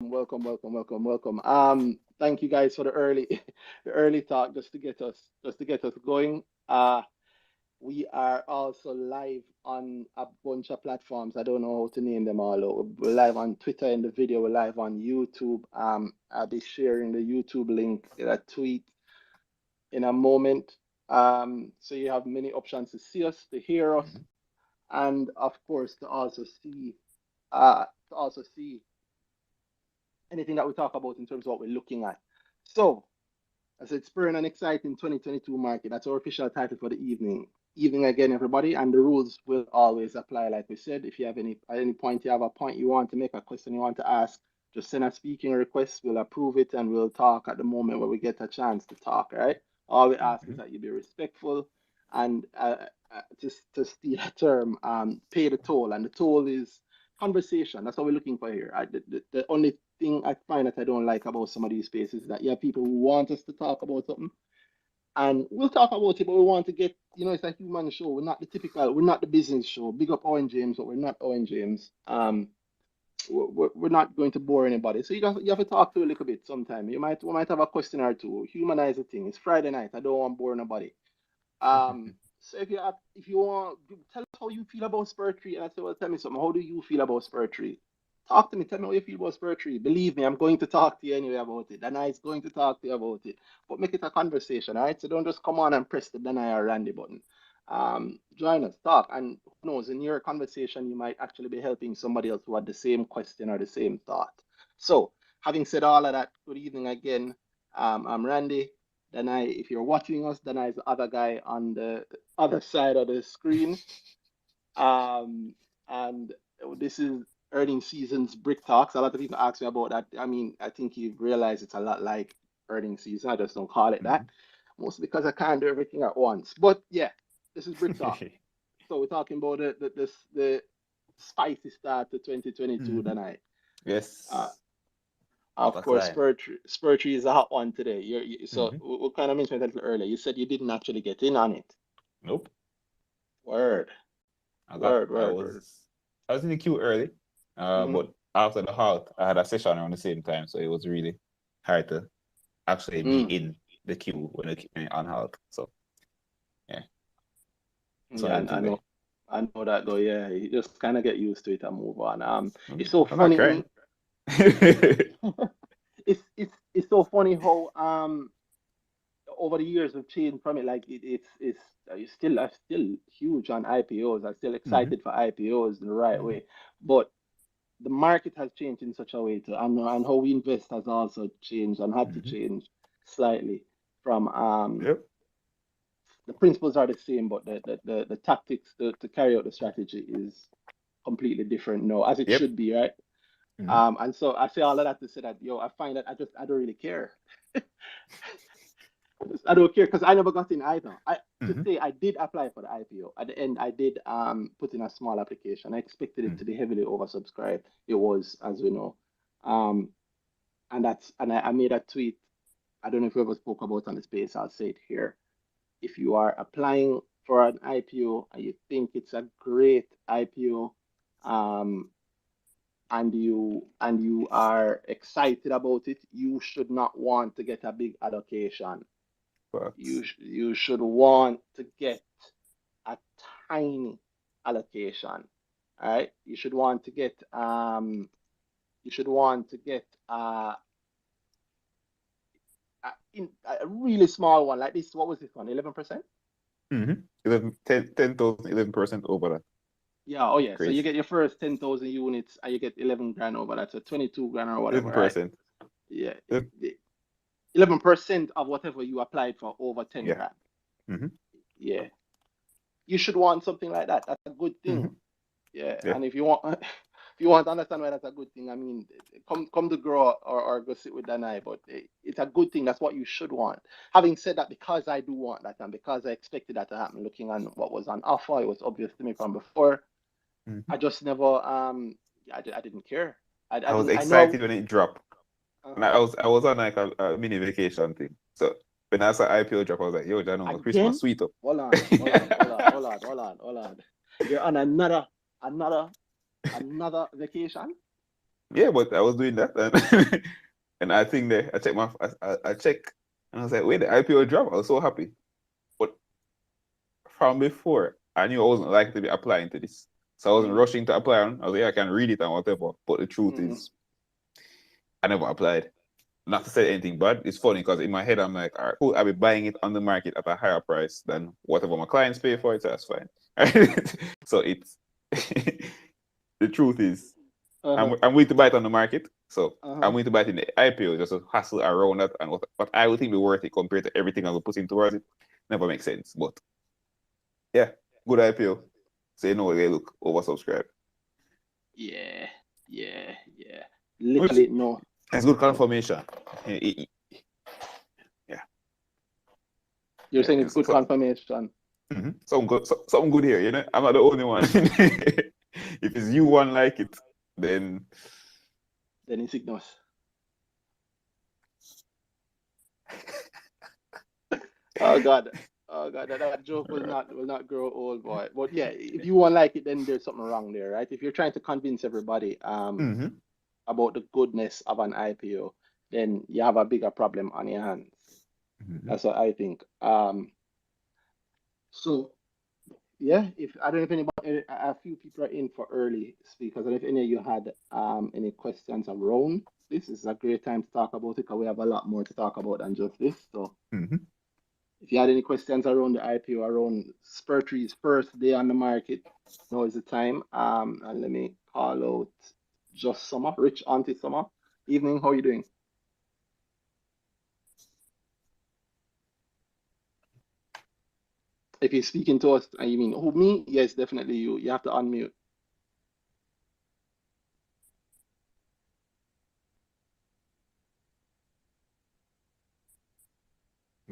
welcome. Thank you guys for the early, the early talk, just to get us going. We are also live on a bunch of platforms. I don't know how to name them all. We're live on Twitter in the video. We're live on YouTube. I'll be sharing the YouTube link in a tweet in a moment. So you have many options to see us, to hear us, Mhm. and of course to also see anything that we talk about in terms of what we're looking at. So, as it's spurring an exciting 2022 market. That's our official title for the evening. Evening again, everybody, and the rules will always apply. Like we said, if you have any at any point you have a point you want to make, a question you want to ask, just send a speaking request. We'll approve it and we'll talk at the moment where we get a chance to talk. All right. All we ask is Mhm. that you be respectful and just to steal a term, pay the toll, and the toll is conversation. That's what we're looking for here. The only thing I find that I don't like about some of these spaces is that you have people who want us to talk about something, and we'll talk about it, but we want to get, it's a human show. We're not the business show. Big up Owen James, but we're not Owen James. We're not going to bore anybody. So you have to talk to a little bit sometime. We might have a question or two. Humanize the thing. It's Friday night. I don't want to bore nobody. So if you want, tell us how you feel about Spur Tree, and I say, well, tell me something. How do you feel about Spur Tree? Talk to me. Tell me how you feel about Spur Tree. Believe me, I'm going to talk to you anyway about it. Danhai is going to talk to you about it. But make it a conversation, all right? So don't just come on and press the Danhai or Randy button. Join us, talk, and who knows, in your conversation, you might actually be helping somebody else who had the same question or the same thought. So, having said all of that, good evening again. I'm Randy. Danhai, if you're watching us, Danhai is the other guy on the other side of the screen. And this is earning season's Brick Talks. A lot of people ask me about that. I mean, I think you've realized it's a lot like earning season. I just don't call it that, Mhm. mostly because I can't do everything at once. But yeah, this is Brick Talk. So we're talking about the spicy start to 2022, Mhm. Danhai. Uh, Yes. What of a course, climb. Spur Tree is a hot one today. So Mhm. we kind of mentioned it a little earlier. You said you didn't actually get in on it. Nope. Word, I got. word, I word, word. was. I was in the queue early. Hmm. But after the halt, I had a session around the same time, so it was really hard to actually be Mm. in the queue when it came on halt. So yeah, that's one Yeah, of the I things know, there. I know that though. Yeah, you just kind of get used to it and move on. It's Mhm. so I'm not funny. crying. It's so funny how over the years we've changed from it. Like it's I'm still huge on IPOs. I'm still Mhm. excited for IPOs in the right Mhm. way, but the market has changed in such a way to, and how we invest has also changed and had to Mhm. change slightly from Yep. the principles are the same, but the tactics to carry out the strategy is completely different now, as it Yep. should be, right? Mhm. And so I say all of that to say that, I find that I don't really care. I don't care because I never got in either. To Mhm. say I did apply for the IPO. At the end, I did put in a small application. I expected it to Mhm. be heavily oversubscribed. It was, as we know. Um, and I made a tweet. I don't know if we ever spoke about on the space. I'll say it here. If you are applying for an IPO and you think it's a great IPO, um, and you are excited about it, you should not want to get a big allocation. Facts. You should want to get a tiny allocation. All right. You should want to get a really small one like this. What was this one? 11%? Mm-hmm. 11, 10,000, 11% over that. Yeah. Oh yeah. So you Crazy. get your first 10,000 units and you get 11 grand over that. So 22 grand or whatever, right? 11%. Yeah. Yep. 11% of whatever you applied for over 10 Yeah. grand. Mm-hmm. Yeah. You should want something like that. That's a good thing. Mm-hmm. Yeah. Yeah. And if you want if you want to understand why that's a good thing, I mean, come to grow or go sit with Danai, but it's a good thing. That's what you should want. Having said that, because I do want that and because I expected that to happen, looking on what was on offer, it was obvious to me from before. Mm-hmm. I just never I didn't care. I I was didn't I know. excited when it dropped. And Uh-huh. I was on like a mini vacation thing. So when I saw IPO drop, I was like, yo, Jano, my Christmas Again? sweet up. Hold on. You're on another vacation? Yeah, but I was doing that, and, and I think that I check, and I was like, wait, the IPO drop. I was so happy, but from before, I knew I wasn't likely to be applying to this, so I wasn't rushing to apply on. I was like, yeah, I can read it and whatever. But the truth is, I never applied. Not to say anything bad. It's funny because in my head I'm like, all right, cool. I'll be buying it on the market at a higher price than whatever my clients pay for it. So that's fine. So it's the truth is, I'm willing to buy it on the market. So I'm willing to buy it in the IPO just to hustle around that, and what I would think be worth it compared to everything I would put in towards it never makes sense. But yeah, good IPO. Say no, they look oversubscribed. Yeah. Which Literally, no. it's good confirmation. Yeah. You're saying it's good confirmation. Something good here, you know. I'm not the only one. If it's you one like it, then it's ignores. Oh God, that joke will not grow old, boy. But yeah, if you won't like it, then there's something wrong there, right? If you're trying to convince everybody about the goodness of an IPO, then you have a bigger problem on your hands. That's what I think. So yeah, if I don't know if anybody, a few people are in for early speakers, and if any of you had any questions around this is a great time to talk about it because we have a lot more to talk about than just this. So if you had any questions around the IPO, around Spur Tree's first day on the market, now is the time. And let me call out Just Summer, Rich Auntie Summer. Evening, how are you doing? If you're speaking to us, and you mean who, me? Yes, definitely you. You have to unmute.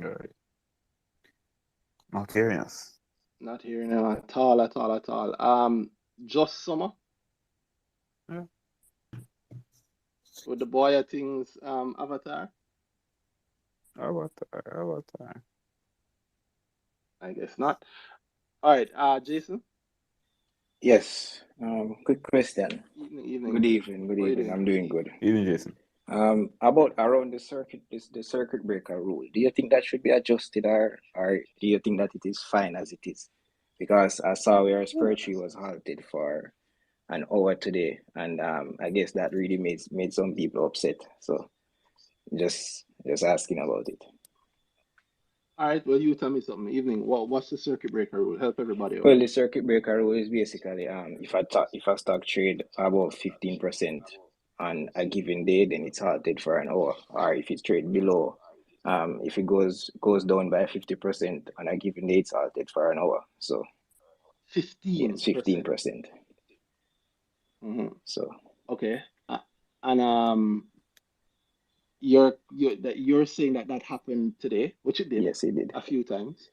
all right. Not hearing us. Not hearing him at all. Just Summer. Yeah. With the boy things avatar. Avatar. I guess not. All right, Jason. Yes. Quick question. Evening. Good evening. I'm doing good. Evening, Jason. About around the circuit breaker rule. Do you think that should be adjusted, or do you think that it is fine as it is? Because I saw where Spur Tree was halted for an hour today, and I guess that really made some people upset. So just asking about it. All right, well, you tell me something. Evening. What's the circuit breaker rule? Help everybody out. Well, the circuit breaker rule is basically if a stock trade above 15% on a given day, then it's halted for an hour. Or if it's trade below, if it goes down by 50% on a given day, it's halted for an hour. So 15%. Yes, 15%. So okay, and you're saying that happened today, which it did. Yes, it did a few times.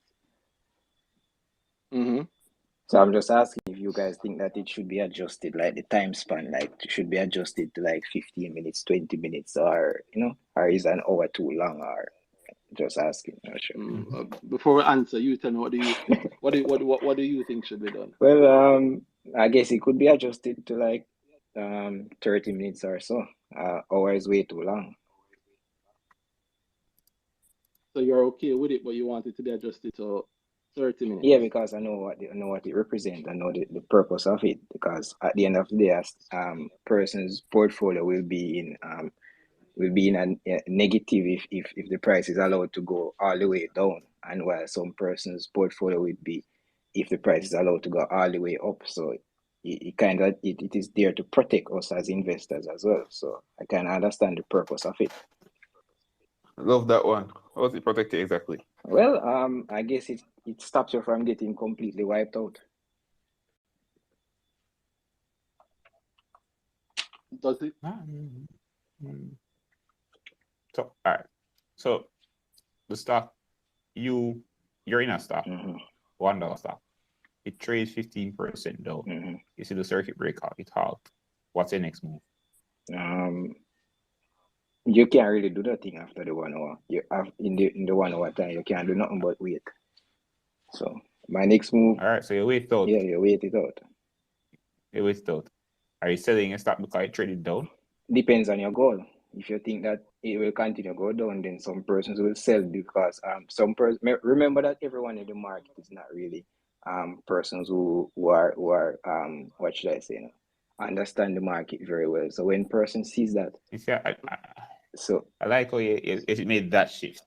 So I'm just asking if you guys think that it should be adjusted, like the time span, like it should be adjusted to like 15 minutes, 20 minutes, or or is an hour too long, or just asking. Not sure. Before we answer, you tell me, what do you think? What do you think should be done? Well, I guess it could be adjusted to like 30 minutes or so. Hour is way too long. So you're okay with it, but you want it to be adjusted to 30 minutes? Yeah, because I know what it represents. I know the purpose of it. Because at the end of the day, person's portfolio will be in a negative if the price is allowed to go all the way down, and while some person's portfolio would be if the price is allowed to go all the way up. So it is there to protect us as investors as well. So I can understand the purpose of it. I love that one. How does it protect it exactly? Well, I guess it stops you from getting completely wiped out. Does it? So, all right. So, the stock, you're in a stock, $1 stock. It trades 15% down. You see the circuit breaker, it halt. What's your next move? You can't really do that thing after the 1 hour. You have in the 1 hour time, you can't do nothing but wait. So my next move. All right, so you wait it out. Yeah, you wait it out. You wait it out. Are you selling a stock because it traded down? depends on your goal. If you think that it will continue to go down, then some persons will sell because remember that everyone in the market is not really persons who are what should I say now, understand the market very well. So when person sees that, You see, so I like how it made that shift.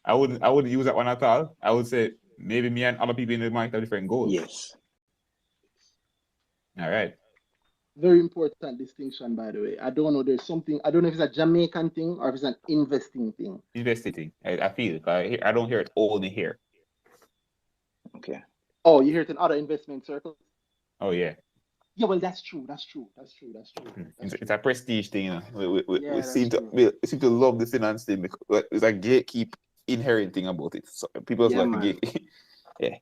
I wouldn't use that one at all. I would say maybe me and other people in the market have different goals. yes, All right. Very important distinction, by the way. I don't know. There's something. I don't know if it's a Jamaican thing or if it's an investing thing. Investing. I feel it. I don't hear it only here. okay. Oh, you hear it in other investment circles? Oh yeah. Yeah, well, that's true. That's true. That's true. That's true. That's It's true. a prestige thing, you know. We Yeah, that's seem to true. we seem to love the finance thing because it's a gatekeep inherent thing about it. So people just Yeah, like to man. gate. Yeah.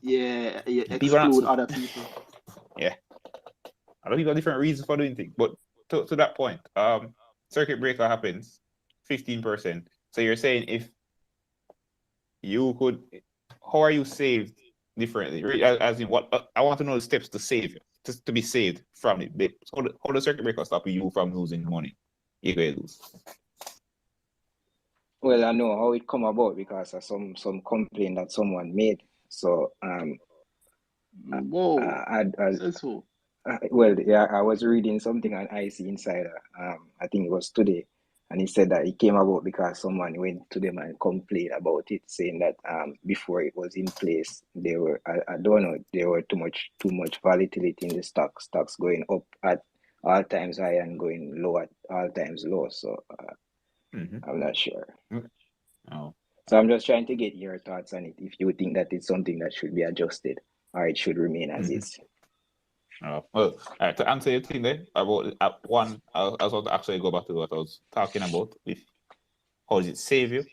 Yeah, you People are not. exclude other people. Yeah. A lot of people have different reasons for doing things. But to that point, circuit breaker happens, 15%. So you're saying if you could, how are you saved differently? As in what I want to know the steps to save, to be saved from it. How the circuit breaker stop you from losing money? You could lose. Well, I know how it come about because of some complaint that someone made. So Whoa. I Says who? well, yeah, I was reading something on IC Insider. I think it was today, and he said that it came about because someone went to them and complained about it, saying that before it was in place, I don't know, there were too much volatility in the stocks going up at all times high and going low at all times low. So I'm not sure. Oh. So I'm just trying to get your thoughts on it. If you think that it's something that should be adjusted or it should remain as is. Well, to answer your thing there about one, I was want to actually go back to what I was talking about with how does it save you?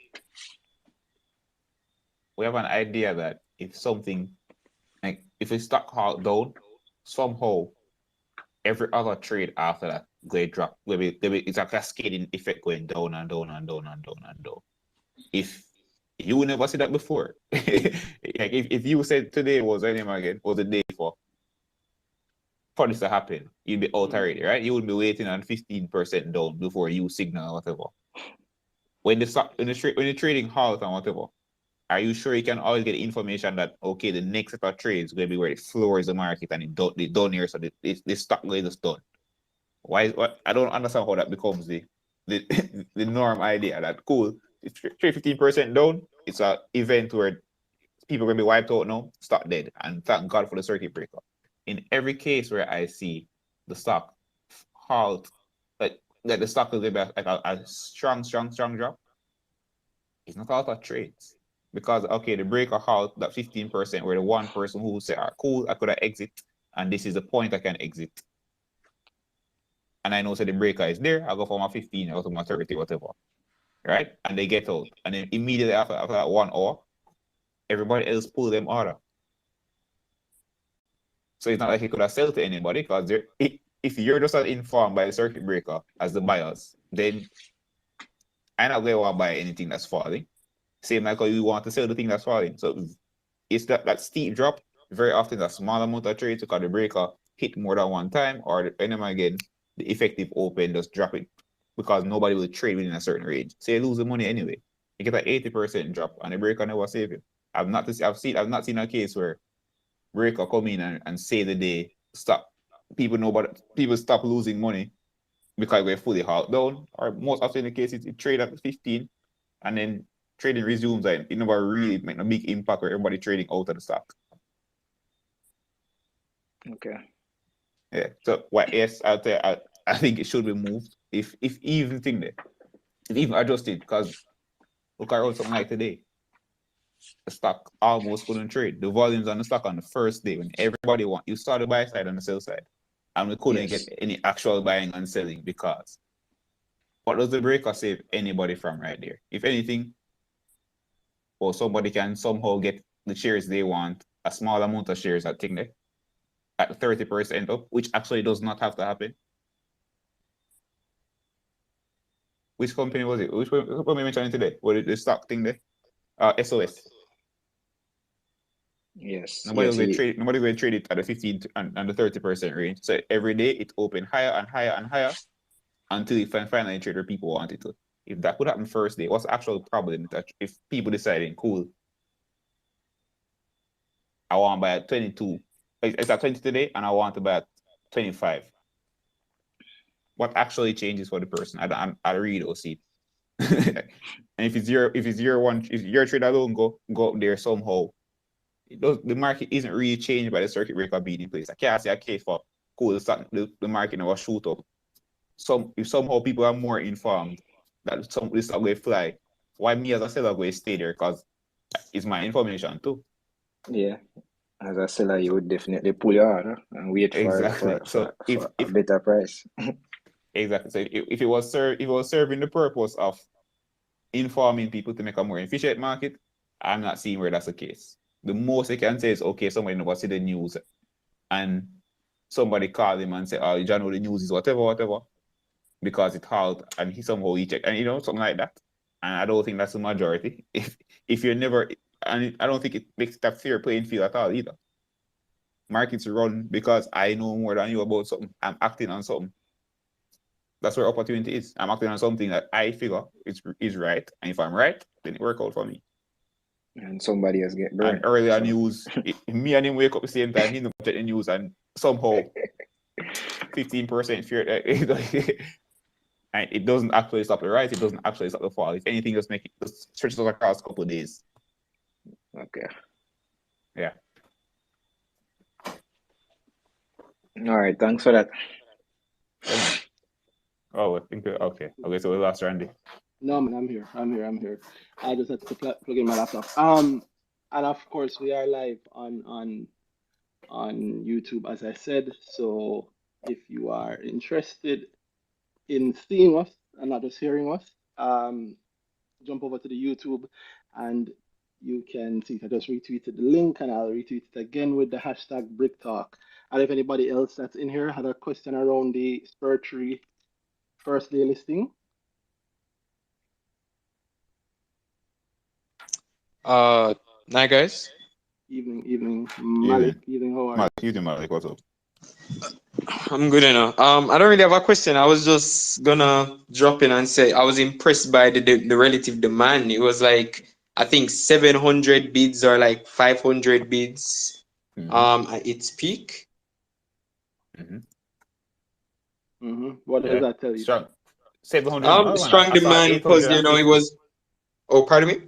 We have an idea that if something like if a stock halt down, somehow every other trade after that they drop. It's a cascading effect going down and down and down and down and down. If you never see that before, like if you said today was again was the day for this to happen, you'd be out already, right? You would be waiting on 15% down before you signal or whatever. When the trading halt and whatever, are you sure you can always get information that okay, the next set of trades is going to be where it floors the market and they done here, so the stock is done? What I don't understand how that becomes the the norm idea that cool, if trade 15% down, it's an event where people are going to be wiped out now, stock dead, and thank God for the circuit breaker. In every case where I see the stock halt, like the stock will be like a strong drop, it's not out of trades. Because okay, the breaker halt that 15% where the one person who say, cool, I could have exit, and this is the point I can exit. And I know so the breaker is there, I'll go for my 15 or my 30, whatever. Right? And they get out. And then immediately after that 1 hour, everybody else pull them order. So it's not like you could have sold to anybody because if you're just as informed by the circuit breaker as the buyers, then I'm not going to want to buy anything that's falling. Same like how you want to sell the thing that's falling. So it's that steep drop, very often a small amount of trades because the breaker hit more than one time, or depending again, the effective open just drop it because nobody will trade within a certain range. So you lose the money anyway. You get an 80% drop and the breaker never save you. I've not seen a case where breaker come in and save the day, stop. People stop losing money because we're fully held down. Or most often the case it trade at 15 and then trading resumes and it never really make a big impact where everybody trading out of the stock. Okay. Yeah. So what yes, out there I think it should be moved. If even thing there. If even adjusted, because look at something like today. The stock almost couldn't trade. The volumes on the stock on the first day when everybody you saw the buy side and the sell side. And we couldn't get any actual buying and selling because what does the breaker save anybody from right there? If anything, or somebody can somehow get the shares they want, a small amount of shares at thing there, at 30% up, which actually does not have to happen. Which company was it? Which company mentioned today? Was it the stock thing there? SOS. Yes. Nobody Yes. will trade. Nobody will trade it at the 15 and the 30% range. So every day it open higher and higher and higher until you finally trade where people want it to. If that could happen first day, what's the actual problem? That if people deciding, cool, I want to buy at 22. It's at 20 today, and I want to buy at 25. What actually changes for the person? I read or see. And if it's your trade alone, go up there somehow. The market isn't really changed by the circuit breaker being in place. I can't say a case for cool the market never shoot up. If somehow people are more informed that this are going to fly, why me as a seller going to stay there? Because it's my information too. Yeah. As a seller, you would definitely pull your order and wait Exactly. for a better price. Exactly. So if it was serving the purpose of informing people to make a more efficient market, I'm not seeing where that's the case. The most they can say is, okay, somebody never see the news and somebody call him and say, oh, you don't know the news is whatever, because it halt and he check, and something like that. And I don't think that's the majority. If you're never, and I don't think it makes that fair playing field at all either. Markets run because I know more than you about something. I'm acting on something. That's where opportunity is. I'm acting on something that I figure is right. And if I'm right, then it work out for me. And somebody else get burned. And earlier news, me and him wake up the same time, he don't check the news, and somehow 15% fear. And it doesn't actually stop the rise, it doesn't actually stop the fall. If anything, just stretches across a couple of days. Okay. Yeah. All right, thanks for that. Oh, I think okay, so we lost Randy. No, man, I'm here. I just had to plug in my laptop. And of course we are live on YouTube, as I said. So if you are interested in seeing us and not just hearing us, jump over to the YouTube and you can see I just retweeted the link, and I'll retweet it again with the hashtag Brick Talk. And if anybody else that's in here had a question around the Spur Tree first day listing. Night, guys. Evening, Malik. Evening, how are you? Evening, Malik. What's up? I'm good enough. I don't really have a question. I was just gonna drop in and say I was impressed by the relative demand. It was like, I think 700 bids or like 500 bids at its peak. What does that tell you? Strong. 700. Strong demand because it was. Oh, pardon me.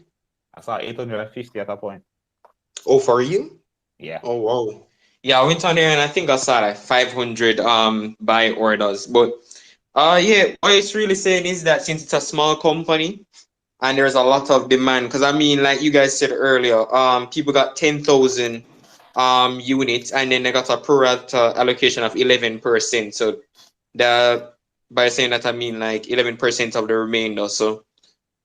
I saw 850 at that point. Oh, for real? Yeah. Oh, wow. Yeah, I went on there and I think I saw like 500 buy orders. But yeah, what it's really saying is that since it's a small company and there's a lot of demand, because I mean, like you guys said earlier, people got 10,000 units, and then they got a pro rata allocation of 11%. So by saying that, I mean like 11% of the remainder. So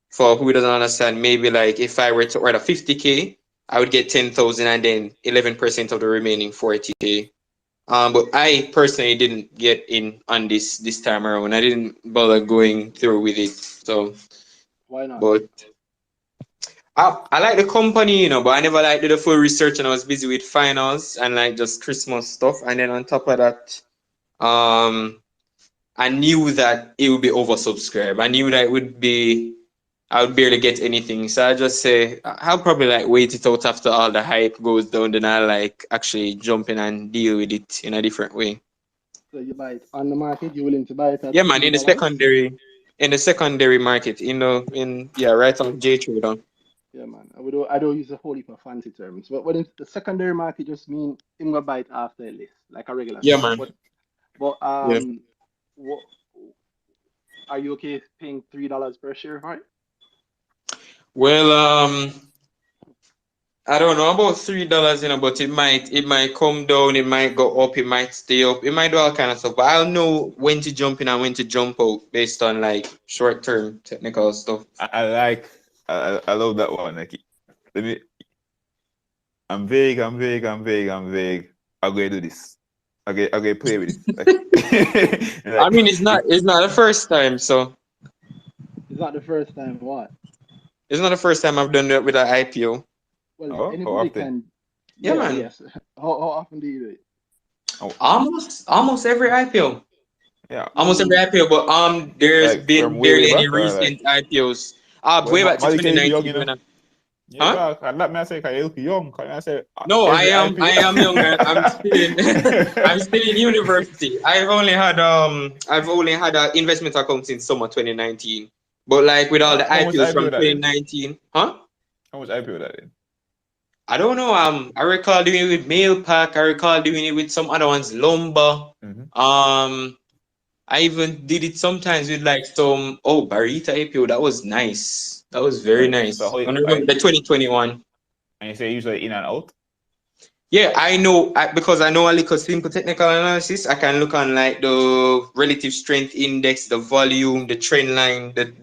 for who doesn't understand, maybe like if I were to order 50K, I would get 10,000 and then 11% of the remaining 40K. But I personally didn't get in on this time around. I didn't bother going through with it. So why not? But I like the company, but I never like did the full research, and I was busy with finals and like just Christmas stuff. And then on top of that, I knew that it would be oversubscribed. I knew that I would barely get anything. So I just say I'll probably like wait it out after all the hype goes down, then I'll like actually jump in and deal with it in a different way. So you buy it on the market, you're willing to buy it at Yeah, man, $3? in the secondary market, right on JTrader. Yeah, man. I don't use a whole heap of fancy terms, but when it's the secondary market, just mean him gonna buy it after a list, like a regular Yeah, stock. man. But Yeah. what are you okay paying $3 per share for it? Well, I don't know about $3, but it might come down, it might go up, it might stay up, it might do all kind of stuff. But I'll know when to jump in and when to jump out based on like short-term technical stuff. I love that one. Like, I'm vague. I'm going to do this. I'm going to play with it. Like, I mean, it's not the first time, so. It's not the first time. What? It's not the first time I've done that with an IPO. Well, Yeah, Yeah, man. yes. How often do you do it? Oh, Almost every IPO. yeah. Almost every IPO, but there's Like from been way barely any back or like recent IPOs. well, Way back to Malik is young, 2019 you know. when I, Yeah, huh? God, let me say, you look young. Can I say No, every I IPO? am younger. I'm still in I'm still in university. I've only had an investment account since summer 2019. But like with all the How much IPOs from IPO that in? 2019, huh? How much IPO that in? I don't know. I recall doing it with Mailpack. I recall doing it with some other ones, Lumber. Mm-hmm. I even did it sometimes with like some Barita IPO. That was nice. That was very So nice. how I remember the 2021. and you say usually in and out? Yeah, I know because I know a little simple technical analysis. I can look on like the relative strength index, the volume, the trend line, the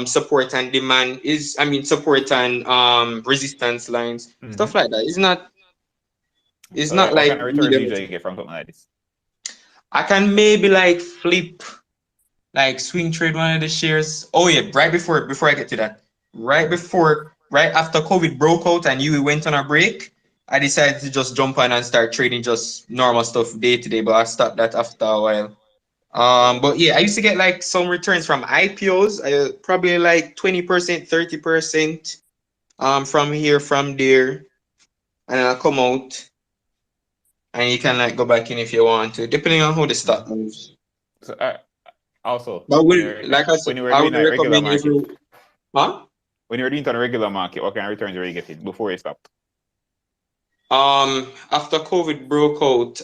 support and demand is I mean support and resistance lines, Mm-hmm. stuff like that. It's So not like, what like kind of returns you really usually get from something like this? I can maybe like flip like swing trade one of the shares. Oh yeah, before I get to that, right after COVID broke out and you went on a break, I decided to just jump on and start trading just normal stuff day to day. But I stopped that after a while. But yeah, I used to get like some returns from IPOs. Probably like 20%, 30%. From here, from there, and then I come out, and you can like go back in if you want to, depending on how the stock Mm-hmm. moves. So also But when will, you're like I said, when you were I doing would that regular recommend market, every, huh? when you were doing it on a regular market, what kind of returns were you getting before you stopped? After COVID broke out,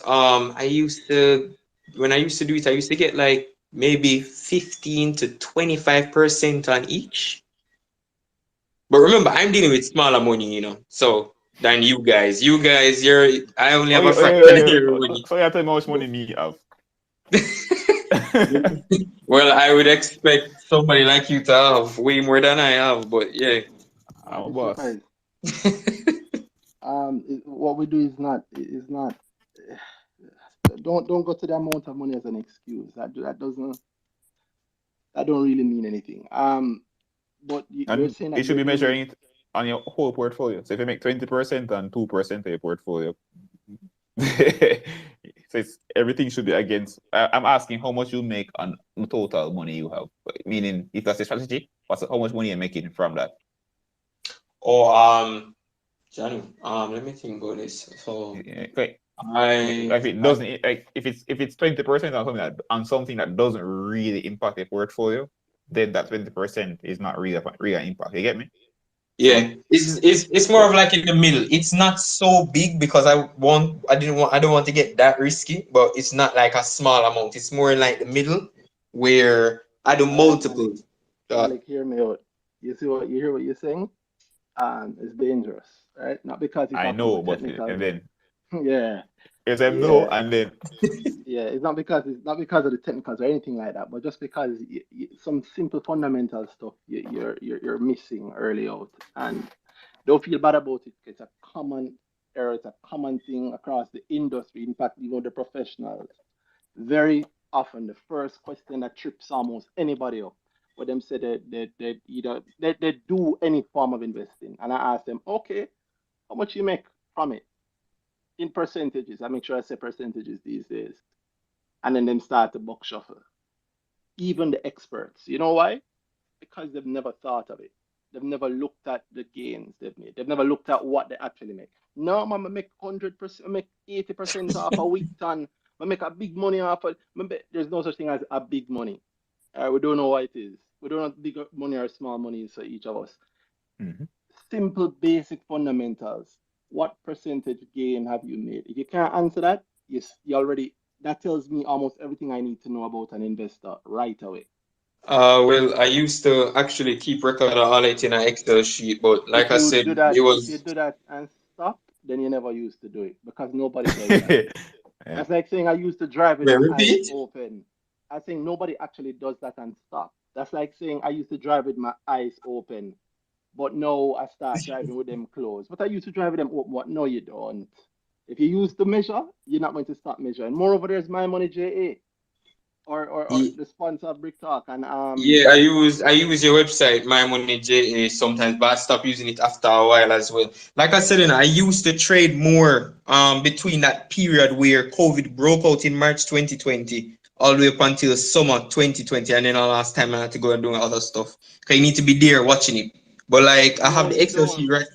when I used to do it, I used to get like maybe 15 to 25% on each. But remember, I'm dealing with smaller money, so than you guys. I only Oh have a yeah, fraction of your money. so you tell me how much money you have. Well, I would expect somebody like you to have way more than I have, but yeah. I'm I'd a be boss. surprised. What we do is not. Don't go to the amount of money as an excuse. That don't really mean anything. But you're And saying you that should you're be dealing. measuring it on your whole portfolio. So if you make 20% and 2% of your portfolio, so everything should be against. I'm asking how much you make on the total money you have. Meaning, if that's a strategy, how much money you're making from that? Oh, Johnny, let me think about this. So Yeah, okay. I, If it I doesn't, like if it's 20% on something that doesn't really impact your portfolio, then that 20% is not really real impact. You get me? So yeah, it's more so of like in the middle. It's not so big because I don't want to get that risky, but it's not like a small amount. It's more like the middle where I do All right, Malik. multiple. Uh, Malik, hear me out. You hear what you're saying? It's dangerous, right? Not because you're I talking know, about but technical. and then Yeah, it's a no, yeah, and then yeah. It's not because of the technicals or anything like that, but just because some simple fundamental stuff you're missing early out, and don't feel bad about it. It's a common error. It's a common thing across the industry. In fact, even the professionals. Very often, the first question that trips almost anybody up, when them say they either they do any form of investing, and I ask them, okay, how much you make from it in percentages? I make sure I say percentages these days, and then them start to buck shuffle. Even the experts, you know why? Because they've never thought of it. They've never looked at the gains they've made. They've never looked at what they actually make. No, man, I make 100%, I make 80% off a week ton. I make a big money off of, there's no such thing as a big money. We don't know what it is. We don't know big money or small money is for each of us. Mhm. Simple, basic fundamentals. What percentage gain have you made? If you can't answer that, you already, that tells me almost everything I need to know about an investor right away. well, I used to actually keep record of all it in an Excel sheet, but like if I you said, do that, it if you was do that and stop, then you never used to do it because nobody does that. Yeah. That's like saying I used to drive with wait, my eyes repeat. open. I think nobody actually does that and stop. That's like saying I used to drive with my eyes open, but no, I start driving with them closed. But I used to drive with them open. What? No, you don't. If you use to measure, you're not going to stop measuring. Moreover, there's my money, JA. or the sponsor of Brick Talk, and Yeah, I use your website, My Money JA sometimes, but I stop using it after a while as well. Like I said, I used to trade more between that period where COVID broke out in March 2020 all the way up until summer 2020, and then the last time I had to go and do other stuff. Cause you need to be there watching it. But like I have no, the you Excel sheet don't. right.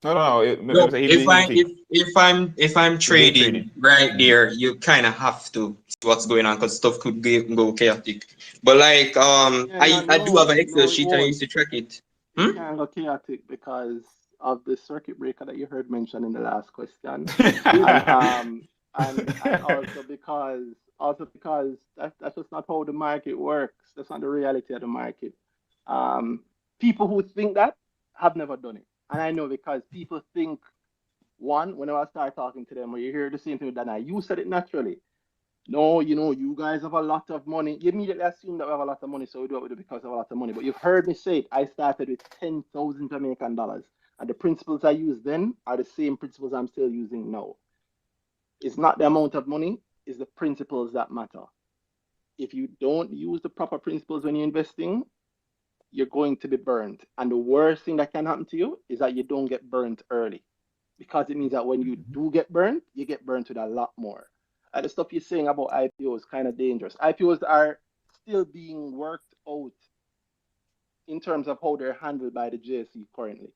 No. No, Maybe say him do if him I thing. if I'm He day trading trading. right Mhm. there, you kind of have to see what's going on because stuff could go chaotic. But like Yeah, I do have an Excel no, it sheet and I won't. used to track it. It Hmm? can go chaotic because of the circuit breaker that you heard mentioned in the last question, and also because that's just not how the market works. That's not the reality of the market. Um, People who think that have never done it, and I know because people think one whenever I start talking to them, or you hear the same thing with Danhai, you said it naturally. No, you guys have a lot of money. You immediately assume that we have a lot of money, so we do what we do because of a lot of money. But you've heard me say it. I started with 10,000 Jamaican dollars. And the principles I used then are the same principles I'm still using now. It's not the amount of money, it's the principles that matter. If you don't use the proper principles when you're investing, you're going to be burned. And the worst thing that can happen to you is that you don't get burned early. Because it means that when you do get burned, you get burned with a lot more. The stuff you're saying about IPO is kind of dangerous. IPOs are still being worked out in terms of how they're handled by the JSE currently.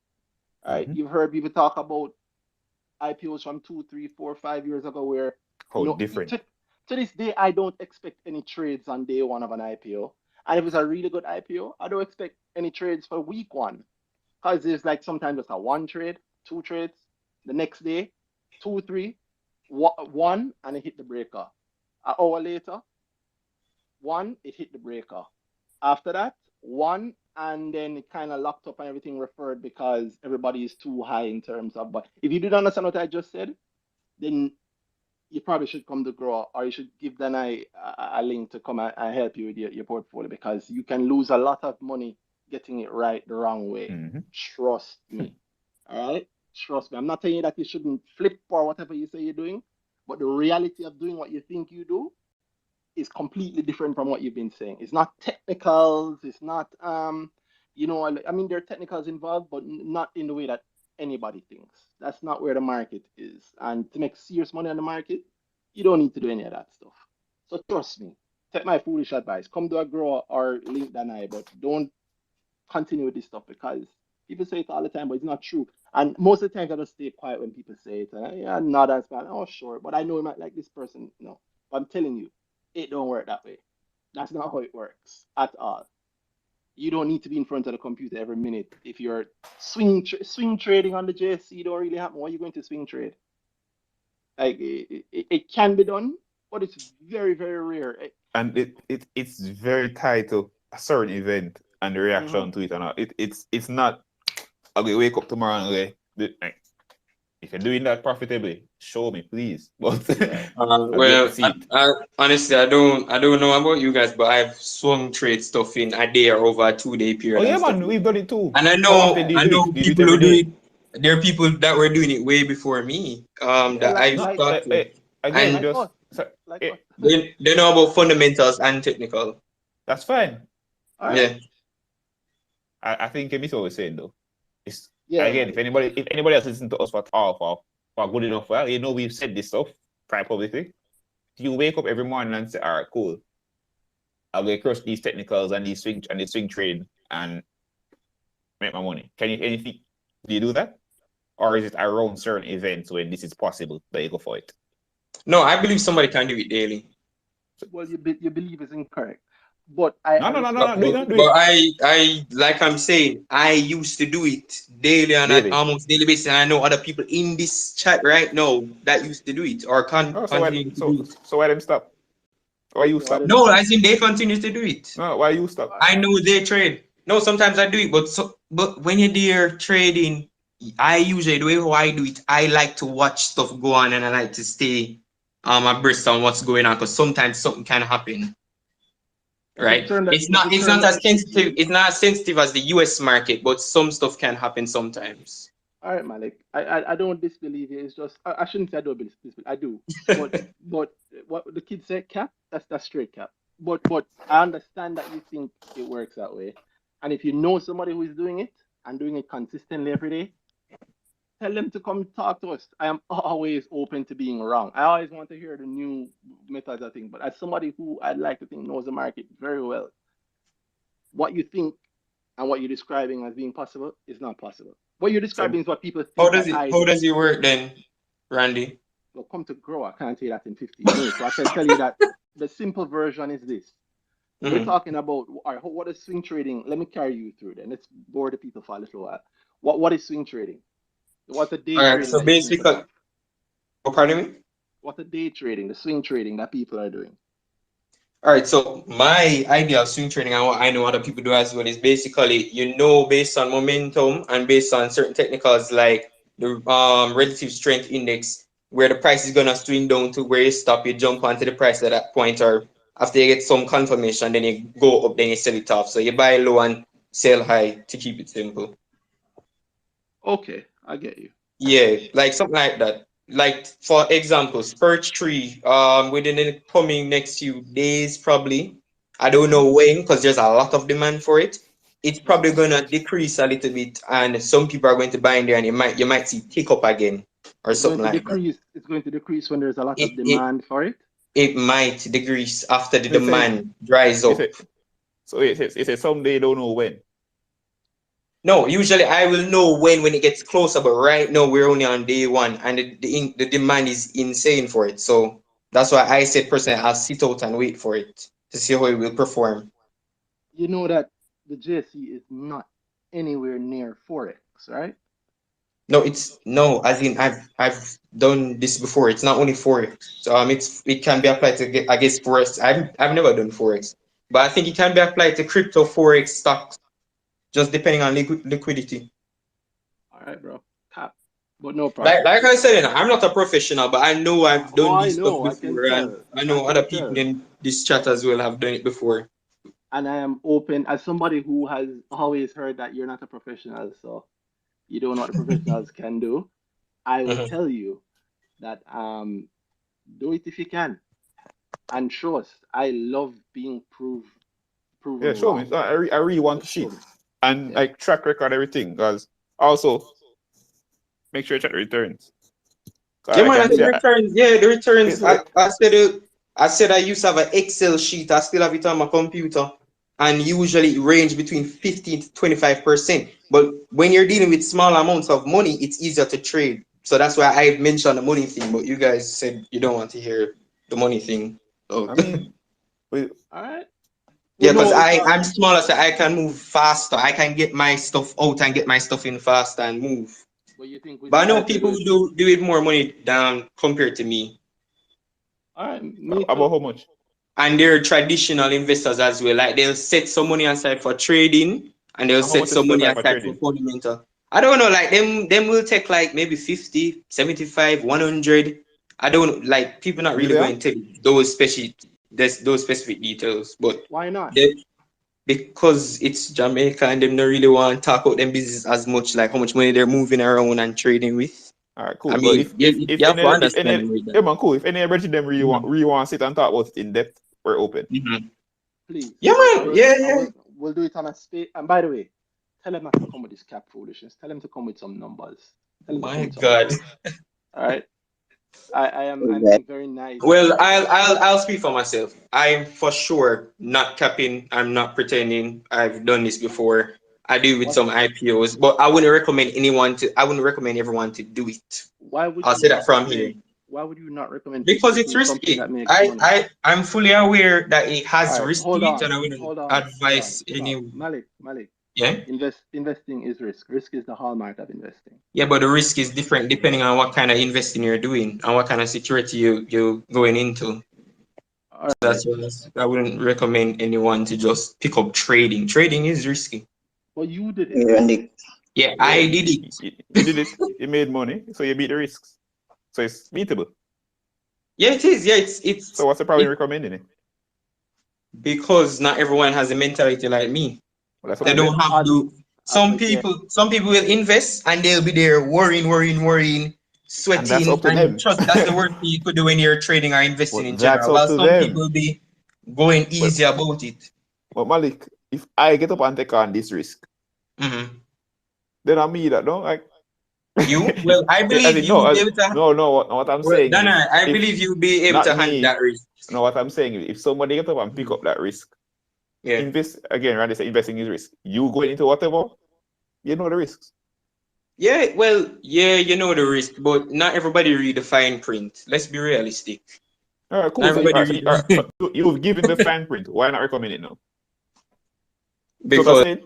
All right, Mhm. you've heard people talk about IPOs from 2, 3, 4, 5 years ago, where How to, different. to this day I don't expect any trades on day one of an IPO. And if it's a really good IPO, I don't expect any trades for week one. Because there's like sometimes just a one trade, two trades, the next day, two, three, one, and it hit the breaker. An hour later, one, it hit the breaker. After that, one, and then it kind of locked up and everything referred because everybody is too high in terms of. But if you didn't understand what I just said, then you probably should come to grow, or you should give Danhai a link to come and help you with your portfolio, because you can lose a lot of money getting it right the wrong way. Mhm. Trust me. All right? Trust me. I'm not telling you that you shouldn't flip or whatever you say you're doing, but the reality of doing what you think you do is completely different from what you've been saying. It's not technicals, it's not I mean there are technicals involved, but not in the way that anybody thinks. That's not where the market is. And to make serious money on the market, you don't need to do any of that stuff. So trust me. Take my foolish advice. Come to a grower or link Danhai, but don't continue with this stuff because people say it all the time, but it's not true. And most of the time, I just stay quiet when people say it. And yeah, nod and smile. Oh, sure. But I know you might like this person. No. But I'm telling you, it don't work that way. That's not how it works at all. You don't need to be in front of the computer every minute. If you're swing trading on the JSC, don't really happen. Why are you going to swing trade? Like it can be done, but it's very, very rare. And it's very tied to a certain event and the Mhm. reaction to it and all. It's not okay, wake up tomorrow and like, if you're doing that profitably, show me, please. But Yeah. I've yet to Well, see it. I honestly I don't know about you guys, but I've swung trade stuff in a day or over a 2 day Oh period yeah, and stuff man, like we've that. done it too. And I How often know do you I do it? know Do you do it people every who do day? it. There are people that were doing it way before me. Yeah, That I used to No, talk to, again, and like us. just so, Like eh, us. they know about fundamentals and technical. that's fine. All right. Yeah. I think Miss always saying though. It's Yeah, again, Malik. if anybody else listens to us for all for good enough, well, we've said this stuff quite publicly. You wake up every morning and say, all right, cool. I'll go across these technicals and the swing trade and make my money. Anything do you do that? Or is it around certain events when this is possible that you go for it? No, I believe somebody can do it daily. Well, you believe is incorrect, but I But, respect Do it, what but, you do but it. I like I'm saying, I used to do it daily on an Daily. almost daily basis. And I know other people in this chat right now that used to do it or Oh, continue to do it. so why them stop? Why you say what stop? them No, stop. I think they continue to do it. No, why you stop? All right. I know they trade. No, sometimes I do it, but when you're there trading, I usually the way how I do it, I like to watch stuff go on and I like to stay abreast on what's going on because sometimes something can happen. But the Right? term that It's but not the it's term not that as you keep sensitive. using. It's not as sensitive as the US market, but some stuff can happen sometimes. All right, Malik. I don't disbelieve you. It's just I shouldn't say I don't disbelieve. I do. But what the kids say, cap. That's straight cap. but I understand that you think it works that way. And if you know somebody who is doing it and doing it consistently every day, tell them to come talk to us. I am always open to being wrong. I always want to hear the new methods of things. But as somebody who I'd like to think knows the market very well, what you think and what you're describing as being possible is not possible. What you're describing is what people How think does that it I how do. does it work then, Randy? Well, come to grow, I can't say that in 15 minutes. So I can tell you that the simple version is this. We're Mhm. talking about, all right, what is swing trading? Let me carry you through then. Let's bore the people for a little while. What is swing trading? What's the day All right, trading so that you think basically, about? oh, pardon me? What's the day trading, the swing trading that people are doing? All right, so my idea of swing trading and what I know other people do as well is basically, based on momentum and based on certain technicals like the relative strength index, where the price is gonna swing down to where you stop, you jump onto the price at that point, or after you get some confirmation, then you go up, then you sell it off. So you buy low and sell high to keep it simple. Okay, I get you. Yeah, like something like that. Like for example, Spur Tree, within the coming next few days, probably. I don't Mm-hmm. know when, because there's a lot of demand for it. It's Right. probably gonna decrease a little bit, and some people are going to buy in there, and you might see tick up again or It's going something to like that. decrease. It's going to decrease when there's a lot It of it demand for it. it might decrease after the So you say, demand dries you up. say, so you say someday don't know when. No, usually I will know when it gets closer, but right now we're only on day one, and the demand is insane for it. So that's why I said personally I'll sit out and wait for it to see how it will perform. You know that the JSE is not anywhere near Forex, right? No, it's no, as in I've done this before. It's not only forex. So it can be applied to I guess forex. I've never done forex, but I think it can be applied to crypto forex stocks, just depending on liquidity. All right, bro. Cap. But no problem. Like I said, I'm not a professional, but I know I've Oh, done I this stuff know. I can before, and tell. I I know other can people tell. in this chat as well have done it before. And I am open as somebody who has always heard that you're not a professional, so you don't know what the professionals can do. I will Mhm. tell you that do it if you can and show us. I love being Yeah, proven show me. wrong. I really want So to show see. me. And Yeah. like track record everything. Because also make sure you check the returns. 'Cause Yeah, I man, I can think see the returns. Yeah, the returns. it's like I said I used to have an Excel sheet. I still have it on my computer, and usually it range between 15 to 25%. But when you're dealing with small amounts of money, it's easier to trade. So that's why I mentioned the money thing. But you guys said you don't want to hear the money thing. Oh. I mean we All right. Well, Yeah, because no, it's I'm smaller, so I can move faster. I can get my stuff out and get my stuff in faster and move. but you think with But I the know people IPO, who do it more money than compared to me. all right, me about too. how much? And they're traditional investors as well. Like they'll set some money aside for trading and they'll And how set much is some set money aside for aside for trading? fundamental. I don't know, like them will take like maybe 50, 75, 100. I don't like people not really Million? going to those specific details, but Why not? they, because it's Jamaica and them don't really want to talk about them business as much, like how much money they're moving around and trading with. All right, I cool. But mean, you have to if any understand with yeah that. man, cool. If any of them really want to sit and talk about it in depth, we're open. Mhm. Please. Yeah, I man. will. Yeah, I yeah. will. We'll do it on a space. And by the way, tell him not to come with this cap foolishness. Tell him to come with some numbers. Tell him to come My with some God. numbers. All right. I'm Okay. being very nice. Well, I'll speak for myself. I'm for sure not capping. I'm not pretending. I've done this before. I do with What? some IPOs, but I wouldn't recommend anyone to. I wouldn't recommend everyone to do it. Why would I'll you say that not from here recommend? Why would you not recommend people because to it's do something risky. that makes money? I'm fully aware that it All has right. risk to Hold it, and on. I wouldn't Hold on. Hold on. advise Stop. any. Malik. Yeah, Investing is risk. Risk is the hallmark of investing. yeah, but the risk is different depending on what kind of investing you're doing and what kind of security you going into. All right. That's why I wouldn't recommend anyone to just pick up trading. Trading is risky. Well, you did it. Randy, Yeah, Yeah, I did it you did it. You made money, so you beat the risks. So it's beatable. Yeah, it is. Yeah, So what's the problem it in recommending it? because not everyone has a mentality like me. Well, that's what They I Odds, don't said. have odds. to. Some Okay. people will invest and they'll be there worrying, And that's sweating, up to and them. trust that's the worst thing you could do when you're trading or investing But in that's general. up While to some them. people be going But easy about it. but Malik, if I get up and take on this risk, Mm-hmm. then I'm me that no like You? Well, I as believe in you no will be able to. no what I'm Well, saying is Dana, I if believe you'll be able not to handle me, that risk. no what I'm saying is if somebody get up and pick Mhm. up that risk, Yeah. invest again, right? They say investing is risk. You going into whatever, you know the risks. Yeah, well, yeah, you know the risk, but not everybody read the fine print. Let's be realistic. All right, cool. Not So, all everybody right, read all right, it. so you've given the fine print. Why not recommend it now? So what I'm Because saying.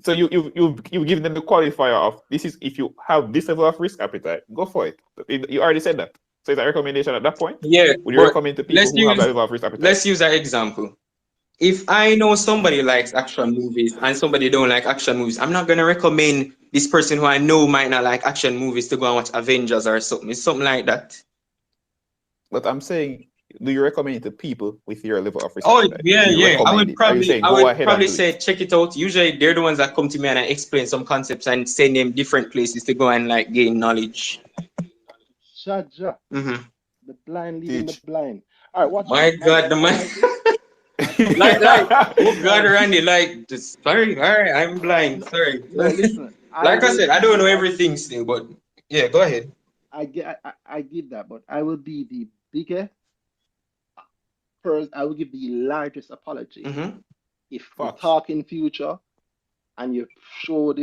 So you've given them the qualifier of this is if you have this level of risk appetite, go for it. You already said that. So is that a recommendation at that point? yeah, Would you but recommend to people let's who have that use level of risk appetite? let's use that example. If I know somebody likes action movies and somebody don't like action movies, I'm not gonna recommend this person who I know might not like action movies to go and watch Avengers or something. It's something like that. But I'm saying, do you recommend it to people with your level of risk Oh appetite? yeah, Do you yeah. I recommend would it? Are you probably saying I go would ahead and probably do say it? check it out. Usually they're the ones that come to me and I explain some concepts and send them different places to go and like gain knowledge. Jaja, Mm-hmm. the blind leading the Teach. blind. All right, watch My this, Malik. God, the I man. like this. I come from like, I oh come God, from Randy, like, just, sorry, all right, I'm blind, no, sorry. no, listen. I Like I will said, I don't be know everything still, but yeah, go ahead. I give that, but I will be the biggest person. I will give the largest apology Mm-hmm. if we Facts. talk in future and you show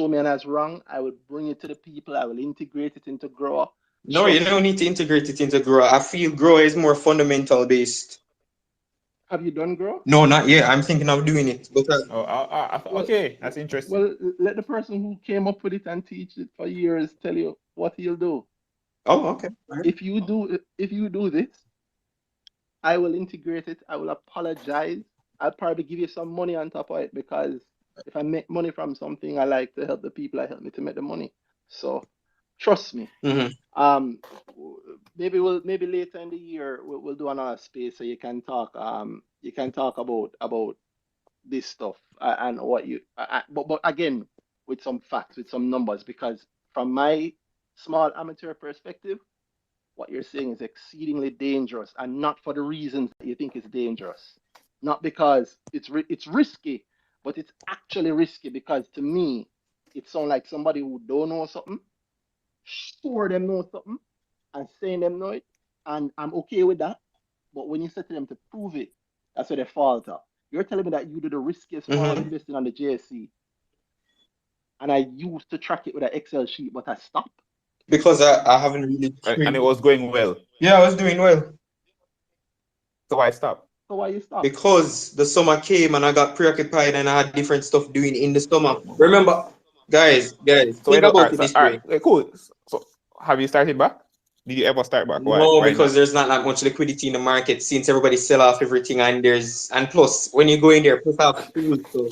me and as wrong. I will bring it to the people. I will integrate it into grower. No, you Trust don't me. need to integrate it into grow. I feel grow is more fundamental based. Have you done grow? No, not yet. I'm thinking of doing it because Oh, Well, okay, that's interesting. well, let the person who came up with it and teach it for years tell you what he'll do. oh, okay. All right. If you do this, I will integrate it. I will apologize. I'll probably give you some money on top of it because if I make money from something, I like to help the people I help me to make the money. So trust me. Mm-hmm. Um, maybe later in the year we'll do another space so you can talk about this stuff and what you but again with some facts with some numbers because from my small amateur perspective what you're saying is exceedingly dangerous and not for the reasons that you think it's dangerous. Not because it's risky, but it's actually risky because to me, it sounds like somebody who don't know something, sure them know something, and saying them know it, and I'm okay with that. But when you say to them to prove it, that's where they falter. You're telling me that you do the riskiest form of Mm-hmm. investing on the JSC, and I used to track it with an Excel sheet, but I stopped. Because I haven't really And it trained. was going well. Yeah, I was doing well. So I stopped. So why you stop? Because the summer came and I got preoccupied and I had different stuff doing in the summer. Remember, guys, So think wait, all about right, it so this all right, way. cool. So have you started back? Did you ever start back? Why? No, Why because not? there's not that much liquidity in the market since everybody sell off everything and plus when you go in there, plus have school. So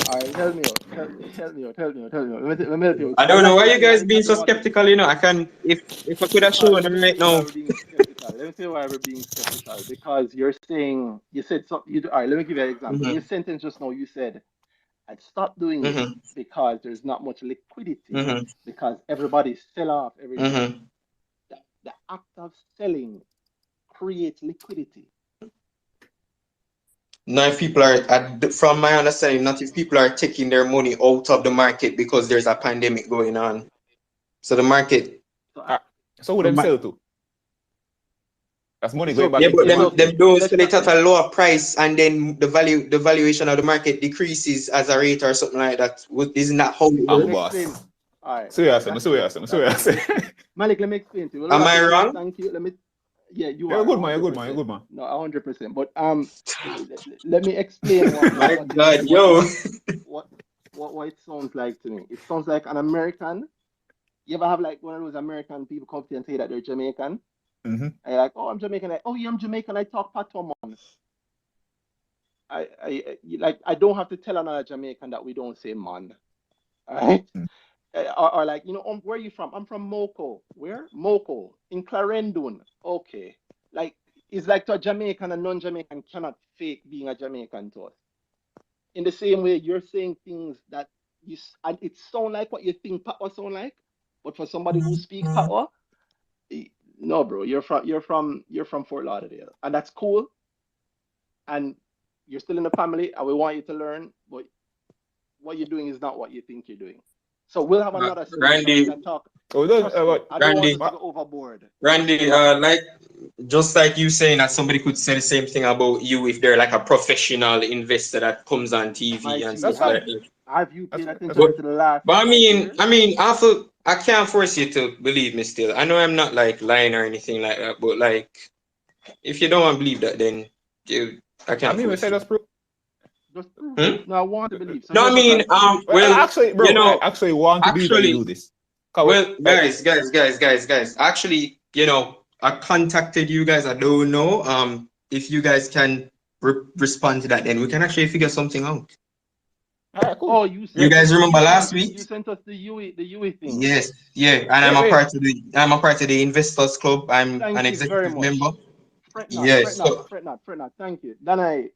All right, help me out. Help me out. Let me help you. I I don't know like why the you thing. I guys think I being do so want to. skeptical, I can if I could have All right, shown let them me tell right you why now. we're being skeptical. Let me tell you why we're being skeptical. Because you're saying you said something. All right, let me give you an example. In your Mm-hmm, sentence just now, you said I stopped doing it mm-hmm, because there's not much liquidity mm-hmm, because everybody sell off everything. mm-hmm. The act of selling creates liquidity. Now if people are from my understanding, not if people are taking their money out of the market because there's a pandemic going on. So the market. So, Ah, so who so them my sell to? That's money going so back Yeah, into but the them market. them don't let's sell it start at there. a lower price, and then the valuation of the market decreases as a rate or something like that. Isn't that how it Let I'm me works? explain. boss. All right, I that's see what cool. I see That's what I cool. say. Malik, let me explain to you. Well, Am look, I let me wrong? thank you. Yeah, you You're a are good man, you're a good man, you're a 100%. good man. No, 100%. But let me explain what My what it God, what yo. what what what it sounds like to me. It sounds like an American. You ever have like one of those American people come to you and say that they're Jamaican? Mm-hmm. And you're like, oh, I'm Jamaican. Like, oh, yeah, I'm Jamaican. I talk patois, man. I don't have to tell another Jamaican that we don't say man. All right. Or like, where are you from? I'm from Moco. Where? Moco in Clarendon. Okay. Like, it's like to a Jamaican, a non-Jamaican cannot fake being a Jamaican to us. In the same way, you're saying things that and it sound like what you think Patois sound like, but for somebody who speaks Patois, no, bro, you're from Fort Lauderdale, and that's cool. and you're still in the family, and we want you to learn, but what you're doing is not what you think you're doing. So we'll have another space so we Randy, can talk. Oh, don't, Trust me, I don't want Randy, us to go overboard. Randy, like just like you saying that somebody could say the same thing about you if they're like a professional investor that comes on TV and Mighty, stuff that's like fine. that. have you That's paid fine. attention to the last But 5 years? I can't force you to believe me still. I know I'm not like lying or anything like that, but like if you don't want to believe that, then I I can't mean, we force say you. that's proof. Just prove it. Hmm? No, I want to believe. So No, I here's what mean, I'll do. Well, well, actually, you bro, I know, actually want to believe that you actually, do this. 'Cause well, guys. Actually, I contacted you guys. I don't know if you guys can respond to that, then we can actually figure something out. all right, cool. Oh, You guys remember last you week? sent us the UE thing. Yes, yeah, and Wait. I'm a part of the investors club. I'm an Thank you very executive member. much. Yes, so Fret not. Thank you. Then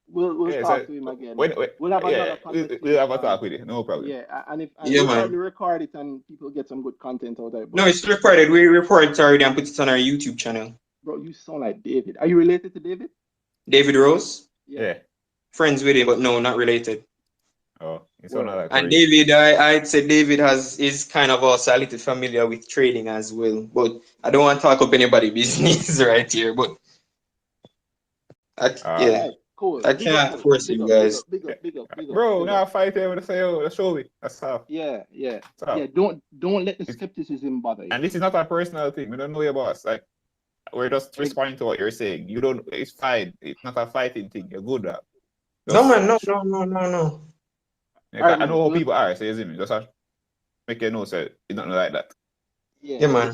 we'll Yeah, talk so to him again. when, We'll have yeah, another we'll have a conversation. talk with you. No problem. Yeah, and if yeah, we'll man. probably record it and people get some good content out of it. No, But it's recorded. We recorded it already and put it on our YouTube channel. bro, you sound like David. Are you related to David? David Rose, Yeah. Yeah. friends with him, but no, not related. Oh, it's not Word. like And crazy. David, I'd say David is kind of also a little familiar with trading as well. But I don't want to talk up anybody business right here. But All All right. yeah, right. Cool. I Big up can't though. force Big you up. Big guys. up. Big up. Big up. Big up. Bro, Big now up. I fight here with the say, oh, let's show me. That's how. Yeah. Yeah. That's how. Yeah. Don't let the It's, skepticism bother you. and this is not a personal thing. We don't know your boss. Like, we're just Ex- responding to what you're saying. You don't, it's fine. It's not a fighting thing. You're good at. No, Just, man, no. All right, I Malik. know how Well, people are, so you see me. Just make you know, so it's not like that. yeah. Yeah, man.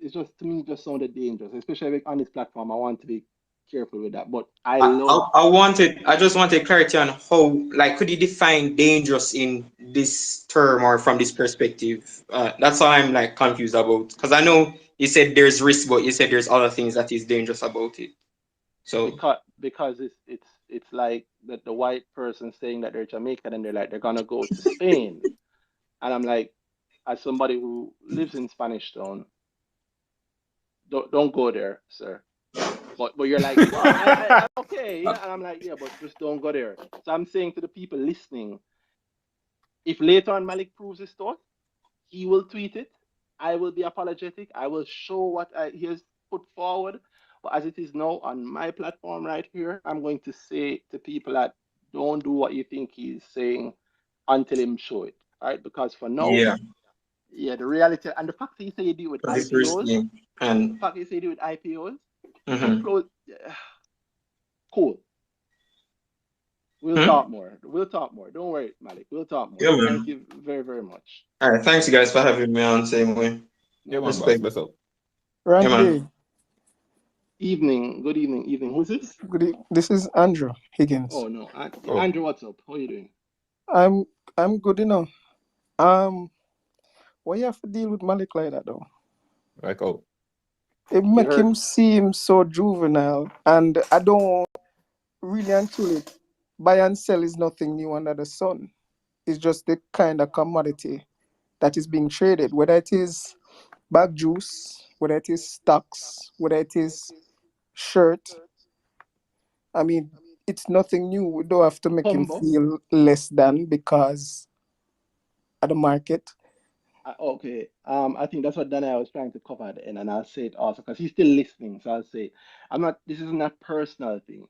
It's just to me just sounded dangerous, especially on this platform. I want to be careful with that. But I I, love. I just wanted clarity on how, like, could you define dangerous in this term or from this perspective? That's all I'm like confused about. Because I know you said there's risk, but you said there's other things that is dangerous about it. So, Because it's like the white person saying that they're Jamaican and they're like they're gonna go to Spain, and I'm like, as somebody who lives in Spanish Town, don't go there, sir. But you're like, oh, okay, yeah, and I'm like, yeah, but just don't go there. So I'm saying to the people listening, if later on Malik proves his thought, he will tweet it. I will be apologetic. I will show what he has put forward. But as it is now on my platform right here, I'm going to say to people that don't do what you think he's saying until him show it. All right? Because for now, yeah, yeah, the reality and the fact that you say you do it with because it's IPOs, risky. the And fact that you say you do it with IPOs, you mhm. close. Cool. We'll Hmm? talk more. We'll talk more. Don't worry, Malik. We'll talk more. Yeah, Thank man. you very, very much. All right, thanks you guys for having me on same way. Yeah, No man, boss. problem. Respect. Bless up. Yeah, man. Randy, Evening. Good evening. Evening. Who's this? this is Andrew Higgins. Oh no, Oh, Andrew, what's up? How are you doing? I'm I'm good, you know. Why you have to deal with Malik like that though? like, oh. It You make heard? him seem so juvenile, and I don't really and truly buy and sell is nothing new under the sun. It's just the kind of commodity that is being traded, whether it is bag juice, whether it is stocks, whether it is shirt. I mean, it's nothing new. We don't have to make him Humble. feel less than because of the market. Okay. I think that's what Danhai was trying to cover at the end, and I'll say it also because he's still listening. So I'll say, I'm not. This is not a personal thing.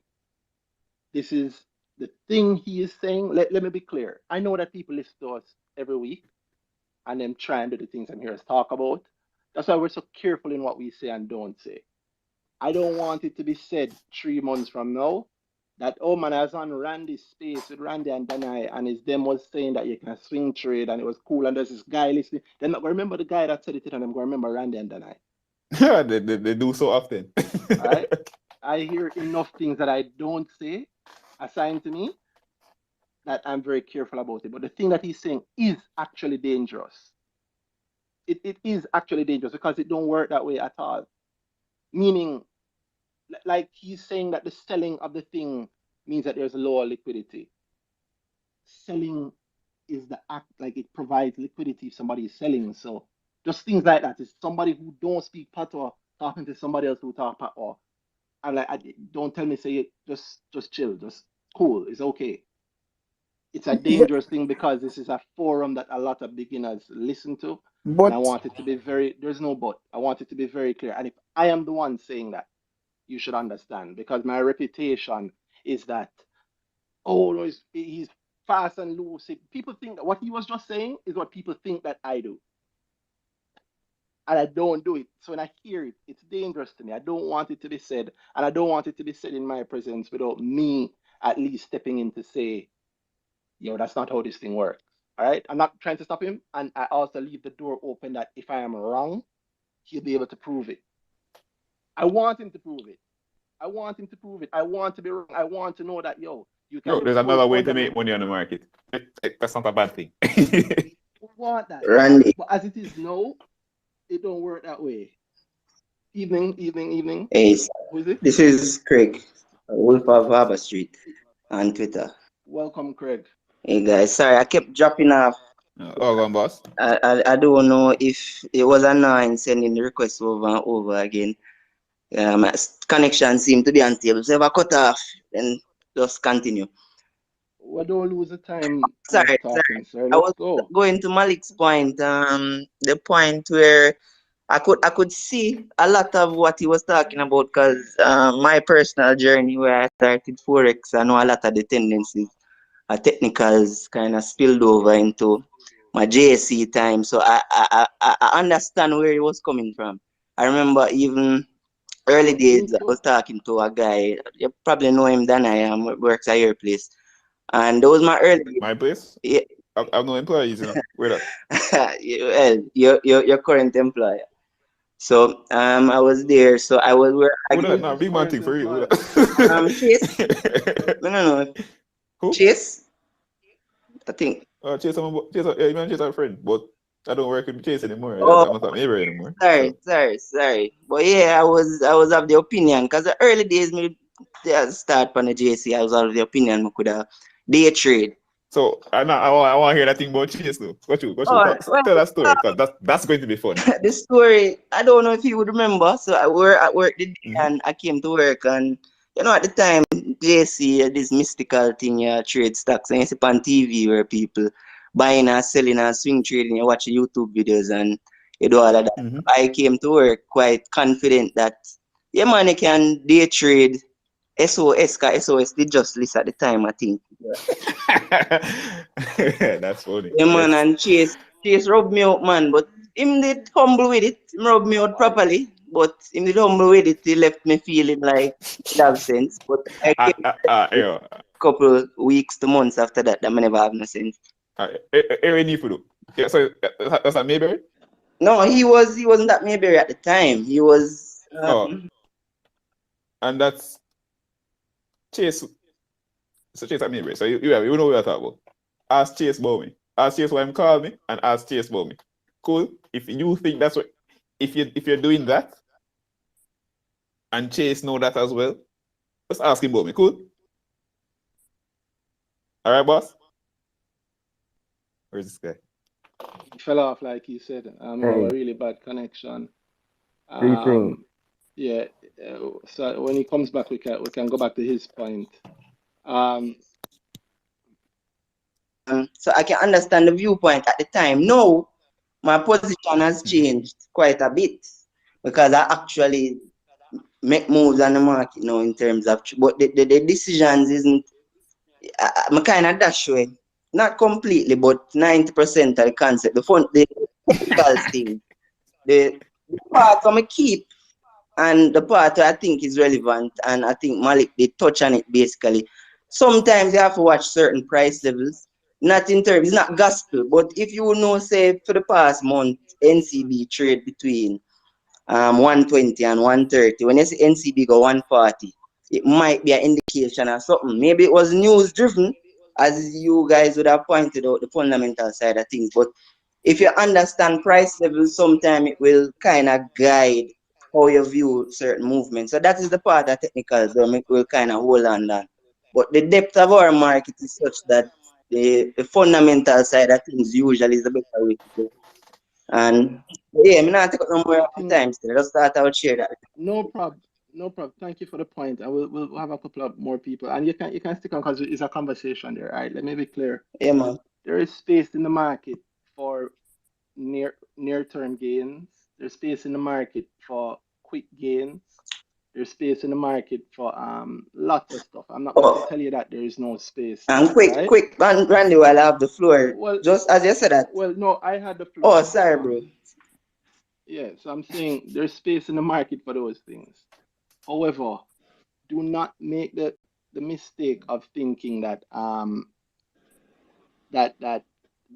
This is the thing he is saying. Let me be clear. I know that people listen to us every week, and them try and do the things I'm here to talk about. That's why we're so careful in what we say and don't say. I don't want it to be said 3 months from now that, oh man, I was on Randy's space with Randy and Danai, and his them was saying that you can swing trade and it was cool, and there's this guy listening. They're not going to remember the guy that said it, and I'm going to remember Randy and Danai. they do so often. All right? I hear enough things that I don't say assigned to me that I'm very careful about it. But the thing that he's saying is actually dangerous. It is actually dangerous because it don't work that way at all. Meaning, like he's saying that the selling of the thing means that there's lower liquidity. Selling is the act, like it provides liquidity if somebody is selling. So just things like that. It's somebody who don't speak patois talking to somebody else who talk patois. I'm like, don't tell me say it. Just chill, just cool. It's okay. It's a Yeah, dangerous thing because this is a forum that a lot of beginners listen to, and I but want it to be very. There's no but. I want it to be very clear. And if I am the one saying that, you should understand because my reputation is that oh no, he's fast and loose. People think that what he was just saying is what people think that I do, and I don't do it. So when I hear it, it's dangerous to me. I don't want it to be said, and I don't want it to be said in my presence without me at least stepping in to say, yo, that's not how this thing works. All right. I'm not trying to stop him. And I also leave the door open that if I am wrong, he'll be able to prove it. I want him to prove it. I want him to prove it. I want to be wrong. I want to know that, yo, you can No, do there's full another way to make fundamental. money on the market. That's not a bad thing. I want that. Randy, But as it is now, it don't work that way. Evening, evening, evening. hey, Who is it? this is Craig, Wolf of Harbour Street on Twitter. Welcome, Craig. Hey guys, sorry I kept dropping off. Oh, go on, boss. I don't know if it was annoying sending the request over and over again. My connection seemed to be unstable. So if I cut off, then just continue. Well, don't lose the time Sorry. talking, sir. I Let's was go. going to Malik's point, the point where I could see a lot of what he was talking about because my personal journey where I started Forex, I know a lot of the tendencies, technicals kind of spilled over into my JSC time. So I understand where he was coming from. I remember even early Me days, I too. was talking to a guy, you probably know him, Danhai, works at your place. And that was my early My place? days. I've no employees, you know. Where that? Well, your current employer. So I was there. So I was where Who that? Who is Nah, this big man current thing for real. Who employer? Chase. that? No. Who? Chase. I think. Yeah, you man, Chase our friend, but I don't work with Chase anymore. Oh, I'm not a neighbor anymore. sorry, So, sorry. But yeah, I was of the opinion because the early days me start on the JC. I was of the opinion I could have day trade. I want to hear that thing about Chase though. Got you. Oh well, Tell that story because that's going to be fun. the story, I don't know if you would remember. So I were at work the day Mm-hmm. and I came to work and at the time JC this mystical thing, trade stocks and you see on TV where people buying and selling and swing trading, you watch YouTube videos and you do all of that. Mm-hmm. I came to work quite confident that yeah man you can day trade SOS cause SOS did just list at the time I think. That's funny. Yeah, man, Yes. and Chase rubbed me out, man. But him did humble with it. Him rubbed me out properly. But him did humble with it. He left me feeling like it have sense. But I came a Yeah. couple weeks to months after that, that I never have no sense. Aaron Nifudu. Yeah, so that's a Mayberry? No, he wasn't that Mayberry at the time. He was Oh, and that's Chase. So Chase at Mayberry. So you know what I'm talking about. Ask Chase about me. Ask Chase why him call me and ask Chase about me. Cool. If you think that's what if you're doing that and Chase know that as well, just ask him about me. Cool. All right, boss. Where's this guy? He fell off, like he said. I have a really bad connection. Greetings. Yeah. So when he comes back, we can go back to his point. so I can understand the viewpoint at the time. No, my position has changed quite a bit because I actually make moves on the market now in terms of, but the decisions isn't. I'm kind of dash way, not completely, but 90% of the concept, the technical thing, the part I keep, and the part I think is relevant, and I think Malik did touch on it basically. Sometimes you have to watch certain price levels, not in terms, it's not gospel, but if you know, say for the past month, NCB trade between 120 and 130. When you see NCB go 140, it might be an indication of something. Maybe it was news driven, as you guys would have pointed out the fundamental side of things. But if you understand price levels, sometimes it will kind of guide how you view certain movements. So that is the part of technicals that will kind of hold on that. But the depth of our market is such that the fundamental side of things usually is the better way to go. And yeah, I'm not take up no more I of the think time still. Just thought I would share that. no problem. No problem. Thank you for the point. And we'll have a couple of more people. And you can stick on because it's a conversation there. All right. Let me be clear. Yeah, man. There is space in the market for near-term gains. There's space in the market for quick gains. There's space in the market for lots of stuff. I'm not going to Oh, tell you that there is no space and there, quick, right? quick, and Randy, while I have the floor, Well, just as you said that. well, no, I had the Oh, floor. sorry, bro. Yeah, so I'm saying there's space in the market for those things. However, do not make the mistake of thinking that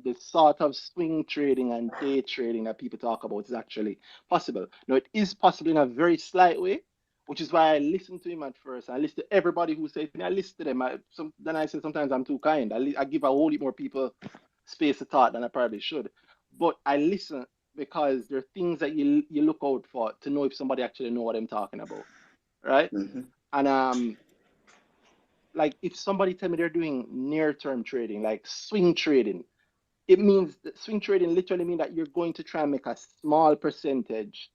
the sort of swing trading and day trading that people talk about is actually possible. Now, it is possible in a very slight way, which is why I listened to him at first. I listened to everybody who said to me. I listened to them. Then I said sometimes I'm too kind. I give a whole lot more people space to thought than I probably should. But I listen because there are things that you look out for to know if somebody actually know what I'm talking about, right? Mm-hmm. And like if somebody tell me they're doing near-term trading, like swing trading, it means that swing trading literally means that you're going to try and make a small percentage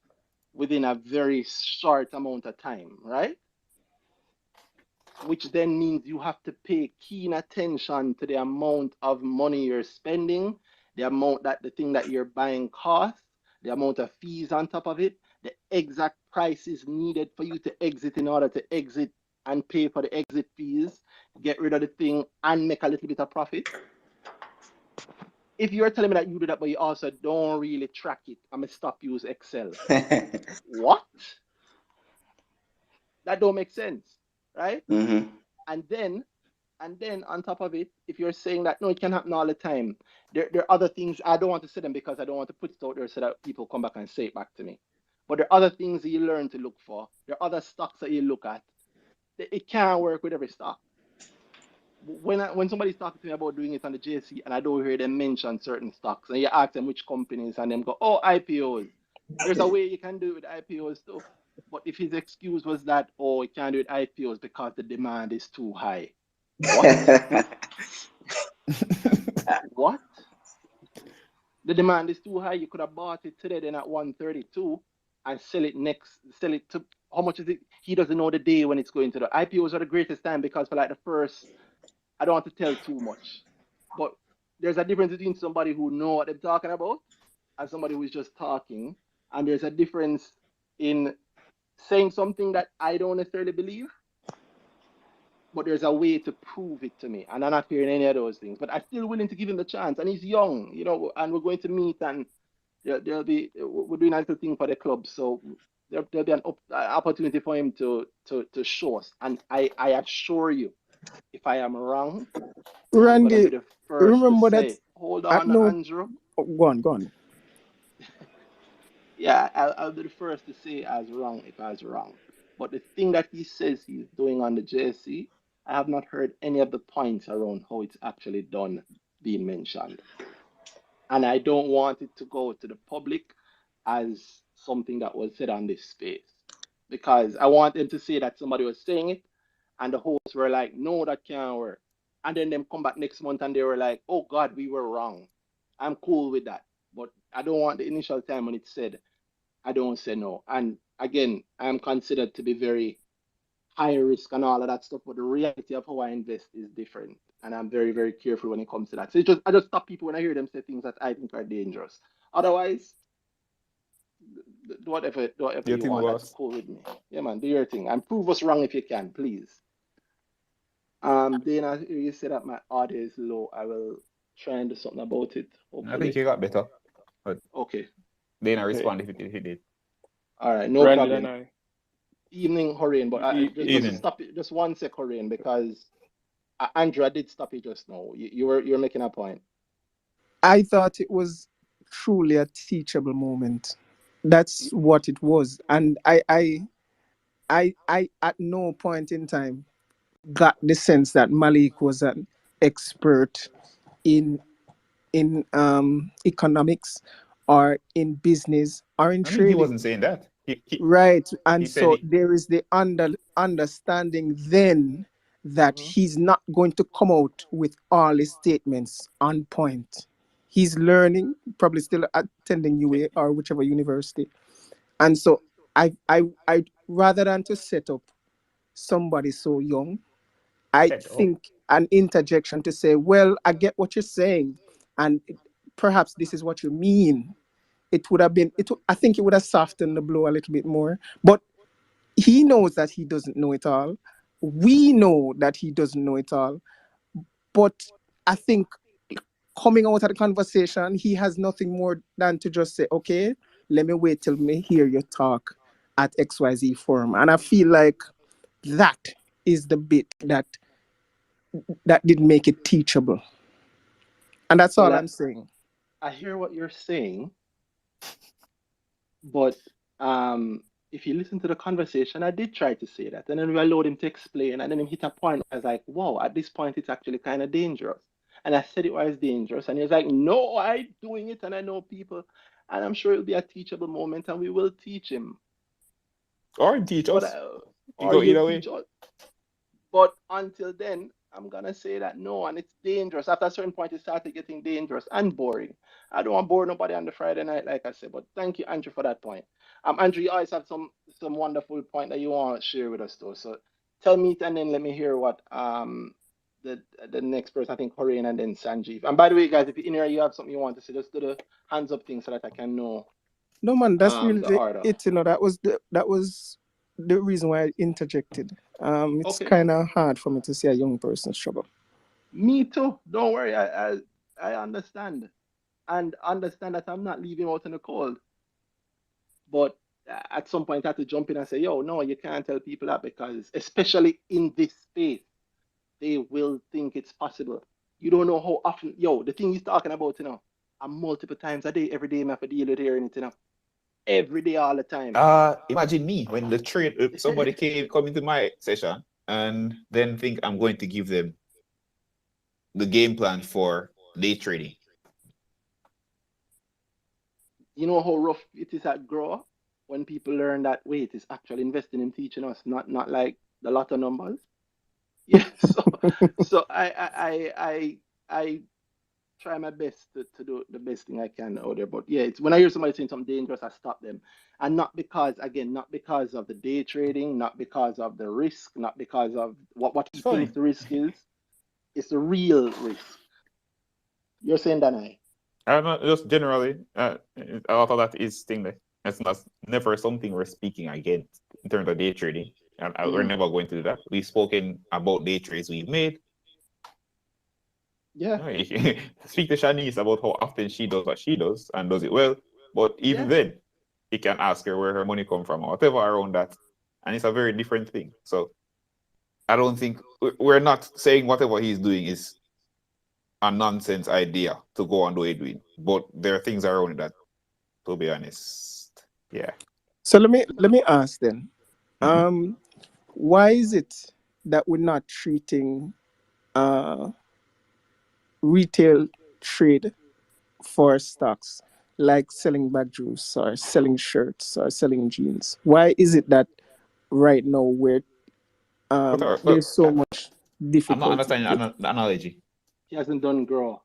within a very short amount of time, right? Which then means you have to pay keen attention to the amount of money you're spending, the amount that the thing that you're buying costs, the amount of fees on top of it, the exact prices needed for you to exit in order to exit and pay for the exit fees, get rid of the thing and make a little bit of profit. If you're telling me that you do that, but you also don't really track it, I'm gonna stop use Excel. What? That don't make sense, right? Mm-hmm. And then on top of it, if you're saying that no, it can happen all the time, there are other things I don't want to say them because I don't want to put it out there so that people come back and say it back to me. But there are other things that you learn to look for. There are other stocks that you look at. It can't work with every stock. When somebody's talking to me about doing it on the JC and I don't hear them mention certain stocks, and you ask them which companies, and them go, oh, IPOs. There's a way you can do it with IPOs too. But if his excuse was that, oh, you can't do it IPOs because the demand is too high. What? What? The demand is too high. You could have bought it today then at 132 and sell it to how much is it? He doesn't know the day when it's going to. The IPOs are the greatest time because for like the first, I don't want to tell too much, but there's a difference between somebody who know what they're talking about and somebody who is just talking. And there's a difference in saying something that I don't necessarily believe, but there's a way to prove it to me. And I'm not hearing any of those things. But I'm still willing to give him the chance. And he's young, and we're going to meet and we're doing a little thing for the club. So there'll be an opportunity for him to show us. And I assure you, if I am wrong, I'm gonna be Randy, the first to remember that say, hold at on, no Andrew. go on. Yeah, I'll be the first to say I was wrong if I was wrong. But the thing that he says he's doing on the JSC, I have not heard any of the points around how it's actually done being mentioned. And I don't want it to go to the public as something that was said on this space. Because I want them to say that somebody was saying it and the hosts were like, no, that can't work. And then them come back next month and they were like, oh God, we were wrong. I'm cool with that. But I don't want the initial time when it said I don't say no. And again, I'm considered to be very high risk and all of that stuff, but the reality of how I invest is different. And I'm very, very careful when it comes to that. So I just stop people when I hear them say things that I think are dangerous. Otherwise, whatever Your you team want, that's boss. cool with me. Yeah, man, do your thing. And prove us wrong if you can, please. Dana, you say that my audio is low. I will try and do something about it, I think hopefully. you got better. But Okay. then I Okay. respond if it did. All right, no Randy problem. Danhai. Evening, Horain, but just Evening. stop it. Just one sec, Horain, because Andrew, I did stop you just now. You're making a point. I thought it was truly a teachable moment. That's Y- what it was. And I at no point in time got the sense that Malik was an expert in economics or in business or in I mean, he trading. wasn't saying that. Right. He And said so there is the understanding then that Mhm. he's not going to come out with all his statements on point. He's learning, probably still attending UA or whichever university. And so I rather than to set up somebody so young, I Set up. think an interjection to say, well, I get what you're saying, and perhaps this is what you mean. It would have been, I think it would have softened the blow a little bit more. But he knows that he doesn't know it all. We know that he doesn't know it all. But I think coming out of the conversation, he has nothing more than to just say, okay, let me wait till me hear you talk at XYZ forum. And I feel like that is the bit that did make it teachable. And that's all Well, I'm saying. I hear what you're saying, but if you listen to the conversation, I did try to say that, and then we allowed him to explain, and then he hit a point where I was like, "Wow, at this point, it's actually kind of dangerous." And I said it was dangerous, and he was like, "No, I'm doing it, and I know people, and I'm sure it'll be a teachable moment, and we will teach him." Or teach But us. You or go he'll either way. teach us. But until then, I'm gonna say that no, and it's dangerous. After a certain point, it started getting dangerous and boring. I don't want to bore nobody on the Friday night, like I said. But thank you, Andrew, for that point. Andrew, you always have some wonderful point that you want to share with us, though. So tell me it, and then let me hear what the next person. I think Horain and then Sanjeev. And by the way, guys, if you're in here, you have something you want to say, just do the hands up thing so that I can know No, man, that's the really order. it. That was the reason why I interjected. It's Okay. kind of hard for me to see a young person struggle. Me too. Don't worry. I understand. And understand that I'm not leaving out in the cold. But at some point, I have to jump in and say, yo, no, you can't tell people that because, especially in this space, they will think it's possible. You don't know how often, the thing he's talking about, and multiple times a day, every day, I have to deal with hearing it, every day, all the time. Imagine me when the trade, somebody come into my session and then think I'm going to give them the game plan for day trading. You know how rough it is at Grow when people learn that wait, it's actually investing in teaching us, not like the lot of numbers. Yeah, so I try my best to do the best thing I can out there. But yeah, it's when I hear somebody saying something dangerous, I stop them. And not because of the day trading, not because of the risk, not because of what he thinks the risk is. It's the real risk. You're saying Danhai? Not just generally, a lot of that is thing that it's never something we're speaking against in terms of day trading. And we're never going to do that. We've spoken about day trades we've made. Yeah. Speak to Shanice about how often she does what she does and does it well. But even then, he can ask her where her money come from or whatever around that. And it's a very different thing. So I don't think we're not saying whatever he's doing is a nonsense idea to go and do it with. But there are things around that, to be honest. Yeah. So let me ask then. Why is it that we're not treating retail trade for stocks like selling bag juice or selling shirts or selling jeans? Why is it that right now we're there's so much difficulty? I'm not understanding the analogy. He hasn't done Grow.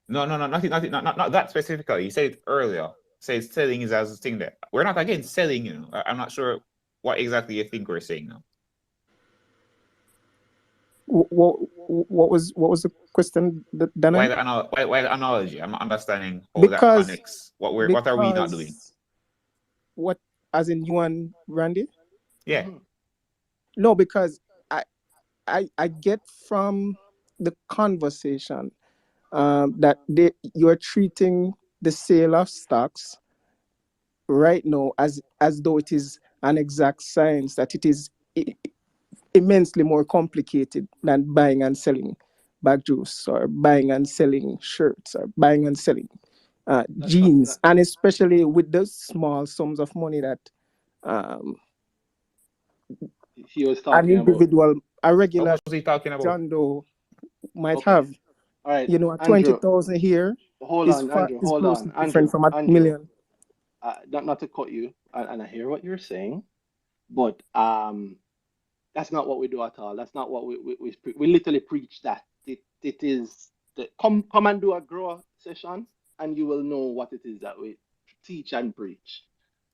No, not that specifically. You said it earlier. Says selling is as a thing that we're not against selling. I'm not sure what exactly you think we're saying now. What was the question, Danhai? Why the analogy? I'm not understanding how that connects. What are we not doing? What, as in you and Randy? Yeah. No, because I get from the conversation that you're treating the sale of stocks right now as though it is an exact science, that it is immensely more complicated than buying and selling bag juice or buying and selling shirts or buying and selling jeans, and especially with those small sums of money that he was talking an individual, a regular what was he talking about? John Doe might have. All right, 20,000 here hold on, Andrew, hold on, different from a million. Not to cut you, and I hear what you're saying, but that's not what we do at all. That's not what we literally preach that. It is come and do a Grow session, and you will know what it is that we teach and preach.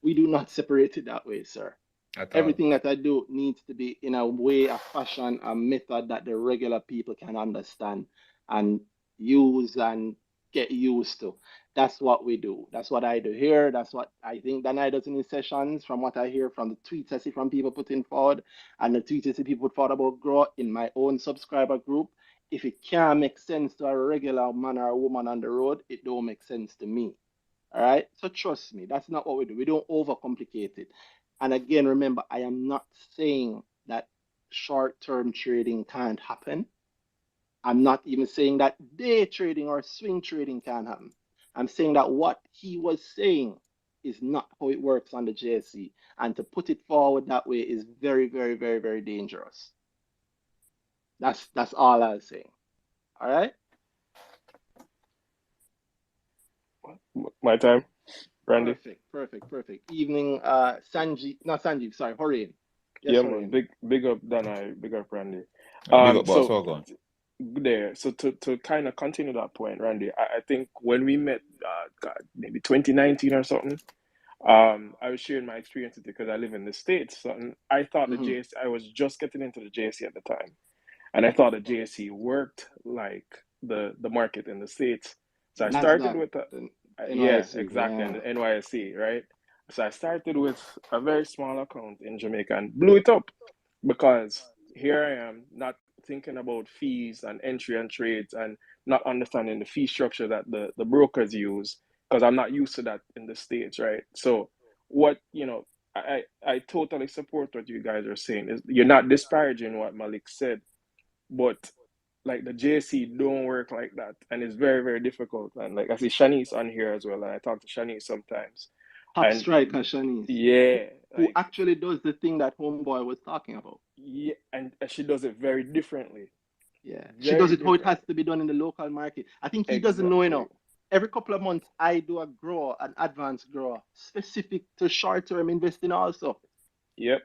We do not separate it that way, sir. At all. Everything that I do needs to be in a way, a fashion, a method that the regular people can understand and use and get used to. That's what we do. That's what I do here. That's what I think Danhai does in his sessions, from what I hear from the tweets I see from people putting forward and the tweets I see people put forward about growth in my own subscriber group. If it can't make sense to a regular man or a woman on the road, it don't make sense to me. All right. So trust me, that's not what we do. We don't overcomplicate it. And again, remember, I am not saying that short-term trading can't happen. I'm not even saying that day trading or swing trading can't happen. I'm saying that what he was saying is not how it works on the JSE. And to put it forward that way is very, very, very, very dangerous. That's all I was saying. All right. My time, Randy. Perfect. Evening, Sanjeev, sorry, Horain. Yes, Yeah, Horain. man. Big up Danhai, big up Randy. Big up, boss. So Well gone. there. So to kind of continue that point, Randy, I think when we met, God, maybe 2019 or something, I was sharing my experiences because I live in the States. So I thought the JSE, I was just getting into the JSE at the time, and I thought the JSE worked like the market in the States. So I started with yeah, NYSE, exactly, yeah. and the NYSE, right? So I started with a very small account in Jamaica and blew it up because here I am not thinking about fees and entry and trades and not understanding the fee structure that the brokers use because I'm not used to that in the States, right? So what, I totally support what you guys are saying. Is you're not disparaging what Malik said, but like the JC don't work like that, and it's very, very difficult. And like I see Shanice on here as well, and I talk to Shanice sometimes. Top And striker Shanice, yeah, who like actually does the thing that Homeboy was talking about. yeah, and she does it very differently. Yeah, she does Very it how it has differently. to be done in the local market. I think he doesn't know Exactly. enough. Every couple of months, I do a grower, an advanced grower, specific to short-term investing also. Yep.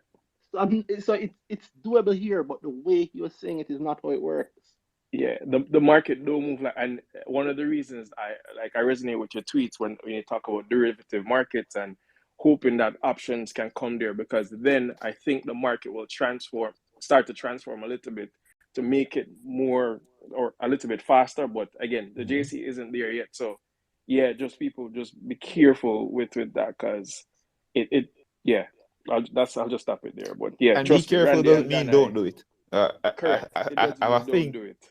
So it's doable here, but the way he was saying it is not how it works. Yeah, the market don't move like, and one of the reasons I resonate with your tweets when you talk about derivative markets and hoping that options can come there, because then I think the market will start to transform a little bit to make it more or a little bit faster. But again, the JC isn't there yet, so yeah, just people just be careful with that because it yeah. I'll just stop it there. But yeah, And be trust me, careful Randy doesn't and mean Danhai, don't do it. I, I, correct. I, It I doesn't have a mean don't thing. do it.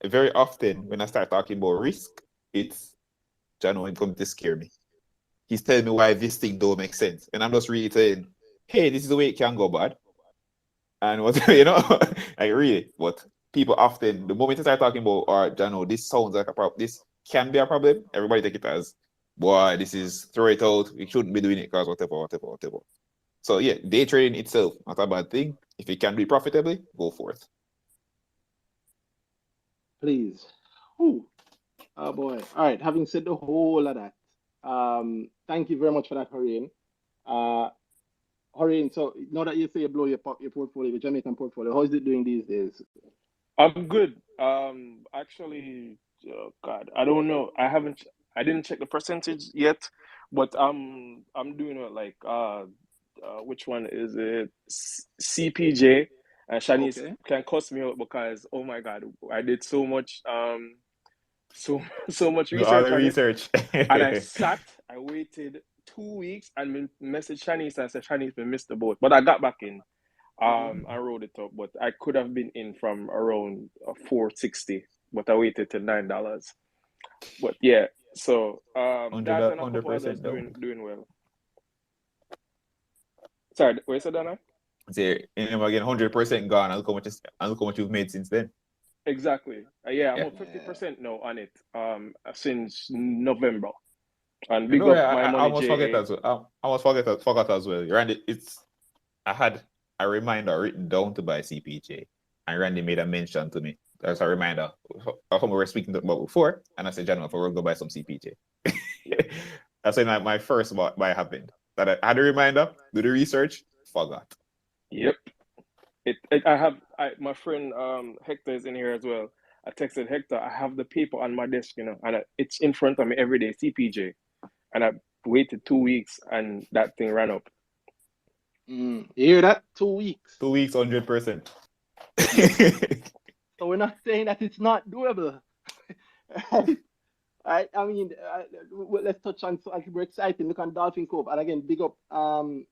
Very often when I start talking about risk, it's John when come to scare me. He's telling me why this thing don't make sense. And I'm just really saying, hey, this is the way it can go bad. And what like really, but people often the moment I start talking about Jano, this sounds like a problem, this can be a problem, everybody take it as boy, this is throw it out, we shouldn't be doing it because whatever. So yeah, day trading itself, not a bad thing. If it can be profitably, go for it. Please. Whew. Oh boy. All right. Having said the whole of that, thank you very much for that, Horain. Horain, so now that you say you blow your portfolio, your Jamaican portfolio, how is it doing these days? I'm good. Actually, God, I don't know. I didn't check the percentage yet, but I'm doing it like which one is it? CPJ, and Shanice Okay. can cuss me out because oh my God, I did so much so so much Do all research the on it, research. and I waited 2 weeks and messaged Shanice and said Shanice we missed the boat, but I got back in. I wrote it up, but I could have been in from around 460, but I waited till $9. But yeah, so that and a couple others 100% down. doing well. Sorry, where is it, Dana? Say, again, 100% gone. And look how much you've made since then. Exactly. Yeah, I'm Yeah. at 50% now on it. Since November. And You big know, up my I money almost forget JA. as well. I almost forgot as well. Randy, I had a reminder written down to buy CPJ, and Randy made a mention to me. That's a reminder of whom we were speaking about before, and I said, "John, if we're go buy some CPJ." That's when my first buy happened. That I had a reminder, do the research, forgot. Yep. My friend Hector is in here as well. I texted Hector, I have the paper on my desk, and it's in front of me every day, CPJ. And I waited 2 weeks and that thing ran up. You hear that? 2 weeks. 2 weeks, 100%. So we're not saying that it's not doable. Right? I mean, let's touch on something super exciting. Look on Dolphin Cove, and again, big up to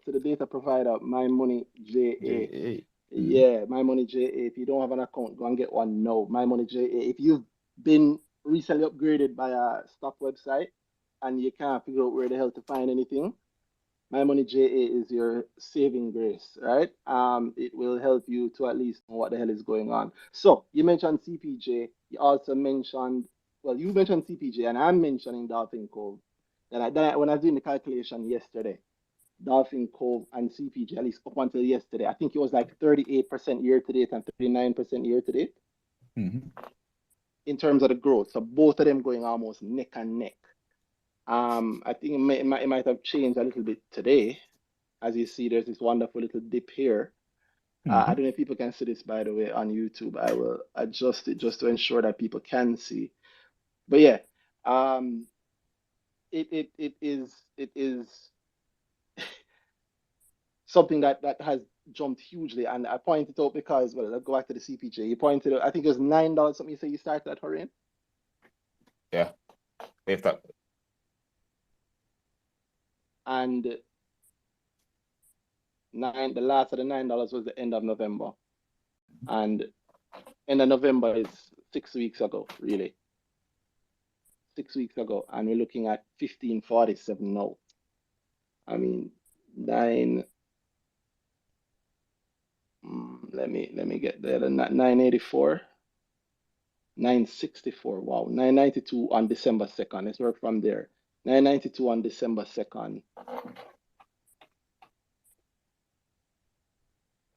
the data provider, My Money JA. JA. Yeah, My Money JA. If you don't have an account, go and get one now. My Money JA. If you've been recently upgraded by a stock website and you can't figure out where the hell to find anything, My Money JA is your saving grace, right? It will help you to at least know what the hell is going on. So you mentioned CPJ. You also mentioned, well, you mentioned CPJ, and I'm mentioning Dolphin Cove. When I was doing the calculation yesterday, Dolphin Cove and CPJ, at least up until yesterday, I think it was like 38% year to date and 39% year to date in terms of the growth. So both of them going almost neck and neck. I think it might have changed a little bit today. As you see, there's this wonderful little dip here. I don't know if people can see this, by the way, on YouTube. I will adjust it just to ensure that people can see. But yeah, it is something that has jumped hugely, and I pointed out because, well, let's go back to the CPJ. You pointed out, I think it was $9 something. You say you started at Hurricane? Yeah. If that. And the last of the $9 was the end of November, and end of November is 6 weeks ago, really. 6 weeks ago, and we're looking at 1547 now. I mean, let me get there. The 984, 964. Wow, 992 on December 2nd. Let's work from there. 992 on December 2nd.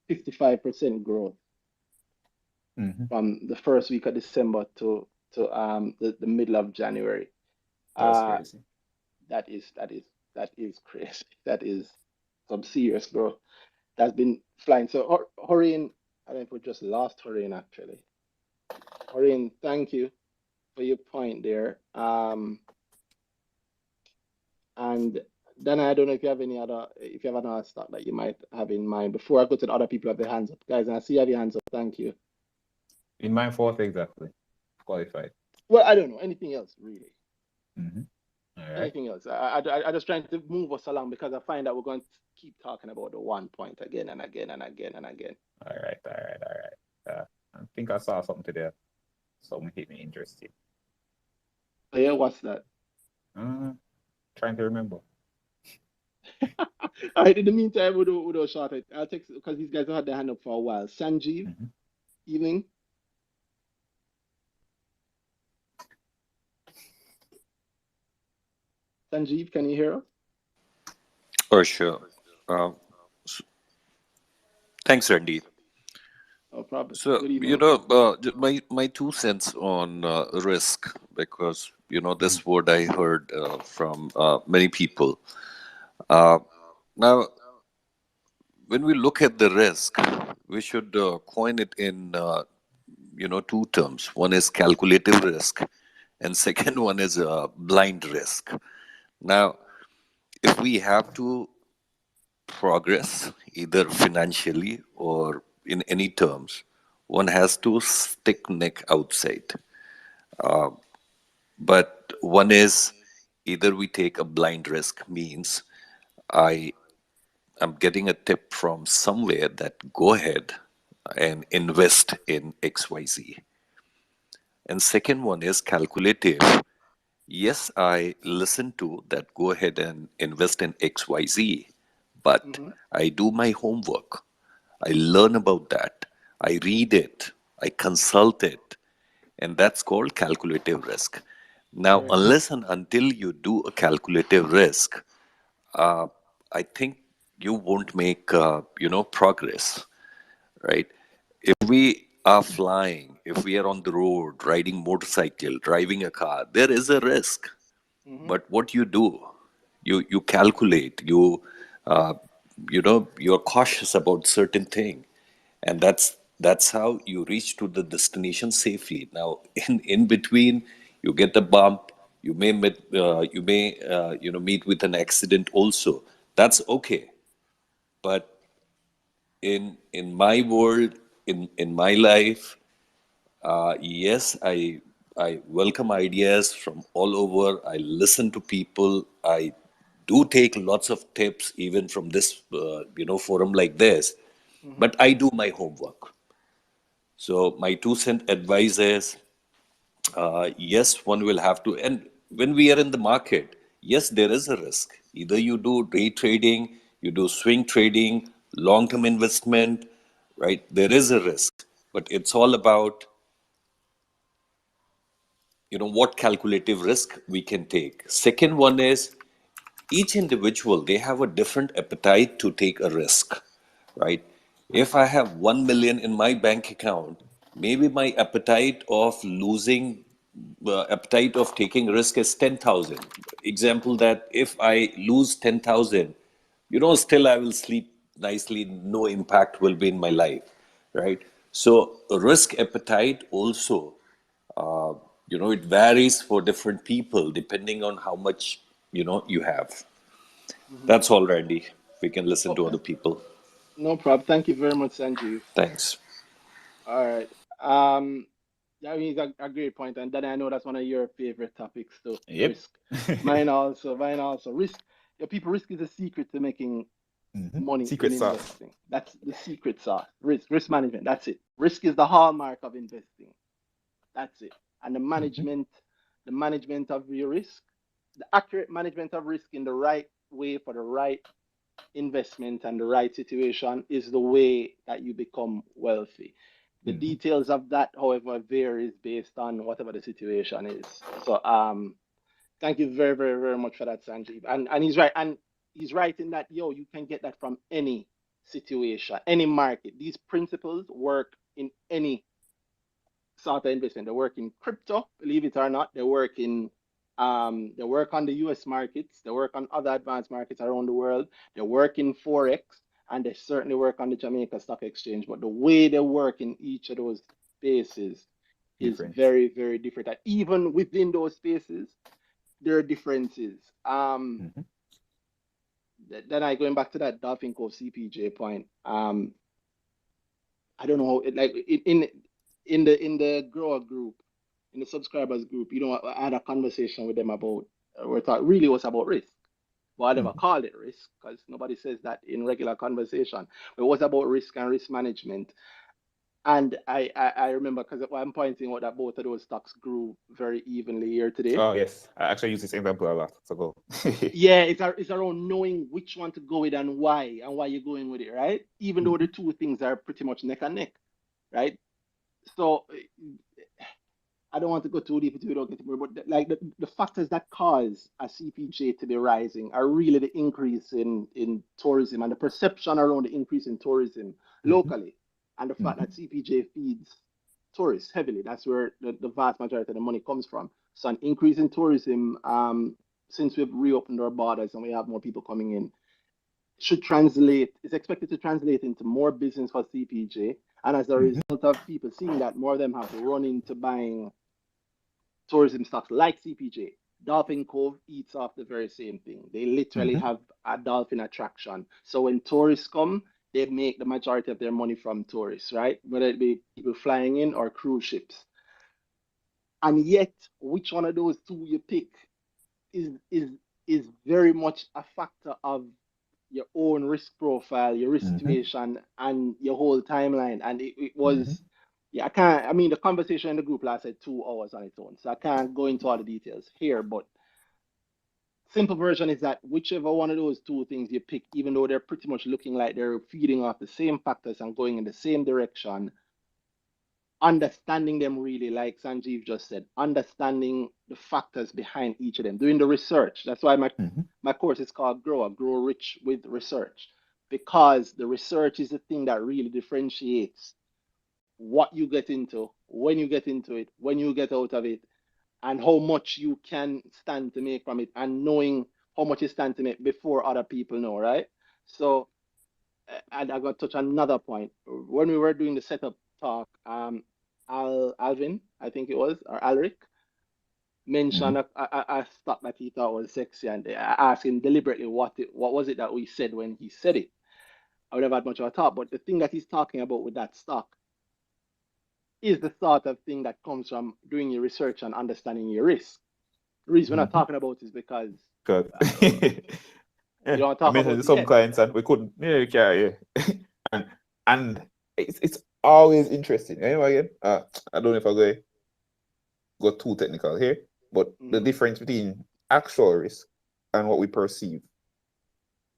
55% growth from the first week of December to the middle of January. That's crazy. That is crazy. That is some serious growth. That's been flying. So Hurricane, I don't know if we just lost Hurricane actually. Hurricane, thank you for your point there. And then I don't know if you have another stock that you might have in mind before I go to the other people who have their hands up. Guys, and I see you have your hands up. Thank you. In mind for what exactly? Qualified. Well, I don't know. Anything else, really. All right. Anything else? I just trying to move us along because I find that we're going to keep talking about the one point again and again and again and again. All right. I think I saw something today. Something hit me interesting. Oh, yeah, what's that? Trying to remember. All right, in the meantime, we'll short it. I'll text because these guys have had their hand up for a while. Sanjeev, evening. Sanjeev, can you hear us? Oh, sure. Thanks, Randy. No problem. So, Good evening. you know, my 2 cents on risk, because, you know, this word I heard from many people. Now, when we look at the risk, we should coin it in, you know, 2 terms. One is calculative risk, and second one is blind risk. Now, if we have to progress, either financially or in any terms, one has to stick neck outside. But one is either we take a blind risk, means I am getting a tip from somewhere that go ahead and invest in XYZ. And second one is calculative. Yes, I listen to that, go ahead and invest in XYZ, but I do my homework. I learn about that. I read it. I consult it. And that's called calculative risk. Now, unless and until you do a calculative risk, I think you won't make, you know, progress, right? If we are flying, if we are on the road, riding motorcycle, driving a car, there is a risk. But what you do, you calculate, you know, you're cautious about certain thing, and that's how you reach to the destination safely. Now, in between, you get a bump, you may meet with an accident also. That's okay. But in my world, in my life, yes, I welcome ideas from all over. I listen to people. I do take lots of tips, even from this, forum like this. Mm-hmm. But I do my homework. So my 2 cent advice is, yes, one will have to. And when we are in the market, yes, there is a risk. Either you do day trading, you do swing trading, long-term investment, right? There is a risk, but it's all about, what calculative risk we can take. Second one is, each individual, they have a different appetite to take a risk, right? If I have 1 million in my bank account, maybe my appetite of taking risk is 10,000. Example, that if I lose 10,000, still I will sleep nicely, no impact will be in my life, right? So risk appetite also, uh, it varies for different people depending on how much, you have. Mm-hmm. That's all, Randy. We can listen to Okay, other people. no problem. Thank you very much, Sanjeev. Thanks. All right. Um, yeah, I mean, it's a great point, and then I know that's one of your favorite topics too. Yep. Risk. Mine also. Mine also. Risk. Yeah, people, risk is a secret to making money Secret in sauce. investing. That's the secret sauce. Risk management. That's it. Risk is the hallmark of investing. That's it. And the management of your risk, the accurate management of risk in the right way for the right investment and the right situation is the way that you become wealthy. The details of that, however, varies based on whatever the situation is. So thank you very, very, very much for that, Sanjeev. And he's right. And he's right in that, you can get that from any situation, any market. These principles work in any sort of investment. They work in crypto, believe it or not. They work on the US markets, they work on other advanced markets around the world, they work in Forex, and they certainly work on the Jamaica Stock Exchange. But the way they work in each of those spaces is Different. very, very different. And even within those spaces, there are differences. Then I going back to that Dolphin Cove CPJ point. I don't know how like in the grower group, in the subscribers group, I had a conversation with them about we thought really was about risk. But I never called it risk because nobody says that in regular conversation. But it was about risk and risk management. And I remember because at one point in that both of those stocks grew very evenly year to date. Oh yes, I actually use this example a lot. So go. Yeah, it's around knowing which one to go with and why you're going with it, right? Even though the two things are pretty much neck and neck, right? So I don't want to go too deep into it, don't get it, but like the factors that cause a CPJ to be rising are really the increase in tourism and the perception around the increase in tourism locally, and the fact that CPJ feeds tourists heavily. That's where the vast majority of the money comes from. So an increase in tourism, since we've reopened our borders and we have more people coming in, is expected to translate into more business for CPJ. And as a result of people seeing that, more of them have run into buying tourism stocks like CPJ. Dolphin Cove eats off the very same thing. They literally have a dolphin attraction. So when tourists come, they make the majority of their money from tourists, right? Whether it be people flying in or cruise ships. And yet, which one of those two you pick is is is very much a factor of your own risk profile, your risk situation, and your whole timeline. And it was, yeah, I mean, the conversation in the group lasted 2 hours on its own. So I can't go into all the details here, but simple version is that whichever one of those two things you pick, even though they're pretty much looking like they're feeding off the same factors and going in the same direction, understanding them really, like Sanjeev just said, understanding the factors behind each of them, doing the research. That's why my course is called Grow Rich with Research, because the research is the thing that really differentiates what you get into, when you get into it, when you get out of it, and how much you can stand to make from it, and knowing how much you stand to make before other people know, right? So, and I got to touch another point. When we were doing the setup talk, Alvin, I think it was, or Alric, mentioned a stock that he thought was sexy, and I asked him deliberately what was it that we said when he said it. I would have had much of a thought. But the thing that he's talking about with that stock is the sort of thing that comes from doing your research and understanding your risk. The reason we're not talking about is because Good. you don't I talk mentioned about to it some yet. clients and we couldn't. Yeah. and it's always interesting. Anyway, again, I don't know if I'm going to go too technical here, but the difference between actual risk and what we perceive.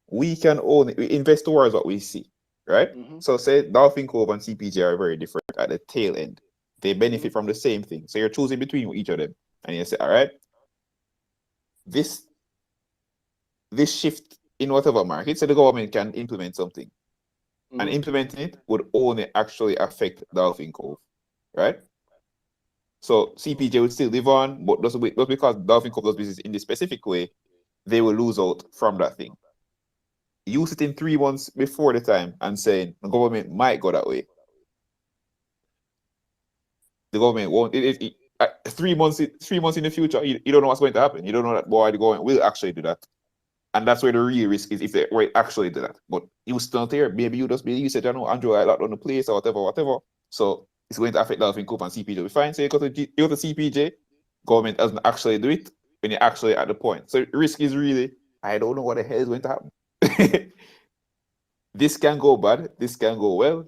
We can only invest towards what we see, right? So say Dolphin Cove and CPG are very different at the tail end. They benefit from the same thing. So you're choosing between each of them. And you say, all right, this shift in whatever market, so the government can implement something. And implementing it would only actually affect Dolphin Cove, right? So CPJ would still live on, but just because Dolphin Cove does business in this specific way, they will lose out from that thing. You sitting 3 months before the time and saying the government might go that way. The government won't. 3 months in the future, you don't know what's going to happen. You don't know that boy the government will actually do that. And that's where the real risk is if they will actually do that. But you still there, maybe you just believe you said, Andrew, I locked on the place or whatever. So it's going to affect Dolphin Coop and CPJ. We fine. So you go to CPJ, government doesn't actually do it when you're actually at the point. So risk is really, I don't know what the hell is going to happen. This can go bad, this can go well,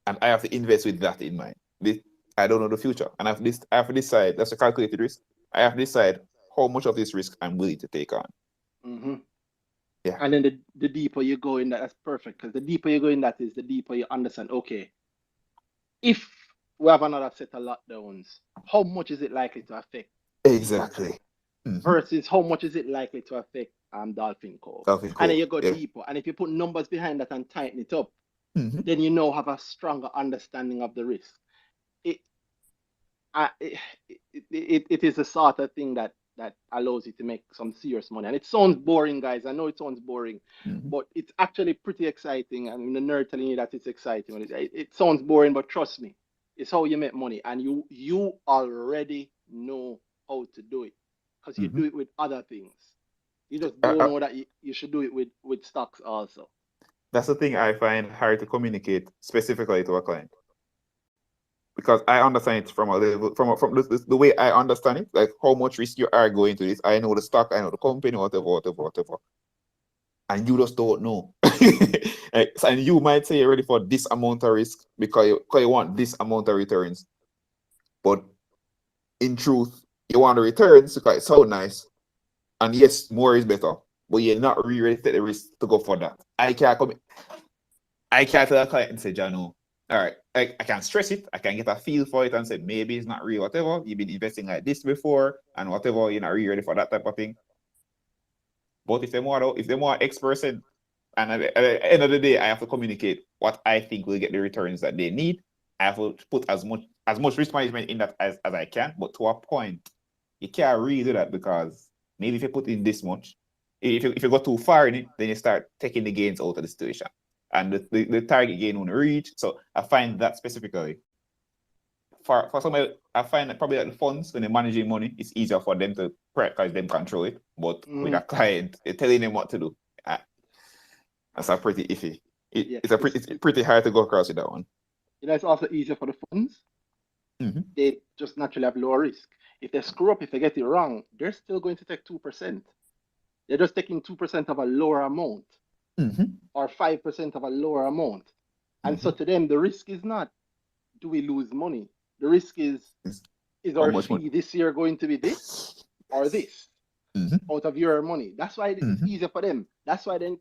and I have to invest with that in mind. I don't know the future, and I have to decide. That's a calculated risk. I have to decide how much of this risk I'm willing to take on. Yeah. And then the deeper you go in that's perfect, because the deeper you go in that is the deeper you understand, okay, if we have another set of lockdowns, how much is it likely to affect? Exactly. Versus how much is it likely to affect Dolphin Cove? And then you go deeper. And if you put numbers behind that and tighten it up, then you have a stronger understanding of the risk. It is a sort of thing that allows you to make some serious money. And it sounds boring, guys. I know it sounds boring, but it's actually pretty exciting. I mean, the nerd telling you that it's exciting. It sounds boring, but trust me, it's how you make money. And you already know how to do it, because you do it with other things. You just don't know that you should do it with stocks also. That's the thing I find hard to communicate specifically to a client. Because I understand it from a level, from the way I understand it, like how much risk you are going to this. I know the stock, I know the company, whatever. And you just don't know. And you might say you're ready for this amount of risk because you want this amount of returns. But in truth, you want the returns because it's so nice. And yes, more is better. But you're not really ready to take the risk to go for that. I can't tell a client and say, Jano, all right, I can stress it. I can get a feel for it and say, maybe it's not real, whatever. You've been investing like this before and whatever, you're not really ready for that type of thing. But if they want X%, and at the end of the day, I have to communicate what I think will get the returns that they need. I have to put as much risk management in that as I can. But to a point, you can't really do that, because maybe if you put in this much, if you go too far in it, then you start taking the gains out of the situation. And the target gain won't reach. So I find that specifically for somebody, I find that probably like the funds, when they're managing money, it's easier for them to because them control it. But with a client, they're telling them what to do. That's a pretty iffy. It's pretty hard to go across with that one. It's also easier for the funds. They just naturally have lower risk. If they screw up, if they get it wrong, they're still going to take 2%. They're just taking 2% of a lower amount. Or 5% of a lower amount. And so to them, the risk is not, do we lose money? The risk is our fee money this year going to be this or this out of your money? That's why it's easier for them. That's why they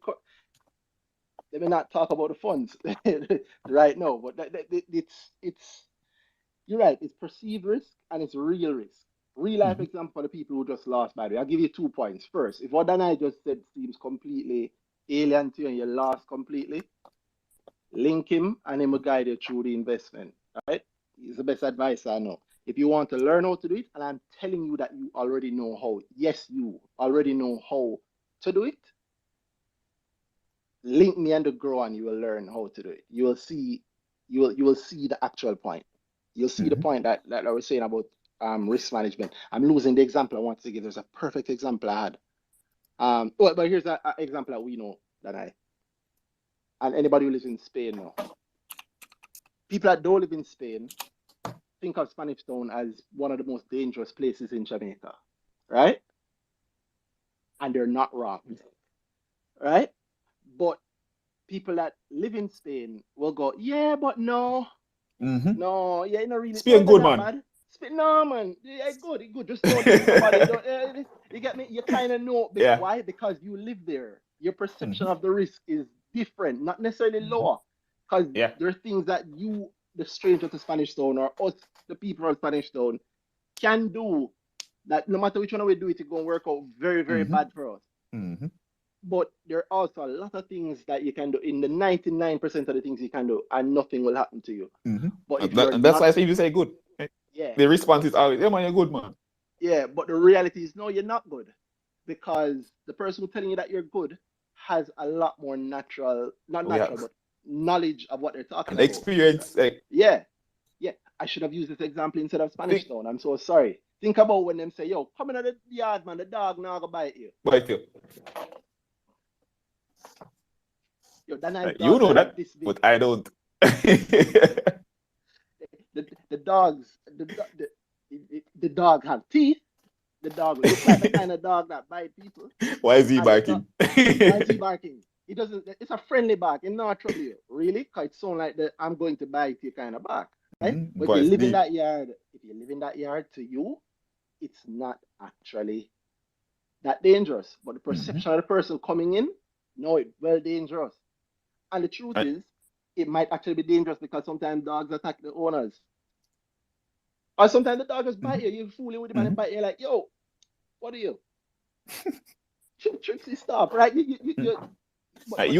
may not talk about the funds right now. But it's you're right. It's perceived risk and it's real risk. Real life example for the people who just lost, by the way. I'll give you 2 points. First, if what Danhai just said seems completely alien to you and you lost completely, link him and he will guide you through the investment. Right? It's the best advice I know. If you want to learn how to do it, and I'm telling you that you already know how, yes, you already know how to do it, link me and the grow and you will learn how to do it. You will see the actual point. You'll see the point that I was saying about risk management. I'm losing the example I want to give. There's a perfect example I had. But here's an example that we know, that and anybody who lives in Spain now. People that don't live in Spain think of Spanish Town as one of the most dangerous places in Jamaica, right? And they're not wrong, right? But people that live in Spain will go, yeah, but no, no, yeah, you know, really, no, Spain they're good, not man. bad. Spain, no, man, yeah, good, it good. Just don't tell nobody. Don't, you get me? You kind of know. Yeah. Why? Because you live there. Your perception of the risk is different, not necessarily lower. Because Yeah. there are things that you, the stranger to Spanish Town, or us, the people of Spanish Town, can do that no matter which one we do it, it's going to work out very, very bad for us. But there are also a lot of things that you can do. In the 99% of the things you can do, and nothing will happen to you. But if you're that's not, why I say you say good. yeah, The response is always, yeah, man, you're good, man. yeah. But the reality is, no, you're not good, because the person who's telling you that you're good has a lot more natural, not natural, but knowledge of what they're talking And about. experience. Like, Yeah, yeah. I should have used this example instead of Spanish Town. I'm so sorry. Think about when them say, yo, come in the yard, man, the dog now go bite you. bite you. Yo, that You know that, this big. but I don't. The dogs, the dog have teeth. The dog looks like the kind of dog that bite people. Why is he barking? Why is he barking? He doesn't. It's a friendly bark. It's not trouble you, really. Cause it sounds like the "I'm going to bite you" kind of bark, right? But if you live in that yard, to you, it's not actually that dangerous. But the perception of the person coming in, no, it's well dangerous. And the truth is, it might actually be dangerous because sometimes dogs attack the owners. Or sometimes the dog just bite you. You fooling with him and bite you like, yo, what are you? Trixie, stop, right? You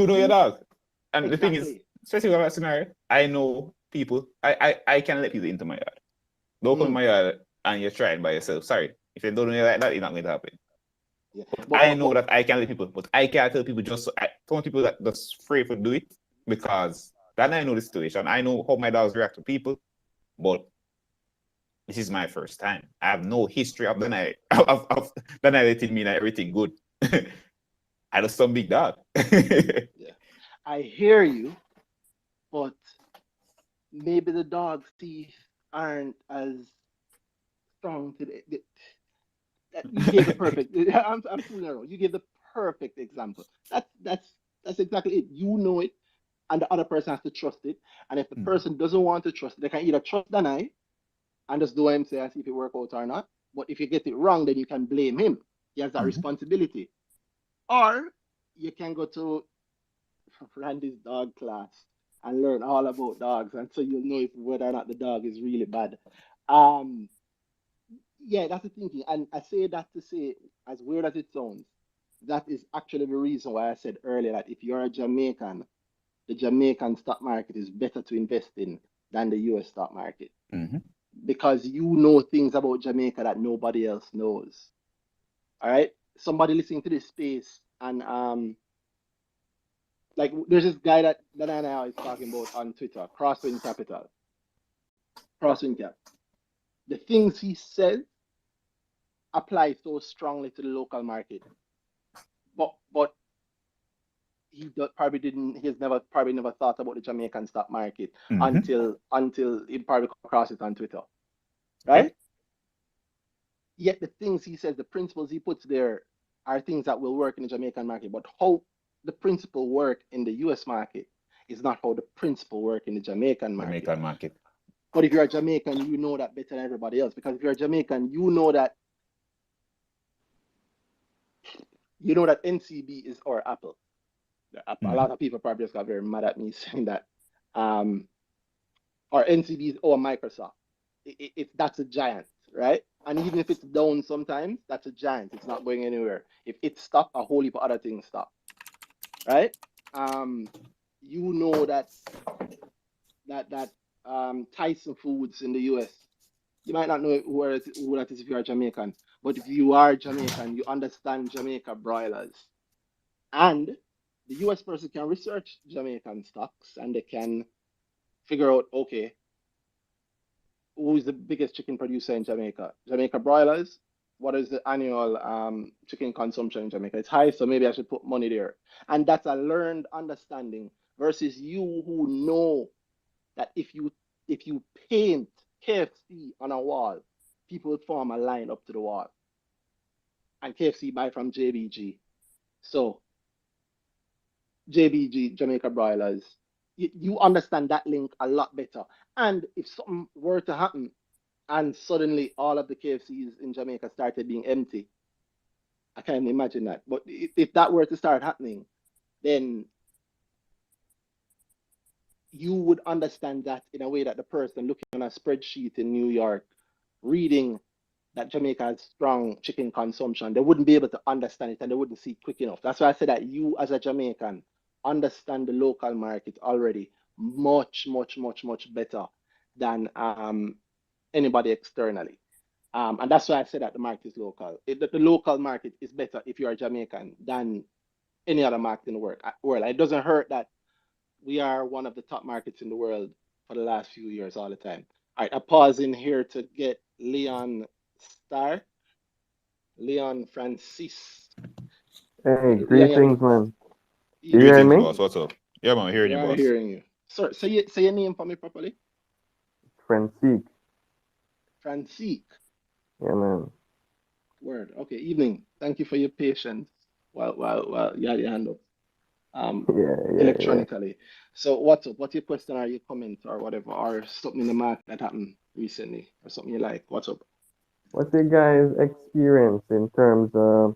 know your dog. And the thing is, especially with that scenario, I know people. I can let people into my yard. Don't come in my yard and you're trying by yourself. Sorry. If you don't know like that, it's not going to happen. Yeah. But I know that I can let people, but I can't tell people some people that just afraid to do it because then I know the situation. I know how my dogs react to people, but this is my first time. I have no history of Danhai letting me that everything good. I just some big dog. Yeah. I hear you, but maybe the dog's teeth aren't as strong today. You gave the perfect. I'm fooling around. You gave the perfect example. That's exactly it. You know it, and the other person has to trust it. And if the person doesn't want to trust it, they can either trust Danhai and just do what him say and see if it works out or not. But if you get it wrong, then you can blame him. He has that responsibility. Or you can go to Randy's dog class and learn all about dogs, and so you'll know whether or not the dog is really bad. Yeah, that's the thinking. And I say that to say, as weird as it sounds, that is actually the reason why I said earlier that if you're a Jamaican, the Jamaican stock market is better to invest in than the US stock market. Because you know things about Jamaica that nobody else knows. All right? Somebody listening to this space, and like there's this guy that I know is talking about on Twitter, Crosswind Capital. Crosswind Cap. The things he says apply so strongly to the local market. But he he's probably never thought about the Jamaican stock market until he probably come across it on Twitter. Right? Yet the things he says, the principles he puts there are things that will work in the Jamaican market. But how the principle work in the US market is not how the principle work in the Jamaican market. But if you're a Jamaican, you know that better than everybody else. Because if you're a Jamaican, you know that NCB is our Apple. A lot of people probably just got very mad at me saying that. Or NCB is our Microsoft. That's a giant, right? And even if it's down sometimes, that's a giant. It's not going anywhere. If it stops, a whole heap of other things stop, right? You know that Tyson Foods in the US. You might not know who that is if you're Jamaican, but if you are Jamaican, you understand Jamaica broilers. And the US person can research Jamaican stocks and they can figure out, okay, who is the biggest chicken producer in Jamaica? Jamaica broilers. What is the annual chicken consumption in Jamaica? It's high, so maybe I should put money there. And that's a learned understanding versus you who know that if you paint KFC on a wall, people would form a line up to the wall. And KFC buy from JBG. So JBG, Jamaica Broilers, you understand that link a lot better. And if something were to happen and suddenly all of the KFCs in Jamaica started being empty, I can't imagine that. But if that were to start happening, then you would understand that in a way that the person looking on a spreadsheet in New York, reading that Jamaica has strong chicken consumption, they wouldn't be able to understand it and they wouldn't see it quick enough. That's why I said that you as a Jamaican understand the local market already much, much, much, much better than anybody externally. And that's why I said that the market is local. The local market is better if you're a Jamaican than any other market in the world. It doesn't hurt that we are one of the top markets in the world for the last few years all the time. All right, I pause in here to get Leon Stark, Leon Francis. Hey, Leon, greetings, man. you You hear Greetings, me? boss. What's up? Yeah, man, hearing we you, are boss. hearing you. Sorry, say your name for me properly. Francisque. Francis. Yeah, man. Word. Okay, evening. Thank you for your patience while you had your hand up Yeah. electronically. So what's up? What's your question or your comment or whatever, or something in the market that happened recently or something you like? What's up? What's your guys' experience in terms of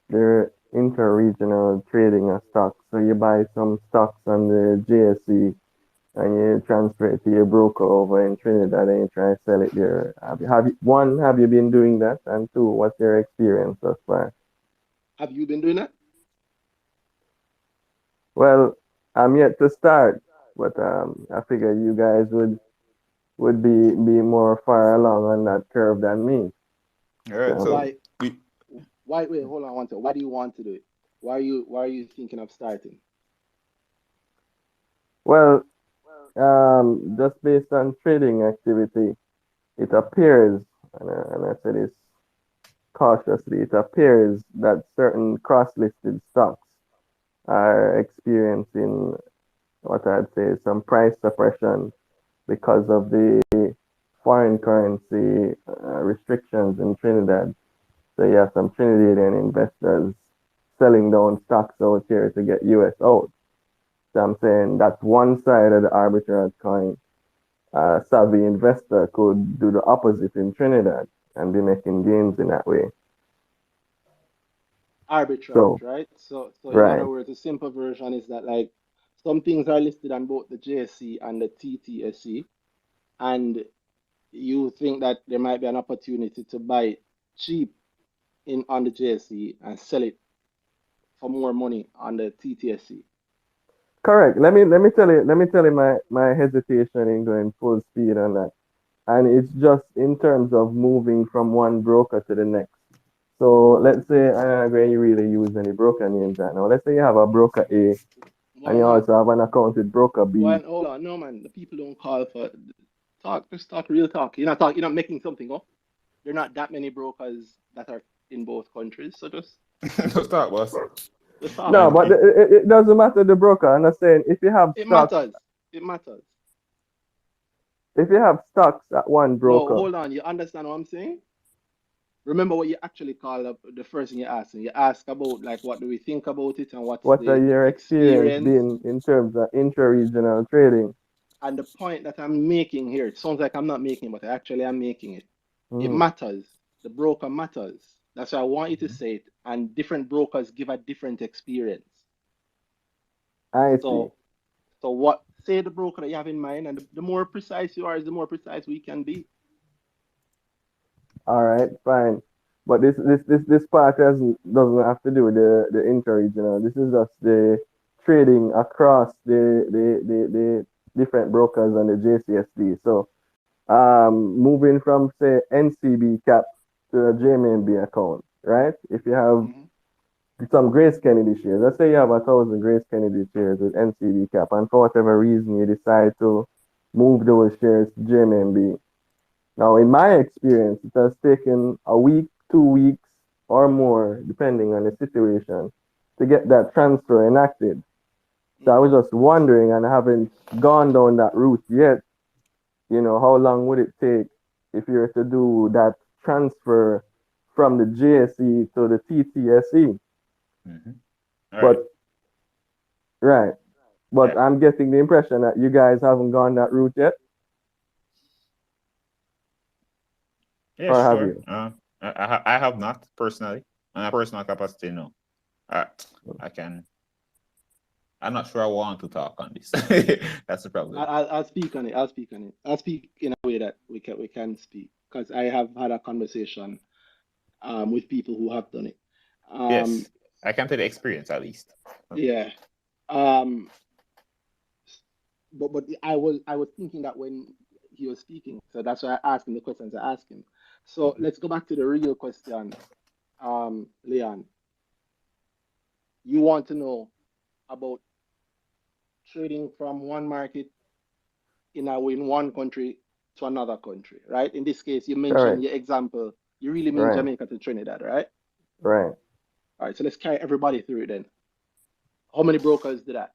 the inter-regional trading of stocks? So you buy some stocks on the JSE and you transfer it to your broker over in Trinidad and you try to sell it there. Have you been doing that? And two, what's your experience thus far? Have you been doing that? Well, I'm yet to start, but I figure you guys would be more far along on that curve than me. All right, So, Why? we Wait, hold on one second. Why do you want to do it? Why are you thinking of starting? well, just based on trading activity, it appears, and I say this cautiously, it appears that certain cross-listed stocks are experiencing what I'd say is some price suppression because of the foreign currency restrictions in Trinidad. So you have some Trinidadian investors selling down stocks out here to get US out. So I'm saying that's one side of the arbitrage coin. A savvy investor could do the opposite in Trinidad and be making gains in that way. Arbitrage, So, right? So in other right. words, the simple version is that like some things are listed on both the JSE and the TTSE, and you think that there might be an opportunity to buy it cheap in on the JSE and sell it for more money on the TTSE. Correct. Let me tell you my hesitation in going full speed on that. And it's just in terms of moving from one broker to the next. So let's say I'm going to really use any broker names right now. Let's say you have a broker A and Why you not? also have an account with broker Why? B. Hold on, no man. The people don't call for talk. Just talk real talk. You're not talk. You're not making something up. There are not that many brokers that are in both countries. So let's start, boss. just talk. No, And but it doesn't matter the broker. I'm not saying if you have It stocks, matters. It matters. if you have stocks at one No, broker, hold on. You understand what I'm saying? Remember what you actually called up the first thing you asked. And you ask about like what do we think about it and what's what are the your experience experience. been in terms of intra-regional trading? And the point that I'm making here, it sounds like I'm not making, but I actually am making it. It Hmm. matters. The broker matters. That's why I want you to say it. And different brokers give a different experience. I see. So, so what say the broker that you have in mind, and the more precise you are, is the more precise we can be. All right, fine. But this part doesn't have to do with the inter-regional. This is just the trading across the different brokers on the JCSD. So moving from say NCB cap to a JMNB account, right? If you have Mhm. some Grace Kennedy shares, let's say you have 1,000 Grace Kennedy shares with NCB cap, and for whatever reason you decide to move those shares to JMNB. Now, in my experience, it has taken a week, 2 weeks, or more, depending on the situation, to get that transfer enacted. So I was just wondering, and I haven't gone down that route yet. How long would it take if you were to do that transfer from the JSE to the TTSE? Mm-hmm. But right. But I'm getting the impression that you guys haven't gone that route yet. Yeah, or have sure. you? I have not personally, on a personal capacity. No, I'm not sure I want to talk on this. That's the problem. I'll speak on it. I'll speak in a way that we can speak, because I have had a conversation with people who have done it. Yes, I can tell the experience at least. Yeah. But I was thinking that when he was speaking, so that's why I asked him the questions I asked him. So let's go back to the real question, Leon. You want to know about trading from one market in one country to another country, right? In this case, you mentioned your example. You really mean Jamaica to Trinidad, right? Right. All right, so let's carry everybody through it then. How many brokers do that?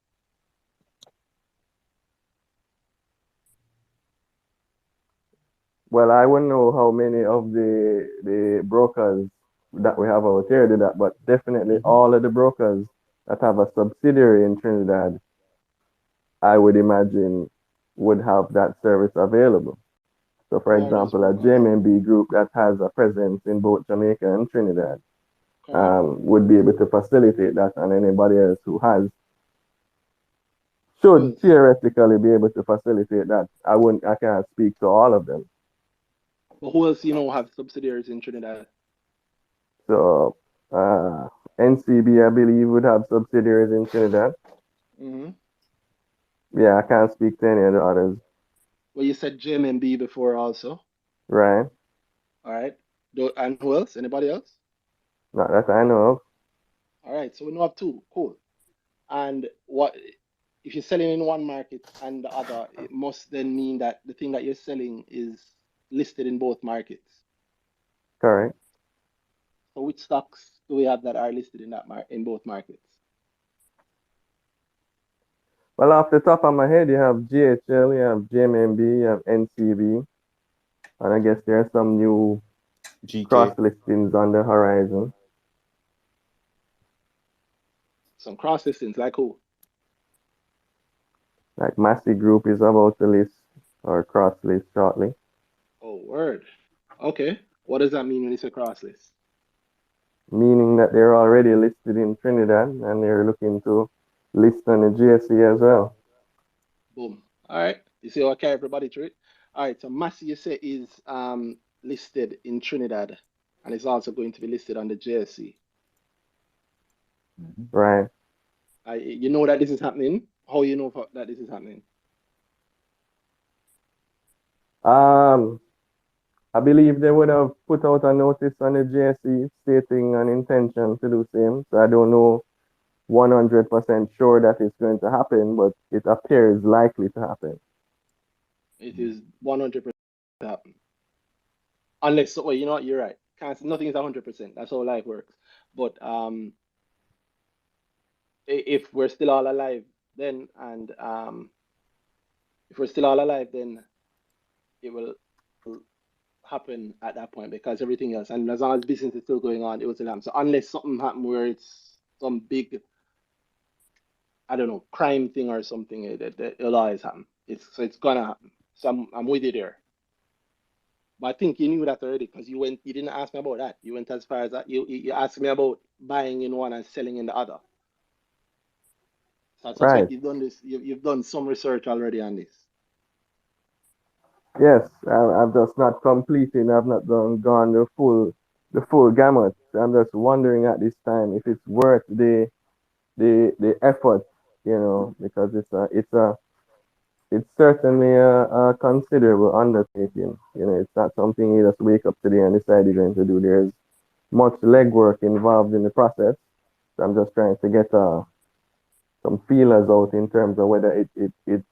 Well, I wouldn't know how many of the brokers that we have out here do that, but definitely all of the brokers that have a subsidiary in Trinidad, I would imagine, would have that service available. So, for example, a JMB group that has a presence in both Jamaica and Trinidad would be able to facilitate that, and anybody else who has should theoretically be able to facilitate that. I can't speak to all of them. But who else have subsidiaries in Trinidad? So NCB, I believe, would have subsidiaries in Trinidad. Yeah, I can't speak to any of the others. Well, you said JMB before also. Right. All right. And who else? Anybody else? Not that I know of. All right. So we know of two. Cool. And what if you're selling in one market and the other? It must then mean that the thing that you're selling is listed in both markets. Correct. So which stocks do we have that are listed in both markets? Well, off the top of my head, you have GHL, you have JMB, you have NCB, and I guess there are some new cross listings on the horizon. Some cross listings, like who? Like Massey Group is about to list or cross list shortly. Oh, word. Okay. What does that mean when you say cross list? Meaning that they're already listed in Trinidad and they're looking to list on the GSE as well. Boom. All right. You see how I carry everybody through it? All right. So Massey, you say, is listed in Trinidad and it's also going to be listed on the JSE. Right. You know that this is happening? How you know that this is happening? I believe they would have put out a notice on the JSE stating an intention to do same. So I don't know 100% sure that it's going to happen, but it appears likely to happen. It is 100% to happen. Unless, well, you know what, you're right. Nothing is 100%. That's how life works. But if we're still all alive, then if we're still all alive, then it will happen at that point, because everything else, and as long as business is still going on, it will still happen. So unless something happens where it's some big, I don't know, crime thing or something, it'll always happen. It's gonna happen. So I'm with you there. But I think you knew that already, because you didn't ask me about that. You went as far as that. You asked me about buying in one and selling in the other. So that's like you've done this. You've done some research already on this. Yes, I've just not completed. I've not gone the full gamut. I'm just wondering at this time if it's worth the effort, because it's certainly a considerable undertaking. It's not something you just wake up today and decide you're going to do. There's much legwork involved in the process. So I'm just trying to get some feelers out in terms of whether it's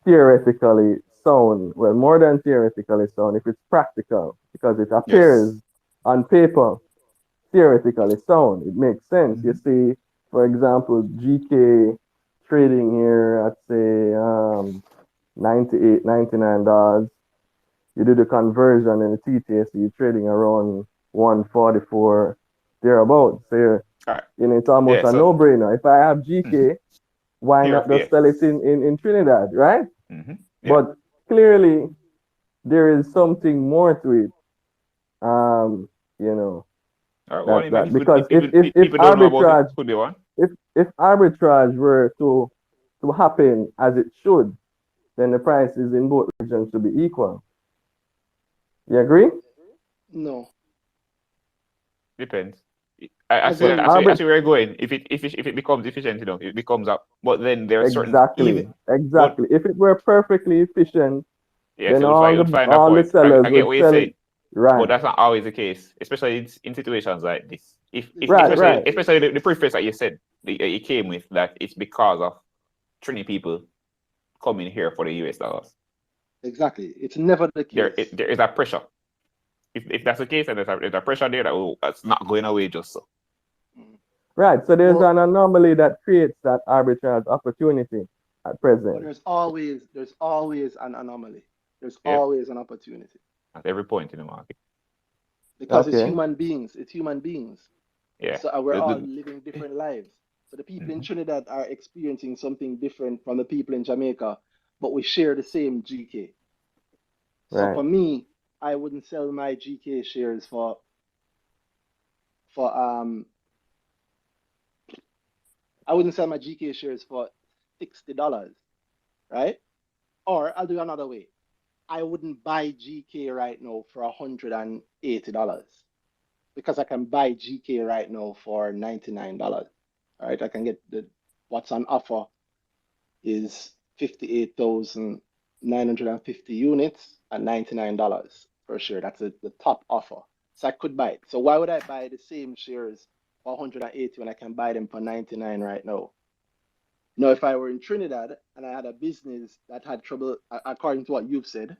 theoretically sound. Well, more than theoretically sound, if it's practical, because it appears on paper theoretically sound. It makes sense. You see for example, GK trading here at say $98, $99. You do the conversion in the TTS, you're trading around 144 thereabouts. So Alright. it's almost Yeah, a so no-brainer. If I have GK, why here, not just yeah. sell it in Trinidad, right? Yeah. But clearly there is something more to it. You know, Alright, that if because if people don't know about it, arbitrage could be one. if arbitrage were to happen as it should, then the prices in both regions should be equal. You agree? No. Depends. As Actually, in, actually, where you're going, if it becomes efficient, it becomes up. But then there are certain Exactly. but If it were perfectly efficient, yes, then you'll find a all the point. sellers I get would what you're sell saying, it. Right. but that's not always the case, especially in situations like this. Right. Especially the preface that you said it came with, that it's because of Trini people coming here for the US dollars. exactly. It's never the case. There is a pressure. If that's the case, and there's a pressure there that's not going away just so. Right. So there's Well, an anomaly that creates that arbitrage opportunity at but present. there's always an anomaly. There's Yep. always an opportunity. At every point in the market. Because it's Okay. human beings. It's human beings. Yeah. So we're all living different lives. So the people in Trinidad are experiencing something different from the people in Jamaica, but we share the same GK. So Right. for me, I wouldn't sell my GK shares for I wouldn't sell my GK shares for $60, right? Or I'll do another way. I wouldn't buy GK right now for $180 because I can buy GK right now for $99. All right, I can get what's on offer is 58,950 units at $99 per share. That's the top offer. So I could buy it. So why would I buy the same shares for 180 when I can buy them for 99 right now? Now, if I were in Trinidad and I had a business that had trouble, according to what you've said,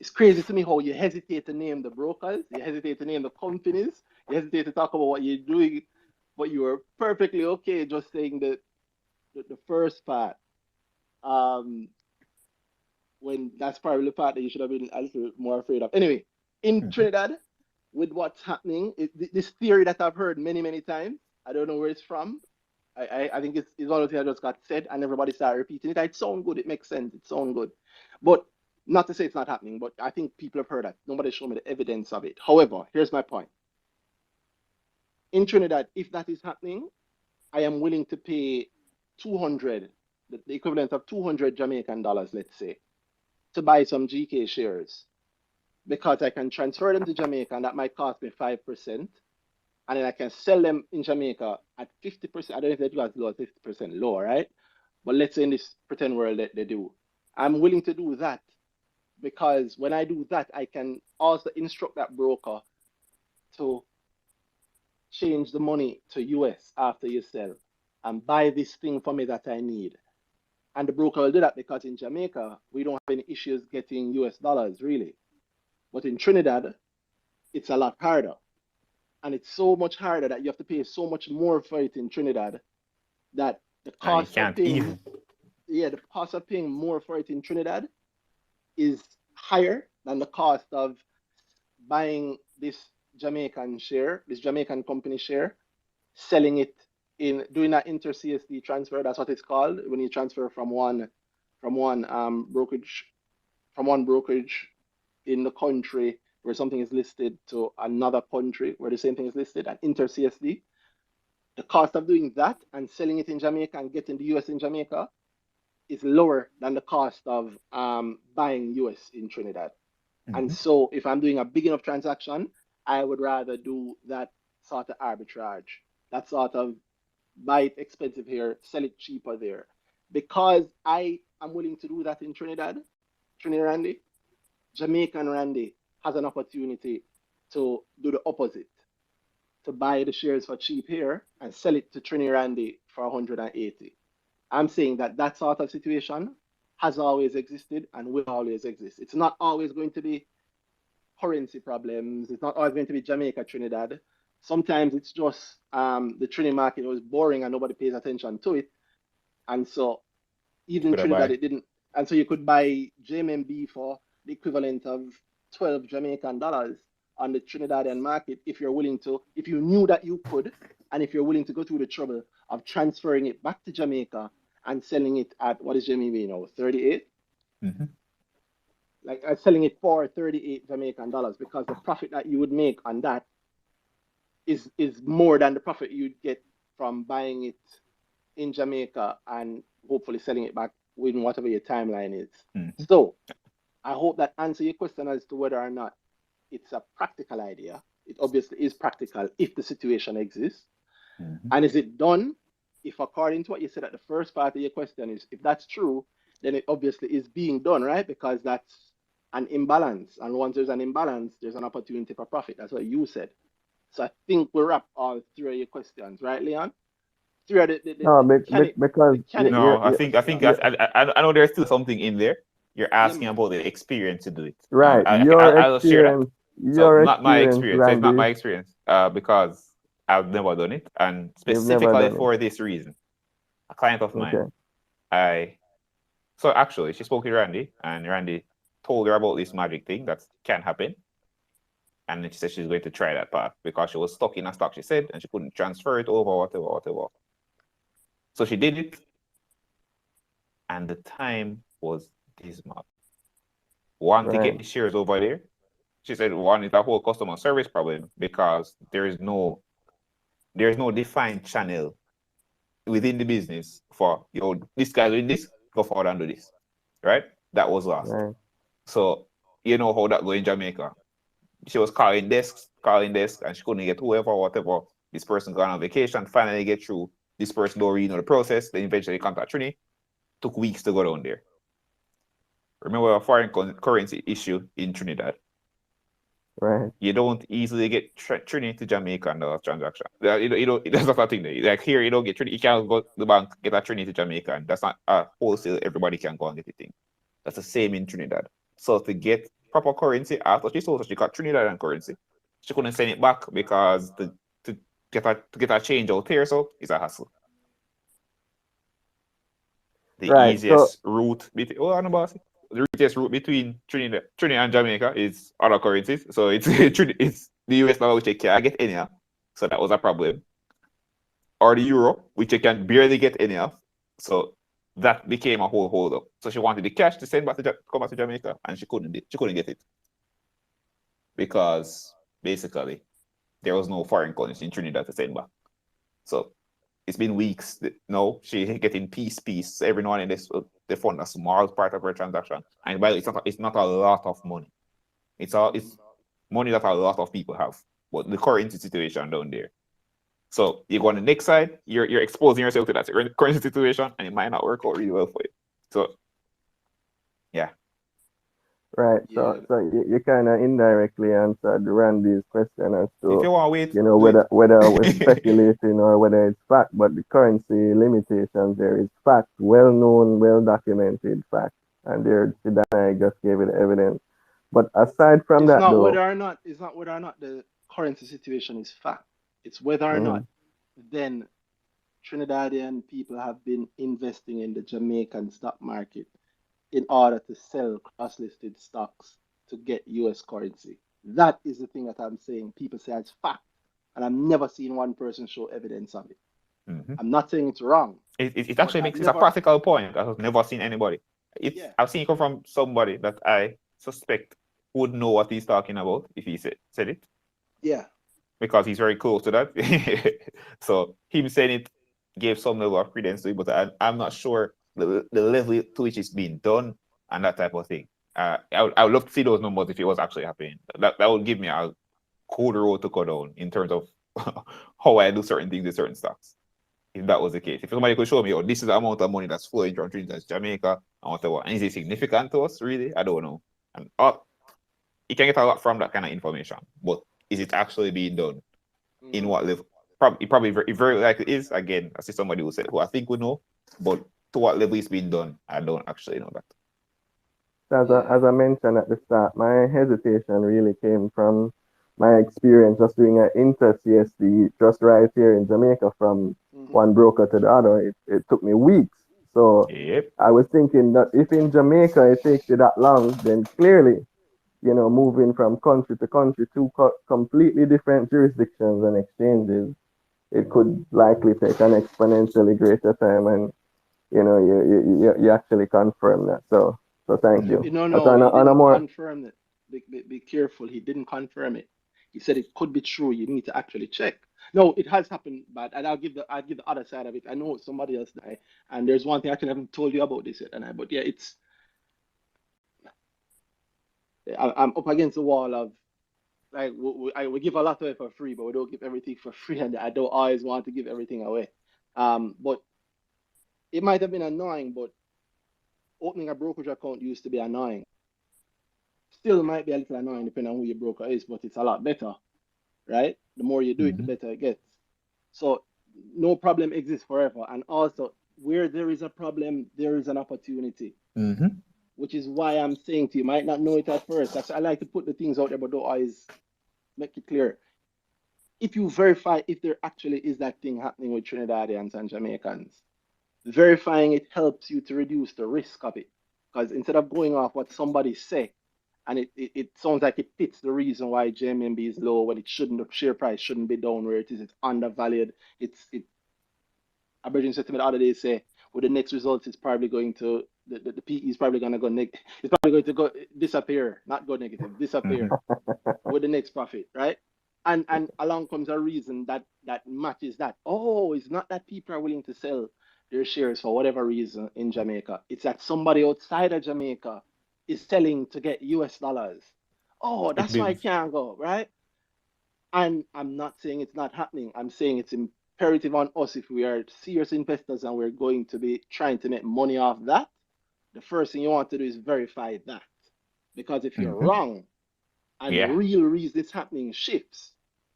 it's crazy to me how you hesitate to name the brokers, you hesitate to name the companies, you hesitate to talk about what you're doing, but you were perfectly okay just saying the first part. When that's probably the part that you should have been a little more afraid of. Anyway, in Trinidad, with what's happening, this theory that I've heard many, many times, I don't know where it's from. I think it's one of the things that just got said and everybody started repeating it. It sounds good, it makes sense, it sounds good. But not to say it's not happening, but I think people have heard that. Nobody showed me the evidence of it. However, here's my point. In Trinidad, if that is happening, I am willing to pay 200, the equivalent of 200 Jamaican dollars, let's say, to buy some GK shares because I can transfer them to Jamaica and that might cost me 5%. And then I can sell them in Jamaica at 50%. I don't know if they do as low as 50% lower, right? But let's say in this pretend world that they do. I'm willing to do that because when I do that, I can also instruct that broker to change the money to US after you sell and buy this thing for me that I need. And the broker will do that because in Jamaica, we don't have any issues getting US dollars, really. But in Trinidad, it's a lot harder. And it's so much harder that you have to pay so much more for it in Trinidad that the cost of paying, the cost of paying more for it in Trinidad is higher than the cost of buying this Jamaican share, this Jamaican company share, selling it in doing that inter-CSD transfer. That's what it's called when you transfer from one brokerage in the country where something is listed to another country where the same thing is listed, an inter-CSD. The cost of doing that and selling it in Jamaica and getting the US in Jamaica is lower than the cost of buying US in Trinidad. And so if I'm doing a big enough transaction, I would rather do that sort of arbitrage, that sort of buy it expensive here, sell it cheaper there. Because I am willing to do that in Trinidad, Randy, Jamaican Randy has an opportunity to do the opposite, to buy the shares for cheap here and sell it to Trini Randy for 180. I'm saying that that sort of situation has always existed and will always exist. It's not always going to be currency problems. It's not always going to be Jamaica, Trinidad. Sometimes it's just the Trinity market was boring and nobody pays attention to it. And so even Could I Trinidad, buy? it didn't. And so you could buy JMB for the equivalent of 12 Jamaican dollars on the Trinidadian market if you're willing to, if you knew that you could, and if you're willing to go through the trouble of transferring it back to Jamaica and selling it at, what is JMB now, 38? Mm-hmm. Like selling it for 38 Jamaican dollars, because the profit that you would make on that is more than the profit you'd get from buying it in Jamaica and hopefully selling it back within whatever your timeline is. Mm-hmm. So I hope that answers your question as to whether or not it's a practical idea. It obviously is practical if the situation exists. Mm-hmm. And is it done? If according to what you said at the first part of your question is, if that's true, then it obviously is being done, right? Because that's an imbalance. And once there's an imbalance, there's an opportunity for profit. That's what you said. So I think we wrap all three of your questions, right, Leon? Three of No, because No, I think I know there's still something in there. You're asking man. about the experience to do it. right, I'll share that. So not my experience. It's not Randy, my experience. Because I've never done it, and you've never specifically done it. for this reason, a client of mine, Okay. so actually she spoke to Randy, and Randy told her about this magic thing that can happen, and then she said she's going to try that path because she was stuck in a stock, she said, and she couldn't transfer it over, whatever. So she did it, and the time was dismal. One, to get the shares over there, she said one is a whole customer service problem because there's no defined channel within the business for, this guy's doing this, go forward and do this, right? That was lost. Right. So you know how that go in Jamaica. She was calling desks, and she couldn't get whoever, whatever. This person gone on vacation, finally get through. This person don't really know the process. Then eventually contact Trini. Took weeks to go down there. Remember a foreign currency issue in Trinidad. Right. You don't easily get Trini to Jamaica on the transaction. That's not a thing there. Like here, you don't get Trini. You can't go to the bank, get a Trini to Jamaica, and that's not a wholesale. Everybody can go and get the thing. That's the same in Trinidad. So to get proper currency after she sold, so she got Trinidadian currency. She couldn't send it back because to get a change out here, so it's a hassle. The easiest route between the easiest route between Trinidad and Jamaica is other currencies. So it's it's the US dollar, which you can't get any of. So that was a problem. Or the euro, which you can barely get any of. So that became a whole hold up. So she wanted the cash to send back to come back to Jamaica, and she couldn't get it because basically there was no foreign currency in Trinidad to send back. So it's been weeks now. She getting piece every now and then. They fund a small part of her transaction, and by the way, it's not a lot of money. It's money that a lot of people have, but the currency situation down there. So you go on the next side, you're exposing yourself to that currency situation, and it might not work out really well for you. So yeah. Right. So you kind of indirectly answered Randy's question as to, if you want to wait, whether we're speculating or whether it's fact, but the currency limitations there is fact, well-known, well-documented fact, and there Danhai just gave it evidence. But aside from it's that, not though, whether or not the currency situation is fact. It's whether or not then Trinidadian people have been investing in the Jamaican stock market in order to sell cross-listed stocks to get US currency. That is the thing that I'm saying. People say it's fact, and I've never seen one person show evidence of it. I'm not saying it's wrong. It actually makes it a practical point. I've never seen anybody. I've seen it come from somebody that I suspect would know what he's talking about if he said it. Yeah. Because he's very close to that. So him saying it gave some level of credence to it, but I'm not sure the level to which it's being done and that type of thing. I would love to see those numbers if it was actually happening. That would give me a cold road to go down in terms of how I do certain things with certain stocks. If that was the case. If somebody could show me, this is the amount of money that's flowing from Trinidad to Jamaica and whatever, and is it significant to us, really? I don't know. And you can get a lot from that kind of information, but is it actually being done? In what level? Probably very likely is. Again, I see somebody who I think would know, but to what level it's being done, I don't actually know that. As I mentioned at the start, my hesitation really came from my experience just doing an inter-CSD just right here in Jamaica from one broker to the other, it took me weeks. So Yep. I was thinking that if in Jamaica it takes you that long, then clearly, moving from country to country, two completely different jurisdictions and exchanges, it could likely take an exponentially greater time, and you actually confirm that. So thank you. But No, he on a didn't more confirm it. Be careful. He didn't confirm it. He said it could be true. You need to actually check. No, it has happened, but and I'll give the other side of it. I know somebody else died, and there's one thing I actually haven't told you about this yet, but yeah, I'm up against the wall of like we give a lot away for free, but we don't give everything for free, and I don't always want to give everything away. But it might have been annoying, but opening a brokerage account used to be annoying. Still might be a little annoying depending on who your broker is, but it's a lot better, right? The more you do it, the better it gets. So no problem exists forever. And also, where there is a problem, there is an opportunity, which is why I'm saying to you, might not know it at first. That's I like to put the things out there, but don't always make it clear. If you verify if there actually is that thing happening with Trinidadians and Jamaicans, verifying it helps you to reduce the risk of it. Because instead of going off what somebody say, and it sounds like it fits the reason why JMMB is low when it shouldn't, the share price shouldn't be down where it is, it's undervalued. Aboriginal sentiment the other day say, with the next results, it's probably going to, the PE is probably going to go negative. It's probably going to go disappear, not go negative, disappear with the next profit, right? And along comes a reason that matches that. Oh, it's not that people are willing to sell their shares for whatever reason in Jamaica. It's that somebody outside of Jamaica is selling to get US dollars. Oh, that's why I can't go, right? And I'm not saying it's not happening. I'm saying it's imperative on us if we are serious investors and we're going to be trying to make money off that. The first thing you want to do is verify that. Because if you're wrong and the real reason it's happening shifts,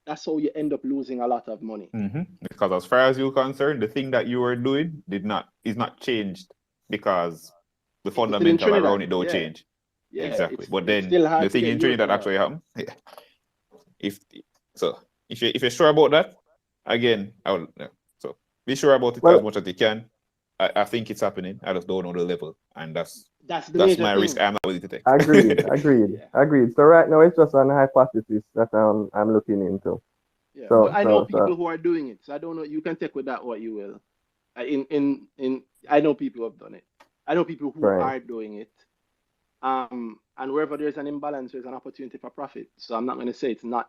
that's how you end up losing a lot of money. Because as far as you're concerned, the thing that you were doing is not changed because the fundamental around it don't change. Yeah, exactly. But it's then still hard the to thing get in US Trinidad dollars. actually happened. If you're sure about that, again, I would so be sure about it as much as you can. I think it's happening. I just don't know the level, and that's my risk. I'm not willing to take. Agreed. So right now it's just an hypothesis that I'm looking into. Yeah, but I know people who are doing it, so I don't know. You can take with that what you will. I know people who have done it. I know people who are doing it. And wherever there's an imbalance, there's an opportunity for profit. So I'm not going to say it's not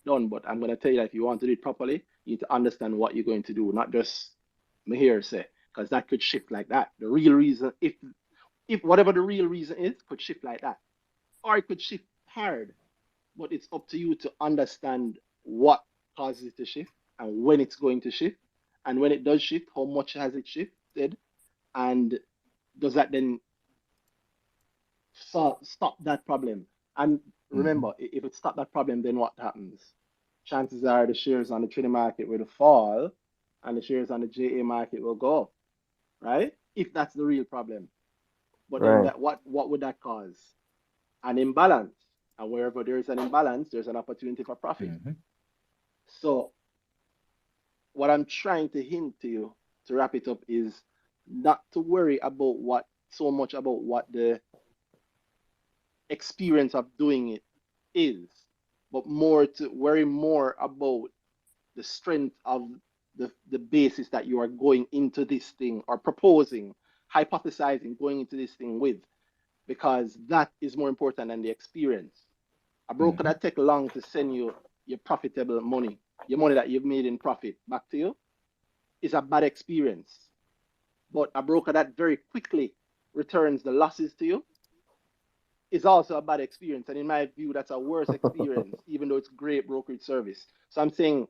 done, but I'm going to tell you that if you want to do it properly, you need to understand what you're going to do, not just me here say, because that could shift like that. The real reason, if whatever the real reason is, could shift like that, or it could shift hard. But it's up to you to understand what causes it to shift and when it's going to shift, and when it does shift, how much has it shifted, and does that then stop that problem? And remember, if it stopped that problem, then what happens? Chances are the shares on the Trinity market will fall and the shares on the JA market will go up, right? If that's the real problem. But then what would that cause? An imbalance. And wherever there is an imbalance, there's an opportunity for profit. So what I'm trying to hint to you to wrap it up is not to worry about so much about what the experience of doing it is, but more to worry more about the strength of the basis that you are going into this thing or proposing, hypothesizing, going into this thing with, because that is more important than the experience. A broker that take long to send you your profitable money, your money that you've made in profit back to you, is a bad experience. But a broker that very quickly returns the losses to you is also a bad experience. And in my view, that's a worse experience, even though it's great brokerage service. So I'm saying,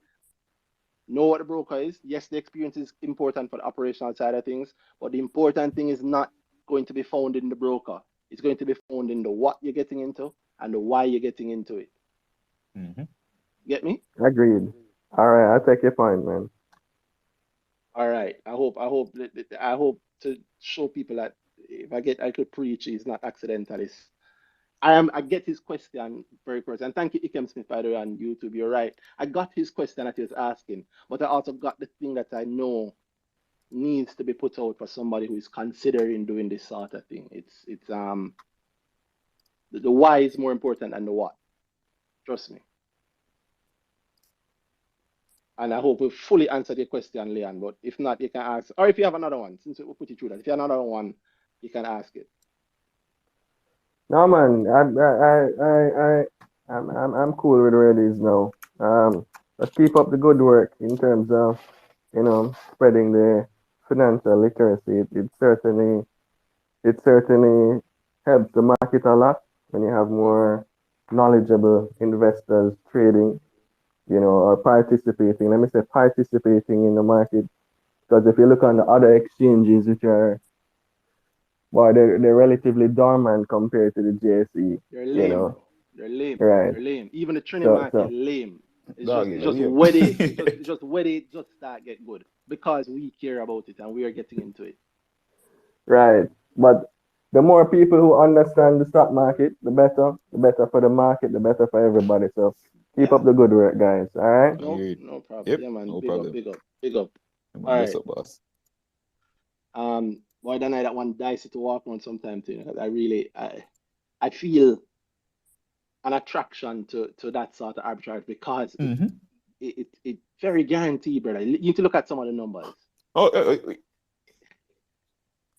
know what the broker is. Yes, the experience is important for the operational side of things, but the important thing is not going to be found in the broker. It's going to be found in the what you're getting into and the why you're getting into it. Get me? Agreed. All right, I'll take your point, man. All right. I hope to show people that if I could preach, it's not accidental. I get his question very close. And thank you, Ikem Smith, by the way, on YouTube. You're right. I got his question that he was asking, but I also got the thing that I know needs to be put out for somebody who is considering doing this sort of thing. It's the why is more important than the what. Trust me. And I hope we fully answered your question, Leon. But if not, you can ask, or if you have another one, since we put it through that, if you have another one, you can ask it. No man, I'm cool with where it is now. Let's keep up the good work in terms of, spreading the financial literacy. It certainly helps the market a lot when you have more knowledgeable investors trading, or participating. Let me say participating in the market. Because if you look on the other exchanges, which are, well, they're relatively dormant compared to the JSE, They're lame. They're lame. Right. They're lame. Even the training So, market lame. It's Dog, just yeah, yeah. where they just start get good because we care about it and we are getting into it. right. But the more people who understand the stock market, the better. The better for the market, the better for everybody. So keep Yeah. up the good work, guys. All right. No, Agreed. no problem. Yep, Yeah, man. no Big up, problem. big up, big up. Come All on, bless right. up, boss. Boy, Danhai, that one dicey to walk on sometime too. I feel an attraction to that sort of arbitrage because Mm-hmm. it very guaranteed, brother. You need to look at some of the numbers. Oh,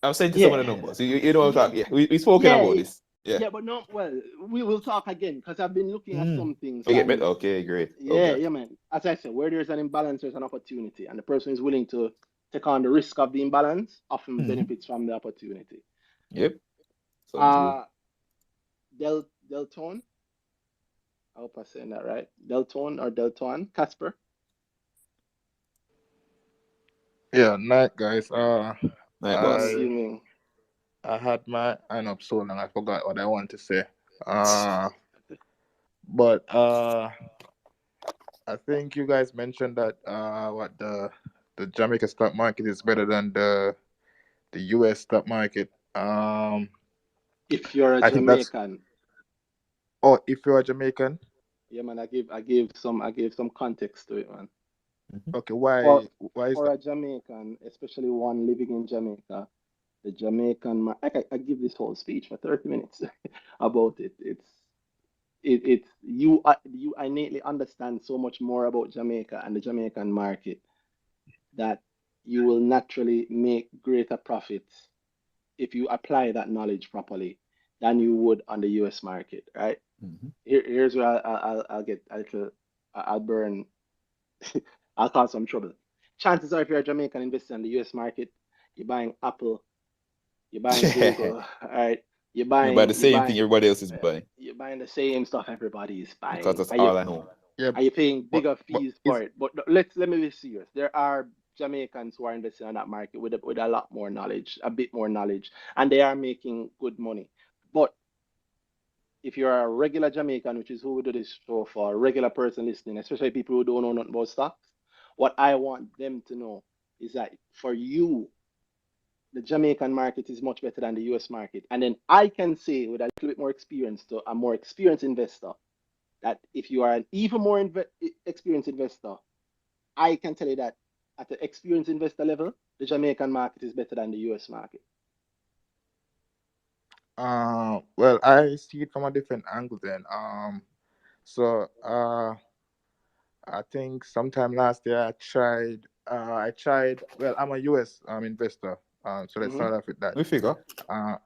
I'm saying to some of the Yeah. numbers. You know what I'm talking. Yeah, we spoken Yeah, about this. Yeah. yeah, but no, well, we will talk again because I've been looking at some things Okay, and okay, great. yeah, Okay. yeah, man. As I said, where there's an imbalance, there's an opportunity, and the person is willing to take on the risk of the imbalance often benefits from the opportunity. Yep. Sounds good. Deltone, I hope I'm saying that right. Deltone or Delton, Casper. Yeah, night guys. Night, Evening, boss. evening. I had my hand up so long I forgot what I want to say. But I think you guys mentioned that what the Jamaica stock market is better than the US stock market. If you're a I think that's Jamaican, if you're a Jamaican. yeah, man, I gave some context to it, man. Okay, For why is for that? a Jamaican, especially one living in Jamaica, the Jamaican, I give this whole speech for 30 minutes about it. It's you innately understand so much more about Jamaica and the Jamaican market that you will naturally make greater profits if you apply that knowledge properly than you would on the US market, right? Here's where I'll get a little, I'll burn, I'll cause some trouble. Chances are, if you're a Jamaican investor in the US market, you're buying Apple, you're buying Google, all right? You're You buy buying, the you're same thing buying, everybody else is buying you're buying the same stuff everybody is because buying. that's all I know. Yeah, Are you paying but bigger but fees is for it? But let me be serious. There are Jamaicans who are investing on that market with a lot more knowledge, a bit more knowledge, and they are making good money. But if you're a regular Jamaican, which is who we do this show for, a regular person listening, especially people who don't know nothing about stocks, what I want them to know is that for you, the Jamaican market is much better than the US market. And then I can say with a little bit more experience to a more experienced investor that if you are an even more experienced investor, I can tell you that at the experienced investor level, the Jamaican market is better than the US market. well, I see it from a different angle then. So I think sometime last year I tried. Well, I'm a US investor. So let's Hmm. start off with that. We figure. Uh,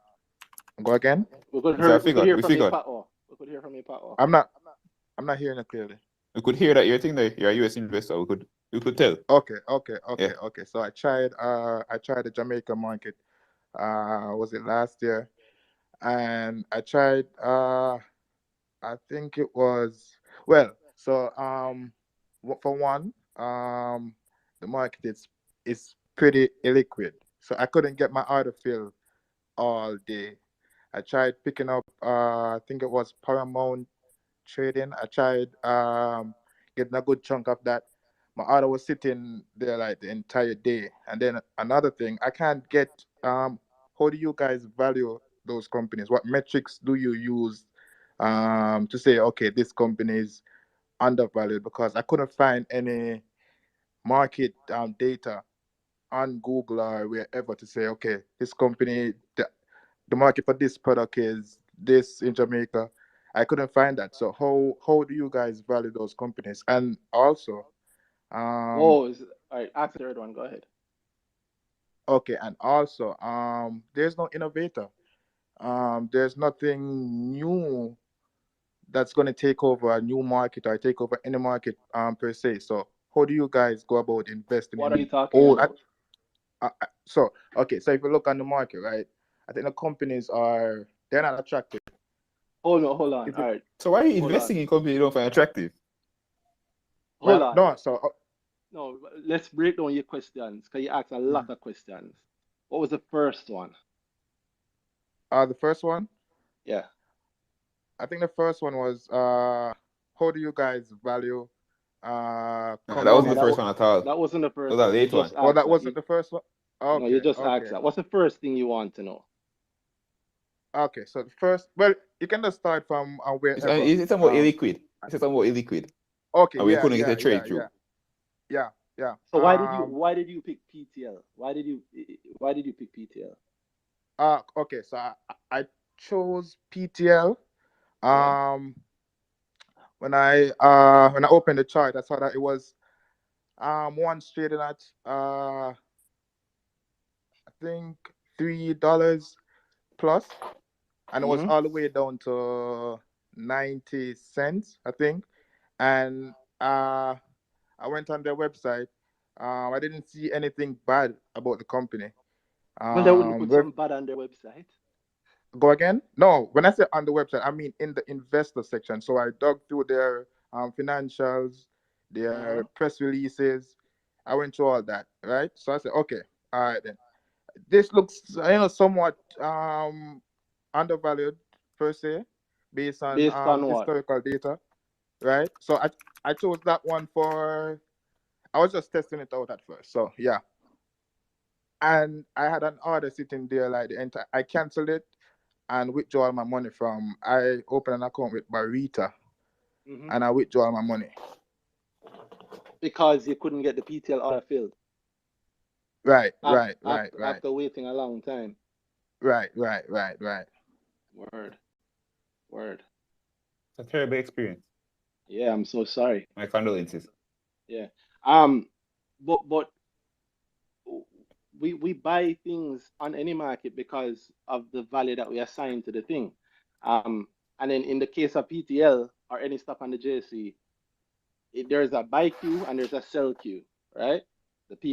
Go again. So I We could figured. hear We from you, figured. Pat. We could hear from you, Pat. I'm not. I'm not hearing it clearly. We could hear that you're thinking that you're a US investor. We could tell. Okay. Okay. Yeah. Okay. Okay. So I tried. I tried the Jamaica market. Was it last year? And I tried. I think it was. Well. So for one, the market is pretty illiquid. So I couldn't get my order filled all day. I tried picking up. I think it was Paramount trading. I tried getting a good chunk of that. My order was sitting there like the entire day. And then another thing, I can't get how do you guys value those companies? What metrics do you use to say, okay, this company is undervalued, because I couldn't find any market data on Google or wherever to say, okay, this company, the market for this product is this in Jamaica. I couldn't find that. So how do you guys value those companies? And also, All right, ask the third one. Go ahead. okay, and also, there's no innovator. There's nothing new that's going to take over a new market or take over any market per se. So how do you guys go about investing What are you in talking old? about? So okay, so if you look on the market, right, I think the companies they're not attractive. Oh no, hold on. If All you, right, So why are you hold investing on. in companies you don't find attractive? Hold well, on. no, so No, let's break down your questions because you asked a lot of questions. What was the first one? the first one, Yeah. I think the first one was how do you guys value That No, wasn't man, the companies? first one at all. that wasn't the That was first a one. You late one. just Oh, asked that that. wasn't the first one. No, you Okay, just asked okay, that. What's the first thing you want to know? okay. So the first, well, you can just start from wherever. It's about illiquid. It's about illiquid. Okay, And we yeah, couldn't get yeah, a yeah, trade through. yeah, yeah, yeah. So why did you pick PTL? Why did you pick PTL? Okay, so I chose PTL. Yeah. When I opened the chart, I saw that it was once trading at I think $3 plus, and it was Mm-hmm. all the way down to 90 cents, I think. And I went on their website. I didn't see anything bad about the company. Well, they wouldn't put Rev- some bad on their website. Go again? No, when I say on the website, I mean in the investor section. So I dug through their financials, their Uh-huh. press releases. I went through all that, right? So I said, okay, all right then. This looks, somewhat undervalued per se, based on Based on what? historical data, right? So I chose that one for. I was just testing it out at first. So yeah, and I had an order sitting there like the entire. I canceled it and withdraw all my money from. I opened an account with Barita Mm-hmm. and I withdraw all my money. Because you couldn't get the PTL order filled Right, after, right, right, after right, after waiting a long time. right, right, right, right. Word, word. It's a terrible experience. Yeah, I'm so sorry. My condolences. Yeah. But we buy things on any market because of the value that we assign to the thing. And then in the case of PTL or any stock on the JC, there's a buy queue and there's a sell queue, right?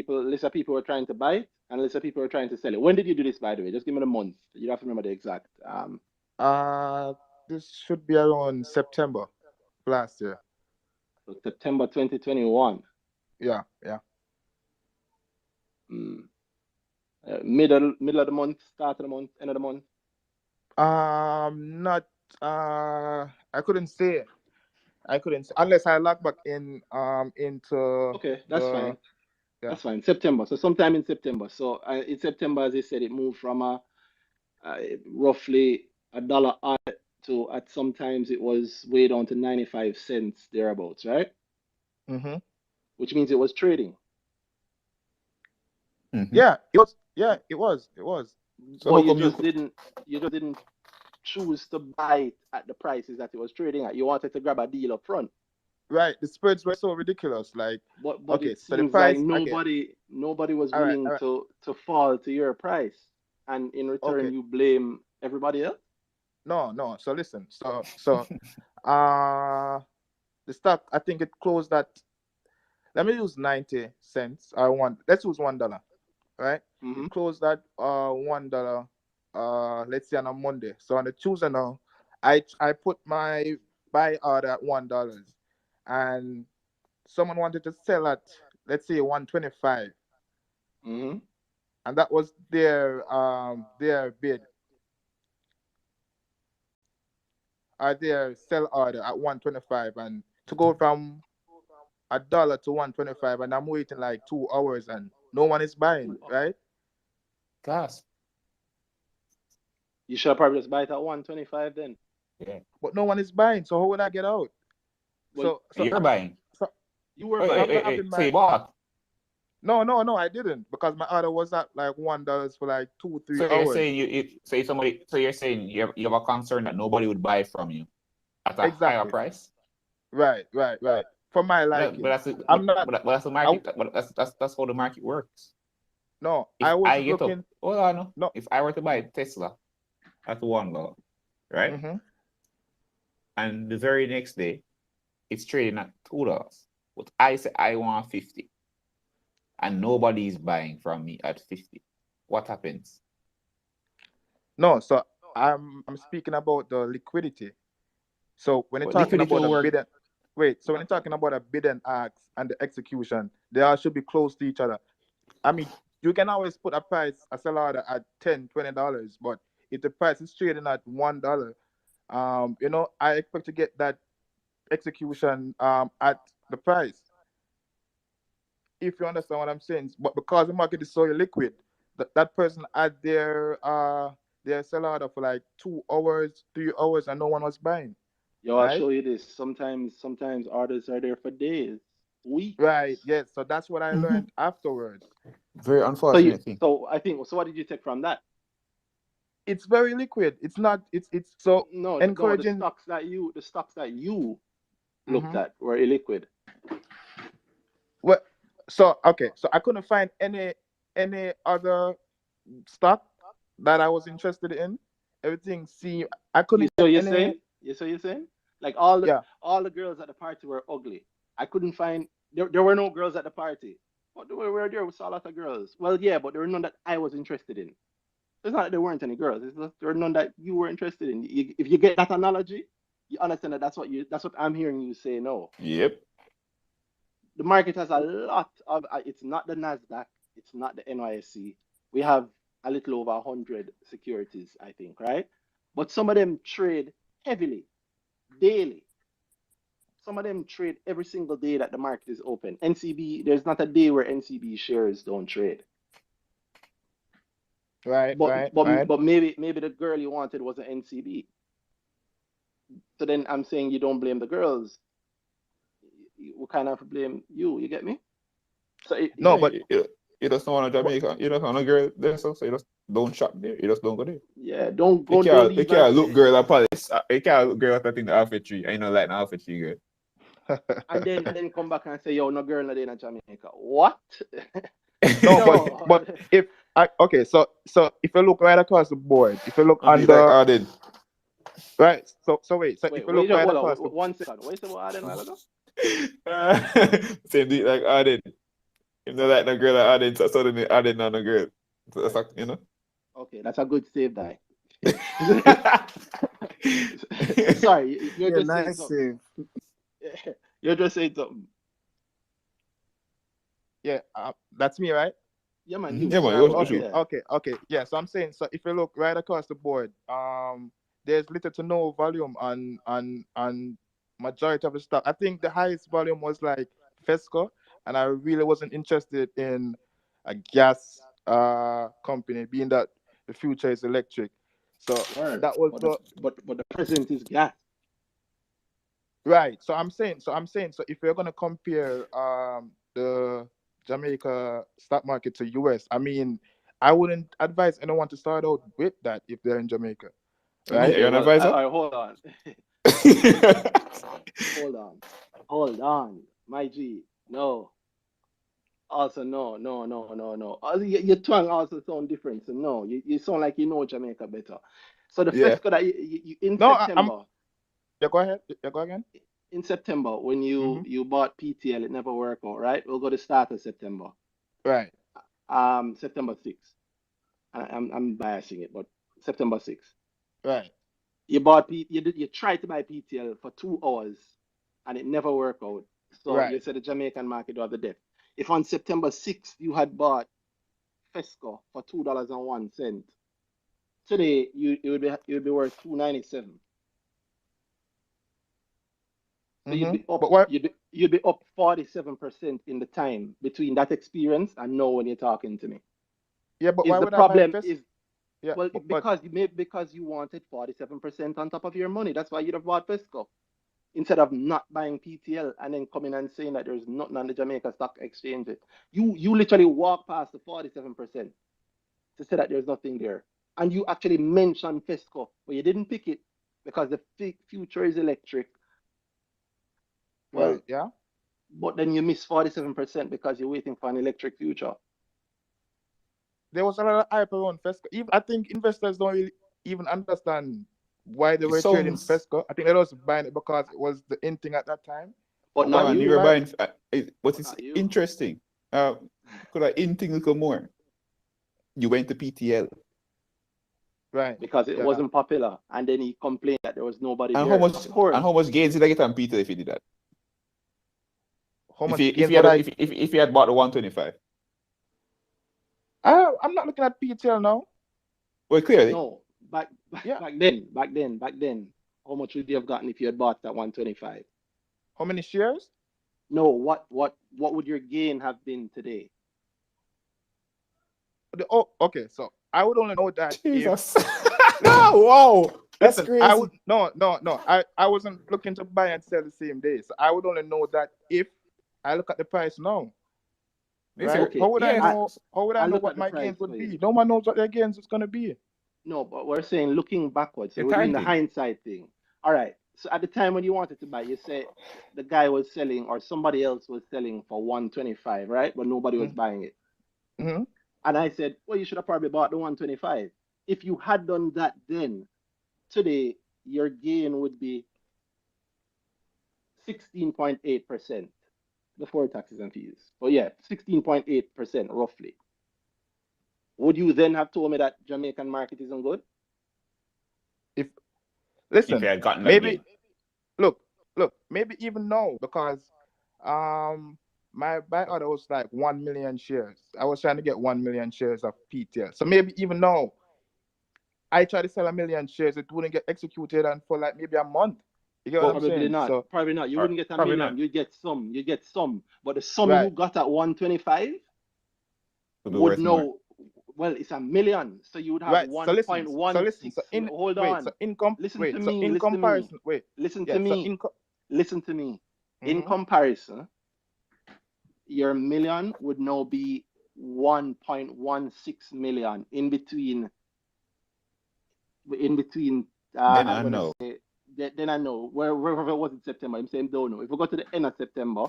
List of people who are trying to buy it and list of people who are trying to sell it. When did you do this, by the way? Just give me the month. You don't have to remember the exact. Uh, this should be around September last year. So September 2021. Yeah, yeah. Mm. Middle of the month, start of the month, end of the month. Not. I couldn't say. I couldn't say, unless I log back into Okay, that's the fine. yeah. That's fine. September. So sometime in September. So in September, as I said, it moved from roughly $1 odd to at sometimes it was way down to 95 cents thereabouts, right? Mm-hmm. Which means it was trading. Mm-hmm. Yeah, it was. Yeah, it was. It was. So But how you come just didn't choose to buy it at the prices that it was trading at. You wanted to grab a deal up front. Right. The spreads were so ridiculous. Like, But okay, it so the seems like price again. nobody was All right. willing All right. to fall to your price. And in return Okay. you blame everybody else. No, no. So listen. So the stock, I think it closed at, let me use 90 cents. Let's use $1. Right? Mm-hmm. It closed at $1. Let's say on a Monday. So on the Tuesday now, I put my buy order at $1, and someone wanted to sell at, let's say, 125, Mm-hmm. and that was their bid, or their sell order at 125, and to go from $1 to 125, and I'm waiting like 2 hours and no one is buying, right? Gas. You should probably just buy it at 125 then. Yeah. but no one is buying. So how would I get out? Well, So You're buying. you were Wait, buying. after having So you my bought. no, I didn't, because my order was at like $1 for like 2-3 So you're hours. saying so you're saying you have a concern that nobody would buy from you at a higher Exactly. price? Right. For my But liking. that's I'm not. that's the I, market. But that's how the market works. no, If I I wasn't get up, looking. hold on, No. if I were to buy Tesla at $1, right, Mm-hmm. and the very next day it's trading at $2, but I say I want 50, and nobody is buying from me at 50, what happens? No. So I'm speaking about the liquidity. So when you're But talking liquidity about will a work. bid and wait, so when you're talking about a bid and ask and the execution, they all should be close to each other. I mean, you can always put a sell order at $10, $20, but if the price is trading at $1, I expect to get that execution at the price. If you understand what I'm saying. But because the market is so illiquid, that person had their sell order for like 2 hours, 3 hours, and no one was buying. Yo, I'll Right? show you this. Sometimes orders are there for days, weeks. Right. Yes. So that's what I Mm-hmm. learned afterwards. Very unfortunate thing. So I think. So what did you take from that? It's very liquid. It's not. It's so No, the encouraging. stocks that you looked Mm-hmm. at were illiquid. Well, so okay. So I couldn't find any other stock that I was interested in. Everything seemed. I couldn't So get you're any. saying? You're saying? Like Yeah. all the girls at the party were ugly. I couldn't find there were no girls at the party. But there was a lot of girls. Well, yeah, but there were none that I was interested in. It's not that there weren't any girls. It's just there were none that you were interested in. If you get that analogy, you understand that that's what I'm hearing you say. No, Yep. the market has a lot of. It's not the Nasdaq. It's not the NYSE. We have a little over 100 securities, I think, right? But some of them trade heavily, daily. Some of them trade every single day that the market is open. NCB, there's not a day where NCB shares don't trade. Right. But maybe the girl you wanted was an NCB. So then I'm saying you don't blame the girls. We kind of blame you. You get me? So No, Yeah, but you just don't want to Jamaica. You just want a girl there, so you just don't shop there. You just don't go there. yeah, don't You don't can't leave and look girl at Palace. You can't look girl at I think the Alpha Tree. I know like an Alpha Tree girl. then come back and say, yo, no girl no day in Jamaica. What? no, No. but if I okay, so if you look right across the board, if you look And be like under Arden. right, so wait, so Wait, if you look right hold across on. the 1 second. What you say about Arden a while ago? Same do it like Arden. If they like no girl like Arden, so suddenly Arden not no girl. So that's like, Okay, that's a good save die. Sorry, you're Yeah, just saying nice something. save. You're just saying something. yeah, that's me, right? Yeah, man, Yeah, you. man, Sorry about that. shoot. Yeah. Okay. Yeah, so I'm saying, so if you look right across the board, there's little to no volume on majority of the stock. I think the highest volume was like Fesco, and I really wasn't interested in a gas company, being that the future is electric. So Word. that was the But the present is gas. right. So I'm saying, so if you're gonna compare the Jamaica stock market to US, I mean, I wouldn't advise anyone to start out with that if they're in Jamaica, right? You're Okay, an well, advisor? all right, hold on. Hold on. My G. No. Also, no. Your tongue also sound different. So no, you sound like you know Jamaica better. So the Yeah. FESCO that you in No, September, yeah, go ahead. Yeah, go again. in September when Mm-hmm. you bought PTL, it never worked out, right? We'll go to start of September. Right. September 6th. I'm biasing it, but September 6th. Right. You tried to buy PTL for 2 hours and it never worked out. So you Right. said the Jamaican market was the death. If on September 6th you had bought FESCO for $2.01, today it would be worth $2.97. So you'd Mm-hmm. be up But what? you'd be up 47% in the time between that experience and now when you're talking to me. Yeah, but Is why the would I buy problem Fes? is Yeah, Well, but because you wanted 47% on top of your money. That's why you'd have bought Fesco instead of not buying PTL and then coming and saying that there's nothing on the Jamaica Stock Exchange. You literally walk past the 47% to say that there's nothing there. And you actually mentioned Fesco, but you didn't pick it because the future is electric. Well, right, yeah. but then you miss 47% because you're waiting for an electric future. There was a lot of hype around Fesco. Even I think investors don't really even understand why they It were trading sounds, Fesco. I think they was buying it because it was the in thing at that time. But But not man, I you you. were feel like buying, but it's Not you. interesting. Could I in-thing a little more? You went to PTL. right, Because it yeah. wasn't popular. And then he complained that there was nobody And there. Of course. how much gains did I get on PTL if you did that? How If much you gains had would I? if you had bought the 125. I'm not looking at PTL now. Well, clearly. No, Yeah. back then, how much would you have gotten if you had bought that 125? How many shares? No, what would your gain have been today? Oh, okay. So I would only know that if Jesus. listen, Wow. That's listen. I crazy. would no. I wasn't looking to buy and sell the same day. So I would only know that if I look at the price now. Yes, Right? sir. Okay, How would I Yeah. know? How would I I'll know look what at the my price gains would for you. be? No one knows what their gains is gonna be. No, but we're saying looking backwards. So The we're doing the targeting. hindsight thing. All right. So at the time when you wanted to buy, you said the guy was selling or somebody else was selling for 125, right? But nobody was buying it. Mm-hmm. And I said, well, you should have probably bought the 125. If you had done that then, today your gain would be 16.8% before taxes and fees. But yeah, 16.8% roughly. Would you then have told me that Jamaican market isn't good? If If listen, you had gotten that maybe gain. look, maybe even no, because my buy order was like 1 million shares. I was trying to get 1 million shares of PTL. So maybe even now, I try to sell 1 million shares, it wouldn't get executed and for like maybe a month. You get what Well, I'm Probably saying? not. So Probably not. You or wouldn't get a probably million. not. You'd get some. You get some. But the sum you right. got at 125 Could be would worth more. know, well, it's a million. So you would have Right. So listen. 1.16. So in Hold wait. on. So in com Listen to wait. So me. in Listen to me. comparison, wait. Listen to Yeah. So me. Listen to me. In mm-hmm. comparison, your million would now be 1.16 million in between Then I'm I gonna know. say then I know wherever it was in September. I'm saying don't know. If we go to the end of September,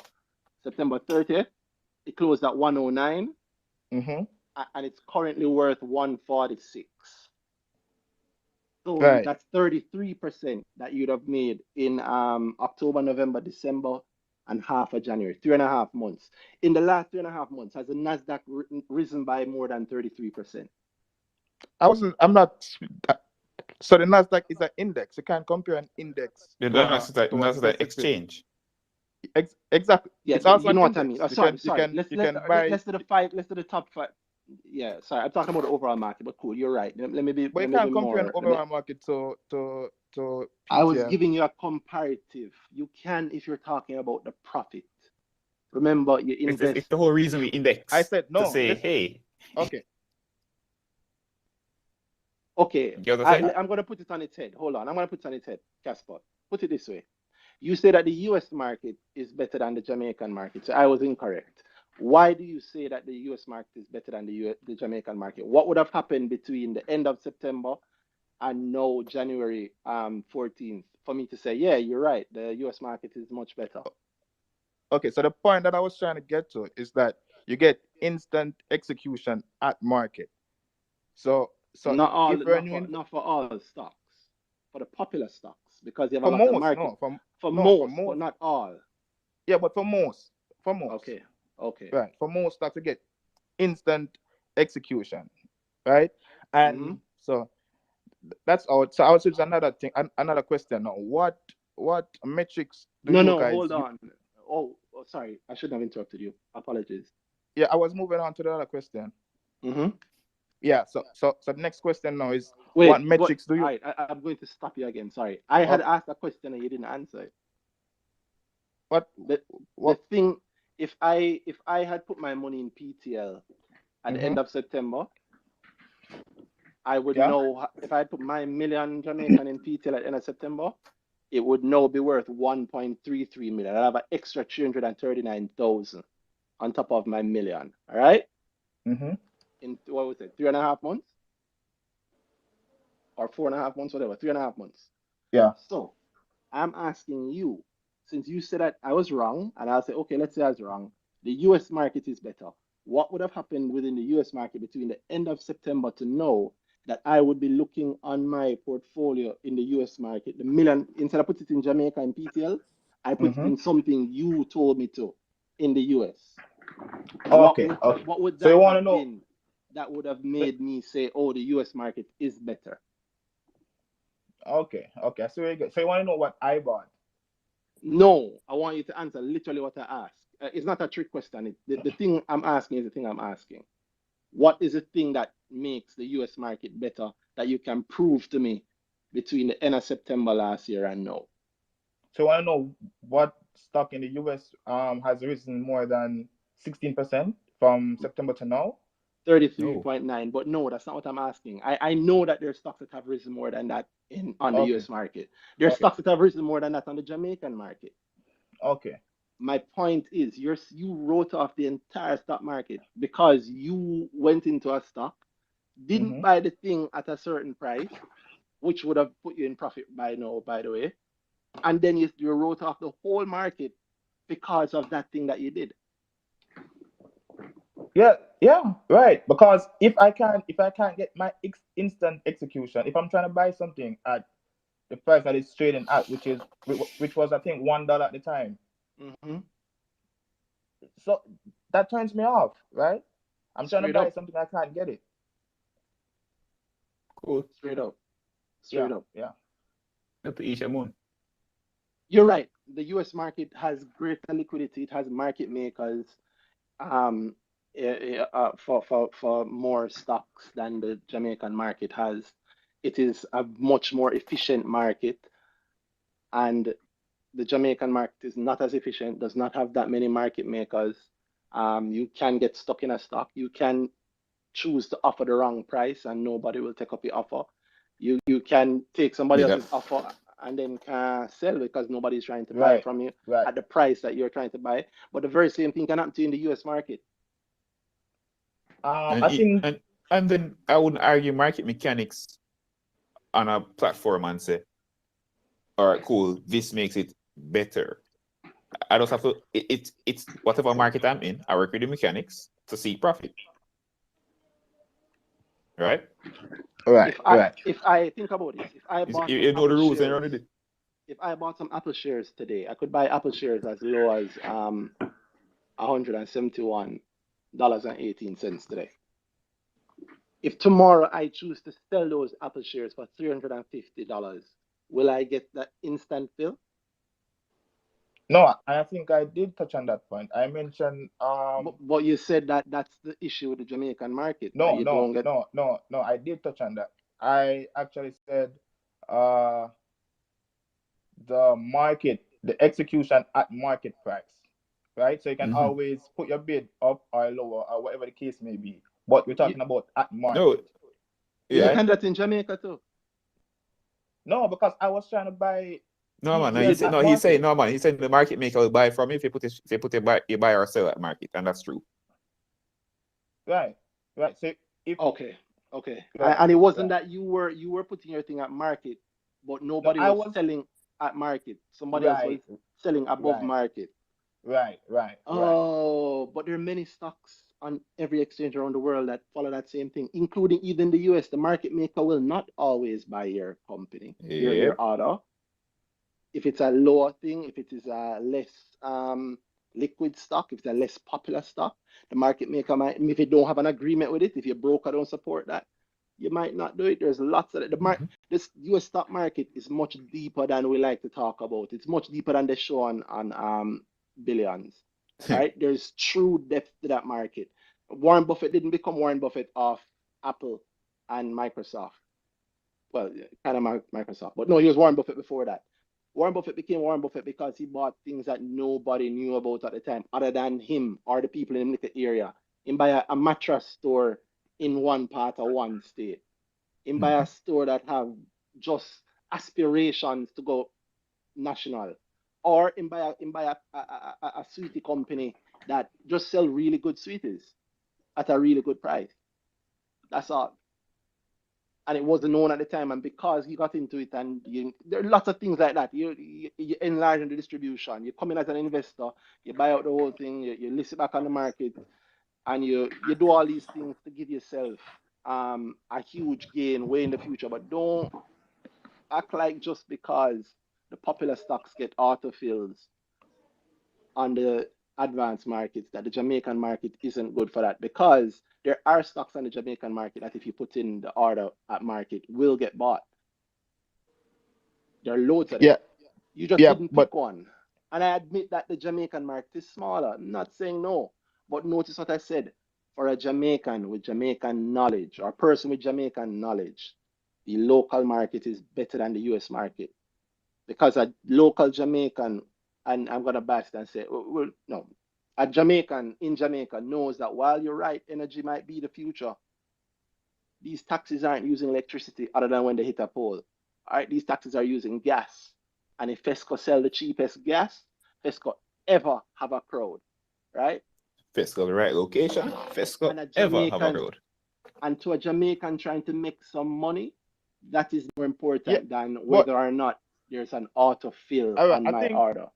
September 30th, it closed at 109 Mm-hmm. and it's currently worth 146. So Right. that's 33% that you'd have made in October, November, December, and half of January, 3.5 months. In the last 3.5 months, has the Nasdaq risen by more than 33%? I'm not. So the Nasdaq is an index. You can't compare an index Then to a that's the specific. exchange. Exactly. Yeah, It's also you an know what I mean. index. Oh, You sorry, can sorry. Let's buy, let's do the five. Let's do the top five. Yeah, sorry. I'm talking about the overall market, but cool. You're right. Let me be. but you Let me be can't compare an more. Let me. overall market to I was PTL. giving you a comparative. You can if you're talking about the profit. Remember, you It's invest. the whole reason we index I said to no. say, Listen. hey, Okay. Okay, you understand? I'm gonna put it on its head. Hold on. I'm gonna put it on its head, Casper. Put it this way. You say that the US market is better than the Jamaican market. So I was incorrect. Why do you say that the US market is better than the Jamaican market? What would have happened between the end of September and now January 14th for me to say, yeah, you're right, the US market is much better? Okay. So the point that I was trying to get to is that you get instant execution at market. So Not all, if you're new not for all stocks, for the popular stocks, because you have a for lot of most, market no, for for no, for most, but most, not all. yeah, but for most, Okay, okay. right? For most stocks, you get instant execution, right? Mm-hmm. And so that's out. So I would say another thing, another question now. What metrics do No, you no, guys hold use? on. Sorry, I shouldn't have interrupted you. Apologies. Yeah, I was moving on to the other question. Mm-hmm. Yeah, so the next question now is what Wait, but metrics do all you? right, I'm going to stop you again. Sorry, I had Okay, asked a question and you didn't answer it. what The thing, if I had put my money in PTL at the end mm-hmm, of September, I would Yeah. know if I put my million Jamaican in PTL at the end of September, it would now be worth 1.33 million. I have an extra 339,000 on top of my million. All right. Mm-hmm. In what was it, 3.5 months or 4.5 months, whatever, 3.5 months. Yeah. So I'm asking you, since you said that I was wrong, and I'll say, okay, let's say I was wrong. The US market is better. What would have happened within the US market between the end of September to now that I would be looking on my portfolio in the US market? The million, instead of put it in Jamaica and PTL, I put it Mm-hmm. in something you told me to in the US. Okay. Okay. What would So you that want to have know? been that would have made me say, oh, the US market is better? Okay. Okay. So you want to know what I bought? No, I want you to answer literally what I asked. It's not a trick question. The thing I'm asking is the thing I'm asking. What is the thing that makes the US market better that you can prove to me between the end of September last year and now? So you want to know what stock in the US has risen more than 16% from September to now? 33.9, but no, that's not what I'm asking. I know that there's stocks that have risen more than that on the Okay. US market. There's Okay. stocks that have risen more than that on the Jamaican market. Okay. My point is, you wrote off the entire stock market because you went into a stock, didn't Mm-hmm. buy the thing at a certain price, which would have put you in profit by now, by the way, and then you wrote off the whole market because of that thing that you did. Yeah, yeah, right. Because if I can't get my instant execution, if I'm trying to buy something at the price that it's trading at, which was I think $1 at the time, Mm-hmm. so that turns me off, right? I'm trying to Straight buy up, something I can't get it. Cool. straight up, Yeah, straight up. yeah, Up to Isha Moon. You're right. The US market has greater liquidity. It has market makers um, for more stocks than the Jamaican market has. It is a much more efficient market, and the Jamaican market is not as efficient, does not have that many market makers. You can get stuck in a stock. You can choose to offer the wrong price and nobody will take up your offer. You can take somebody Big up. else's offer and then can sell because nobody's trying to buy right, from you right. at the price that you're trying to buy. But the very same thing can happen to you in the US market. And I it, think and then I wouldn't argue market mechanics on a platform and say, all right, cool, this makes it better. I just have to it's whatever market I'm in, I work with the mechanics to see profit. Right? right, right. If I think about this, if I bought some You know the Apple rules and shares, run it. if I bought some Apple shares today, I could buy Apple shares as low as $171.18 today. If tomorrow I choose to sell those Apple shares for $350, will I get that instant fill? No, I think I did touch on that point. I mentioned But you said that that's the issue with the Jamaican market, that no, you no, don't get. no, no, no. I did touch on that. I actually said uh the execution at market price, right? So you can Mm-hmm. always put your bid up or lower or whatever the case may be. But we're You, talking about at No, market, you yeah. right? can do that in Jamaica too. No, because I was trying to buy No man, You PTL did. at he's saying market. no man. He said the market maker will buy from you if you buy or sell at market, and that's true. Right, right. So if Okay, okay. right, And it wasn't right. that you were putting your thing at market, but No, nobody I was was selling at market. Somebody else was right, selling above right, market. right, right, right. Oh, but there are many stocks on every exchange around the world that follow that same thing, including even the US. The market maker will not always buy your company, your Yep. order. If it's a lower thing, if it is a less liquid stock, if it's a less popular stock, the market maker might, if you don't have an agreement with it, if your broker don't support that, you might not do it. There's lots of it. Mm-hmm. This US stock market is much deeper than we like to talk about. It's much deeper than they show on Billions. All right, there's true depth to that market. Warren Buffett didn't become Warren Buffett off Apple and Microsoft. Well, kind of Microsoft, but no, he was Warren Buffett before that. Warren Buffett became Warren Buffett because he bought things that nobody knew about at the time, other than him or the people in the area. He buy a mattress store in one part of one state. him buy a store that have just aspirations to go national, or him buy a sweetie company that just sell really good sweeties at a really good price. That's all. And it wasn't known at the time, and because he got into it, and there are lots of things like that. You enlarge the distribution. You come in as an investor, you buy out the whole thing, you list it back on the market, and you do all these things to give yourself a huge gain way in the future. But don't act like just because the popular stocks get autofills on the advanced markets that the Jamaican market isn't good for that, because there are stocks on the Jamaican market that if you put in the order at market will get bought. There are loads of them. Yeah, You just yeah, didn't but pick one. And I admit that the Jamaican market is smaller. I'm not saying no, but notice what I said. For a Jamaican with Jamaican knowledge, or a person with Jamaican knowledge, the local market is better than the US market. Because a local Jamaican, and I'm going to bash it and say, well, no, a Jamaican in Jamaica knows that while you're right, energy might be the future, these taxis aren't using electricity other than when they hit a pole. All right, these taxis are using gas. And if Fesco sell the cheapest gas, Fesco ever have a crowd, right? Fesco the right location. Fesco And a ever have a Jamaican, road. and to a Jamaican trying to make some money, that is more yeah, important than but whether or not there's an autofill all right, on my order.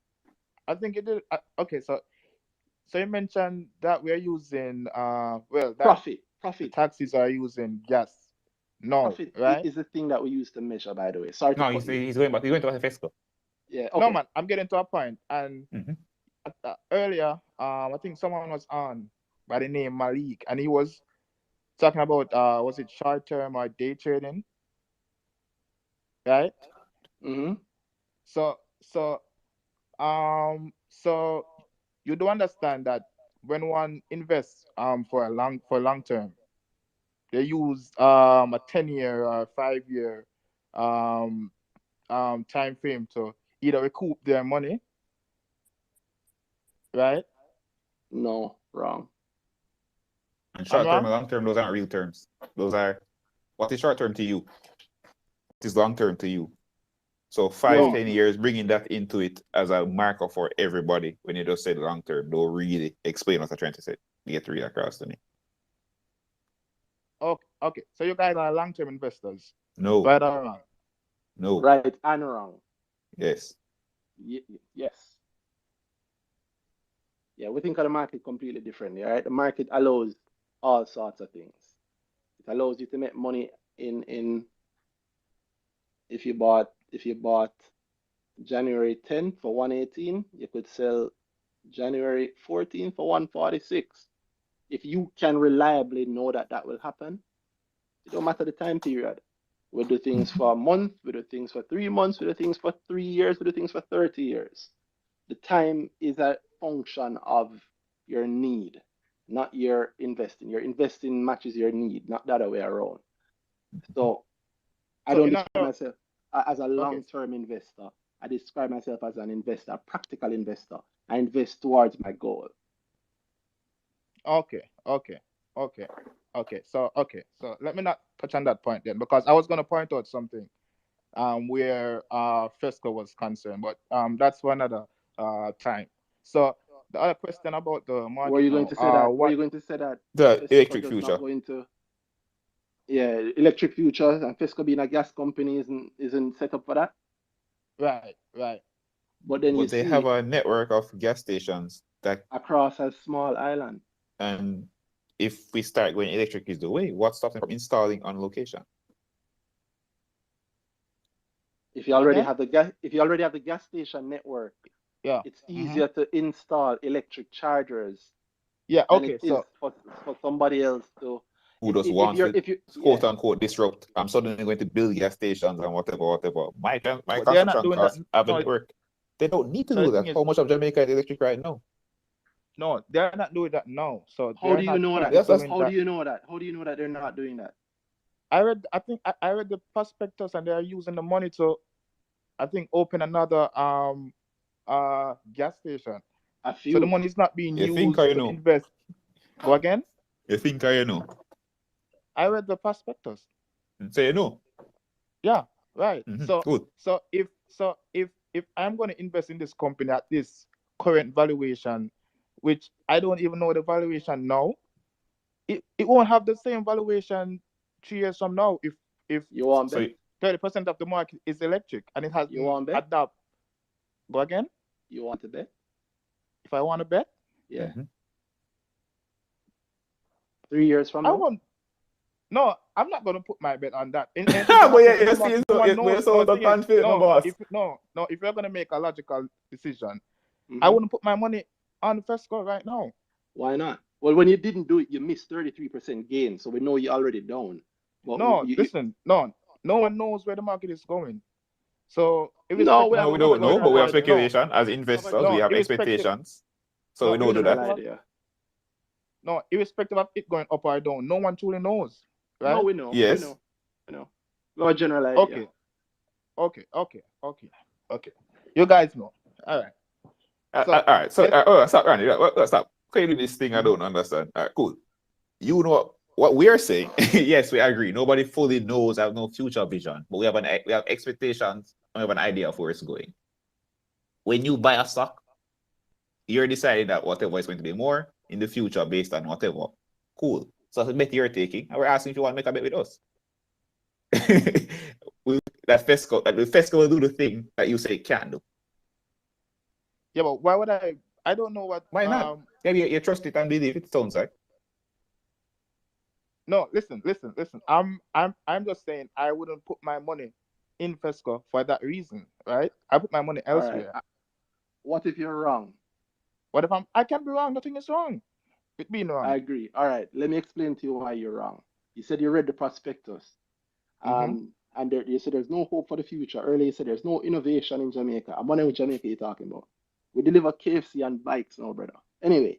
I think it is okay. So you mentioned that we're using well that Profit, the profit, taxis are using gas. No, profit right? is the thing that we use to measure, by the way. Sorry to No, cut you. he's going back. He's going to Fesco. Yeah, No, okay. man, I'm getting to a point. And earlier, I think someone was on by the name Malik, and he was talking about was it short term or day trading, right? Mm-hmm. So so you do understand that when one invests for long term, they use a 10-year or 5-year um time frame to either recoup their money, right? No, wrong. And I'm short term wrong? and long term, those aren't real terms. Those are what is short term to you? What is long term to you? So 5, No, 10 years, bringing that into it as a marker for everybody when you just say long term, don't really explain what I'm trying to say. Get read across to me. okay. So you guys are long term investors, No, right or wrong? no, Right and wrong. yes. Yes. Yeah, we think of the market completely differently, right? The market allows all sorts of things. It allows you to make money in if you bought January 10th for 118, you could sell January 14th for 146. If you can reliably know that that will happen, it don't matter the time period. We do things for a month, we do things for 3 months, we do things for 3 years, we do things for 30 years. The time is a function of your need, not your investing. Your investing matches your need, not the other way around. So I So don't in describe other myself as a okay, long-term investor. I describe myself as an investor, a practical investor. I invest towards my goal. okay, okay, okay, So let me not touch on that point then, because I was gonna point out something where Fesco was concerned, but that's for another time. So the other question about the Were market you going now, to say that? Were what you going to say that The Fesco electric just not future. going to? Yeah, electric futures and Fesco being a gas company isn't set up for that. right. But then you But they have see a network of gas stations that, across a small island. and if we start going electric is the way, what stops them from installing on location? If you already Again? have the gas station network, Yeah. it's easier to install electric chargers Yeah, than it okay. is So for somebody else to. Who just If wants you're to if you quote yeah, unquote disrupt? I'm suddenly going to build gas stations and whatever. My but they are not construction doing that. costs have a No, network. They don't need to so the do thing that. is, How much of Jamaica is electric right now? no, they're not doing that now. So how they're do you not know that? currently That's doing How do that. you know that? How do you know that they're not doing that? I read the prospectus, and they are using the money to, I think, open another gas station. A So the few. money is not being You think or used you to know? invest. Go again? You think or you know? I read the prospectus. Say no. Yeah, right. Good. So if I'm going to invest in this company at this current valuation, which I don't even know the valuation now, it won't have the same valuation 3 years from now if You want bet? 30% of the market is electric and it has You want bet? adapt. Go again? You want to bet? If I want to bet? Yeah. 3 years from I now? won't. No, I'm not going to put my bet on that. But yeah, you see, no one knows. you're so confident, no, boss. If you're going to make a logical decision, Mhm. I wouldn't put my money on Fesco right now. Why not? Well, when you didn't do it, you missed 33% gain, so we know you're already down. But Listen, no one knows where the market is going. So No, we No, have we a don't know, but we have general idea. speculation as investors. We have expectations, so we don't do that. Idea. No, irrespective of it going up or down, no one truly knows, right? No, we know. Yes. We know. No general idea. Okay. You guys know. All right. All right. So, stop, Randy. Stop. Can you do this thing? I don't understand. All right, cool. You know what we are saying? Yes, we agree. Nobody fully knows. I have no future vision, but we have expectations. And we have an idea of where it's going. When you buy a stock, you're deciding that whatever is going to be more in the future based on whatever. Cool. So that's a bet you're taking, and we're asking if you want to make a bet with us. That Fesco will do the thing that you say it can't do. Yeah, but why would I? I don't know what. Why not? Yeah, you trust it and believe it sounds like. No, listen. I'm just saying I wouldn't put my money in Fesco for that reason, right? I put my money elsewhere. Right. What if you're wrong? What if I can be wrong? Nothing is wrong with being wrong. I agree. All right, let me explain to you why you're wrong. You said you read the prospectus. And you said there's no hope for the future. Earlier you said there's no innovation in Jamaica. I'm wondering what Jamaica you're talking about. We deliver KFC and bikes now, brother. Anyway,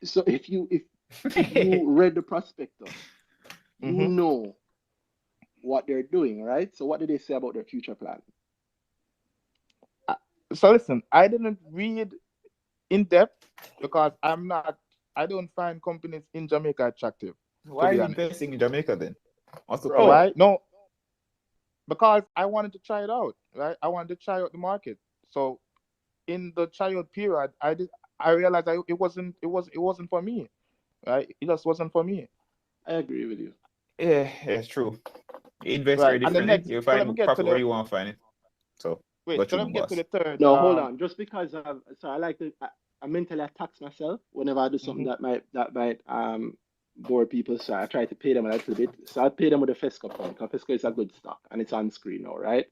so if you read the prospectus, you know what they're doing, right? So what did they say about their future plan? So listen, I didn't read in depth because I don't find companies in Jamaica attractive. Why are you investing in Jamaica then? What's the point? Right? No, because I wanted to try it out, right? I wanted to try out the market. So in the tryout period, I realized it wasn't for me, right? It just wasn't for me. I agree with you. Yeah, it's true. You invest very differently. You find profit where you want to find it. So wait, so let me get to the third. No, hold on. Just because I like to I mentally tax myself whenever I do something that might bore people. So I try to pay them a little bit. So I pay them with a Fesco point because Fesco is a good stock and it's on screen now, right?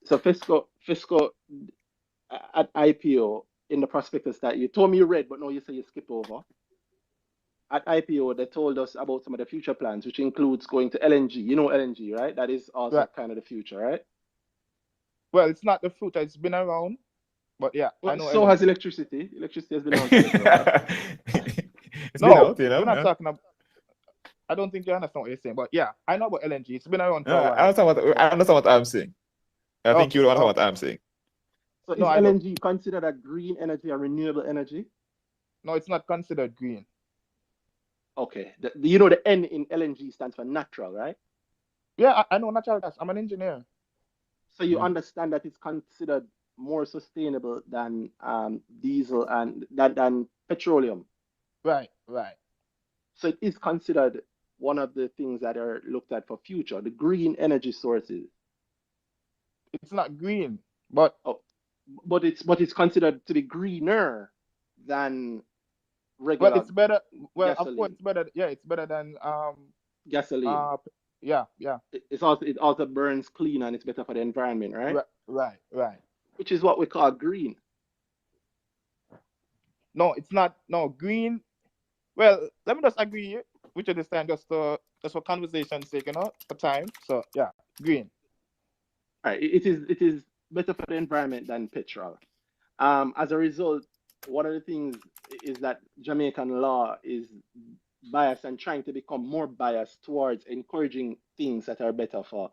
So Fesco at IPO in the prospectus that you told me you read, but no, you say you skip over. At IPO, they told us about some of the future plans, which includes going to LNG. You know LNG, right? That is also kind of the future, right? Well, it's not the future. It's been around, but yeah, I know. So has electricity. Electricity has been around. We're not talking about. I don't think you understand what you're saying, but yeah, I know about LNG. It's been around for a while. I understand what I'm saying. I think you don't understand what I'm saying. So is LNG considered a green energy, a renewable energy? No, it's not considered green. Okay. You know the N in LNG stands for natural, right? Yeah, I know natural gas. I'm an engineer. So you understand that it's considered more sustainable than diesel and than petroleum. Right. So it is considered one of the things that are looked at for future, the green energy sources. It's not green, but it's considered to be greener than regular. Well, it's better. Well, gasoline. of course, it's better. Yeah, it's better than gasoline. Yeah. It also burns clean and it's better for the environment, right? Right. Which is what we call green. No, it's not. No, green. Well, let me just agree with you this time, just for conversation's sake, for time. So yeah, green. All right. It is better for the environment than petrol. As a result, one of the things is that Jamaican law is biased and trying to become more biased towards encouraging things that are better for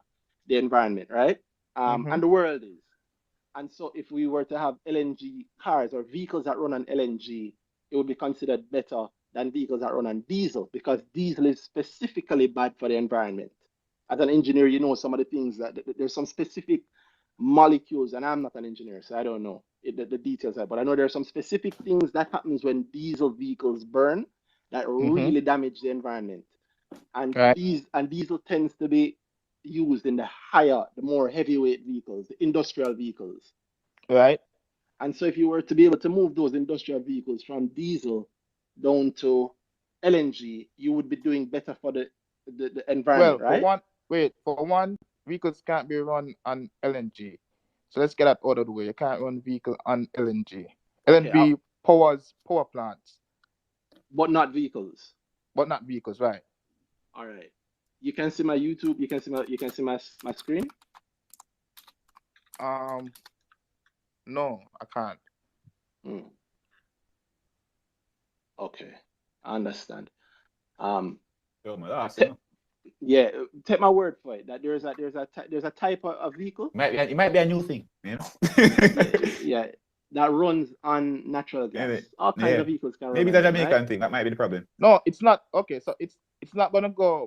the environment, right? And the world is. And so if we were to have LNG cars or vehicles that run on LNG, it would be considered better than vehicles that run on diesel, because diesel is specifically bad for the environment. As an engineer, you know some of the things that there's some specific molecules, and I'm not an engineer, so I don't know the details, but I know there are some specific things that happens when diesel vehicles burn that really damage the environment. And Right. diesel tends to be used in the more heavyweight vehicles, the industrial vehicles. Right. And so if you were to be able to move those industrial vehicles from diesel down to LNG, you would be doing better for the environment, Well, right? for one, vehicles can't be run on LNG. So let's get that out of the way. You can't run vehicle on LNG. Okay, LNG powers power plants, but not vehicles. but not vehicles, right? All right. You can see my YouTube. You can see my screen. No, I can't. Okay, I understand. Yeah, take my word for it that there's a type of vehicle. It might be a new thing, you know. yeah, that runs on natural gas. Maybe. All kinds of vehicles can run. Maybe the Jamaican thing that might be the problem. No, it's not. Okay, so it's not gonna go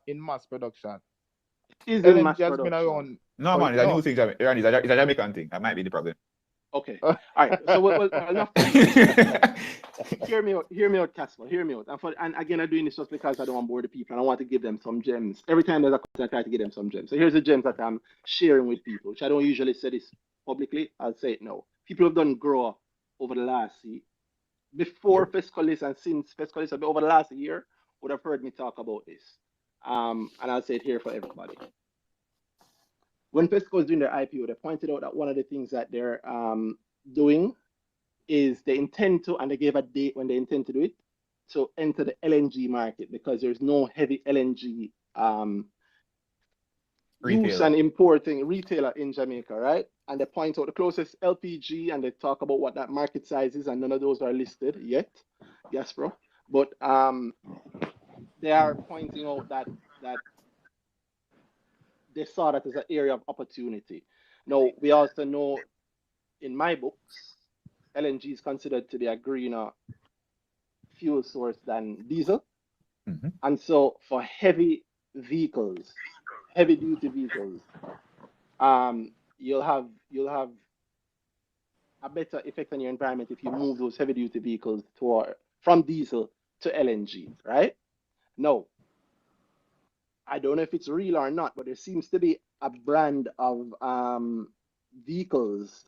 in mass production. Is in mass LNG has production. been around. No, man, it's a new thing. It's a Jamaican thing. That might be the problem. Okay. All right. So we'll enough. Hear me out, Casper. Hear me out. And again, I'm doing this just because I don't want to bore the people, and I want to give them some gems. Every time there's a question, I try to give them some gems. So here's the gems that I'm sharing with people, which I don't usually say this publicly. I'll say it now. People have done grow over the last before Fescolis and since Fescolis, over the last year, would have heard me talk about this. And I'll say it here for everybody. When Fesco was doing their IPO, they pointed out that one of the things that they're doing is they intend to, and they gave a date when they intend to do it, to enter the LNG market, because there's no heavy LNG use and importing retailer in Jamaica, right? And they point out the closest LPG, and they talk about what that market size is, and none of those are listed yet, yes, bro. But they are pointing out that they saw that as an area of opportunity. Now, we also know, in my books, LNG is considered to be a greener fuel source than diesel. And so for heavy vehicles, heavy duty vehicles, you'll have a better effect on your environment if you move those heavy duty vehicles from diesel to LNG, right? Now, I don't know if it's real or not, but there seems to be a brand of vehicles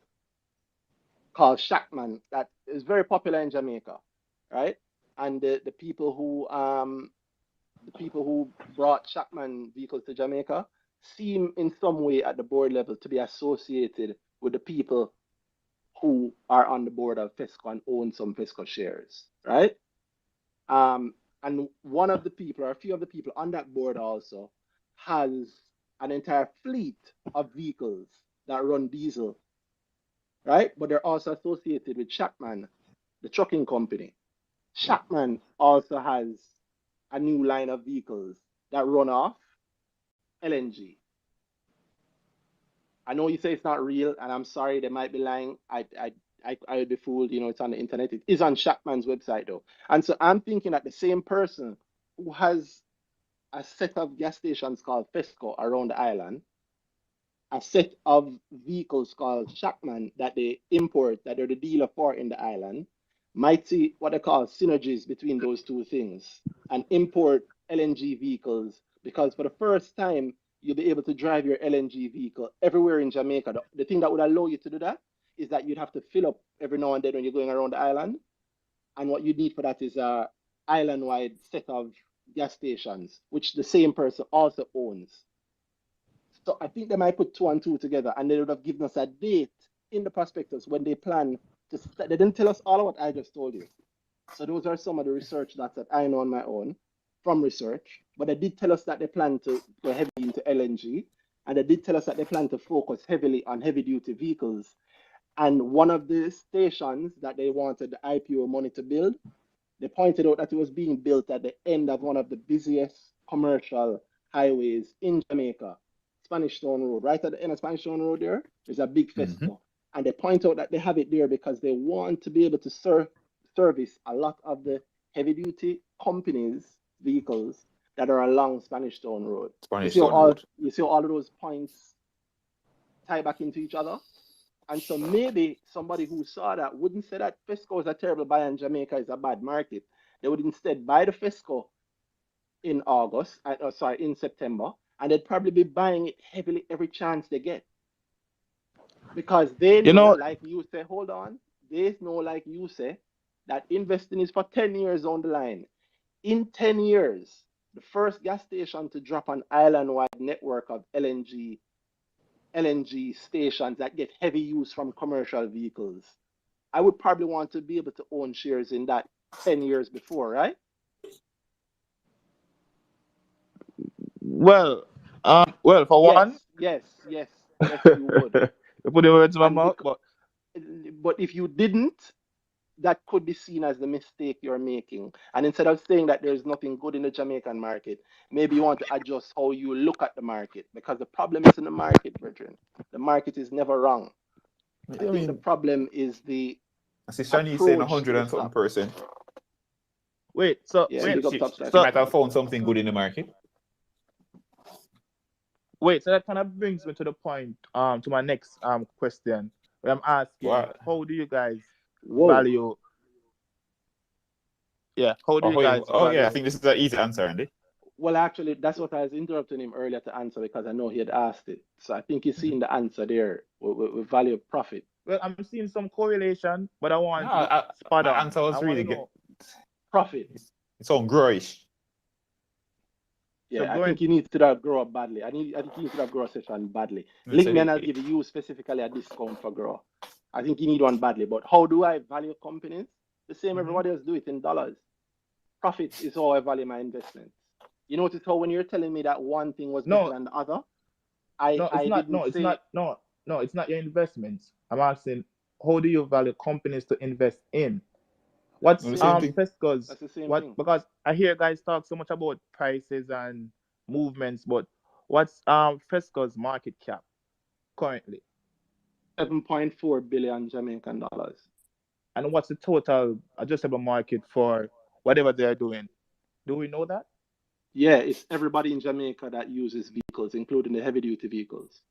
called Shackman that is very popular in Jamaica, right? And the people who brought Shackman vehicles to Jamaica seem in some way at the board level to be associated with the people who are on the board of Fesco and own some Fesco shares, right? And one of the people, or a few of the people on that board also, has an entire fleet of vehicles that run diesel, right? But they're also associated with Shackman, the trucking company. Shackman also has a new line of vehicles that run off LNG. I know you say it's not real, and I'm sorry, they might be lying. I would be fooled, it's on the internet. It is on Shackman's website though. And so I'm thinking that the same person who has a set of gas stations called Fesco around the island, a set of vehicles called Shackman that they import, that they're the dealer for in the island, might see what they call synergies between those two things and import LNG vehicles, because for the first time, you'll be able to drive your LNG vehicle everywhere in Jamaica. The thing that would allow you to do that is that you'd have to fill up every now and then when you're going around the island. And what you need for that is a island-wide set of gas stations, which the same person also owns. So I think they might put 2 and 2 together, and they would have given us a date in the prospectus when they plan to start. They didn't tell us all of what I just told you. So those are some of the research that I know on my own from research. But they did tell us that they plan to go heavy into LNG, and they did tell us that they plan to focus heavily on heavy-duty vehicles. And one of the stations that they wanted the IPO money to build, they pointed out that it was being built at the end of one of the busiest commercial highways in Jamaica, Spanish Town Road. Right at the end of Spanish Town Road there's a big Fesco. And they point out that they have it there because they want to be able to service a lot of the heavy duty companies, vehicles that are along Spanish Town Road. Spanish Town Road. You see all of those points tie back into each other. And so maybe somebody who saw that wouldn't say that Fesco is a terrible buy and Jamaica is a bad market. They would instead buy the Fesco in in September, and they'd probably be buying it heavily every chance they get. Because they know, like you say, hold on, they know, like you say, that investing is for 10 years on the line. In 10 years, the first gas station to drop an island-wide network of LNG stations that get heavy use from commercial vehicles, I would probably want to be able to own shares in that 10 years before, right? Well, for one, yes, you would. you put the words in my mouth, but if you didn't, that could be seen as the mistake you're making. And instead of saying that there's nothing good in the Jamaican market, maybe you want to adjust how you look at the market, because the problem is in the market, brethren. The market is never wrong. I think the problem is the Shani's saying 100 and something %. Wait, so she might have found something good in the market. Wait, so that kind of brings me to the point, to my next question, where I'm asking, how do you guys value? Yeah, how do you guys? Yeah, I think this is an easy answer, Andy. Well, actually, that's what I was interrupting him earlier to answer, because I know he had asked it. So I think he's seeing the answer there with value of profit. Well, I'm seeing some correlation, but I want spot on. Answer was really good. Profit. It's on growish. Yeah, so I think you need to grow up badly. I think you need to grow a session badly. Link me and I'll give you specifically a discount for grow. I think you need one badly. But how do I value companies? The same everybody else do it in dollars. Profit is how I value my investments. You notice how when you're telling me that one thing was better than the other, it's not your investments. I'm asking, how do you value companies to invest in? What's Fesco's? That's the same thing. Because I hear guys talk so much about prices and movements, but what's Fesco's market cap currently? 7.4 billion Jamaican dollars. And what's the total adjustable market for whatever they're doing? Do we know that? Yeah, it's everybody in Jamaica that uses vehicles, including the heavy duty vehicles.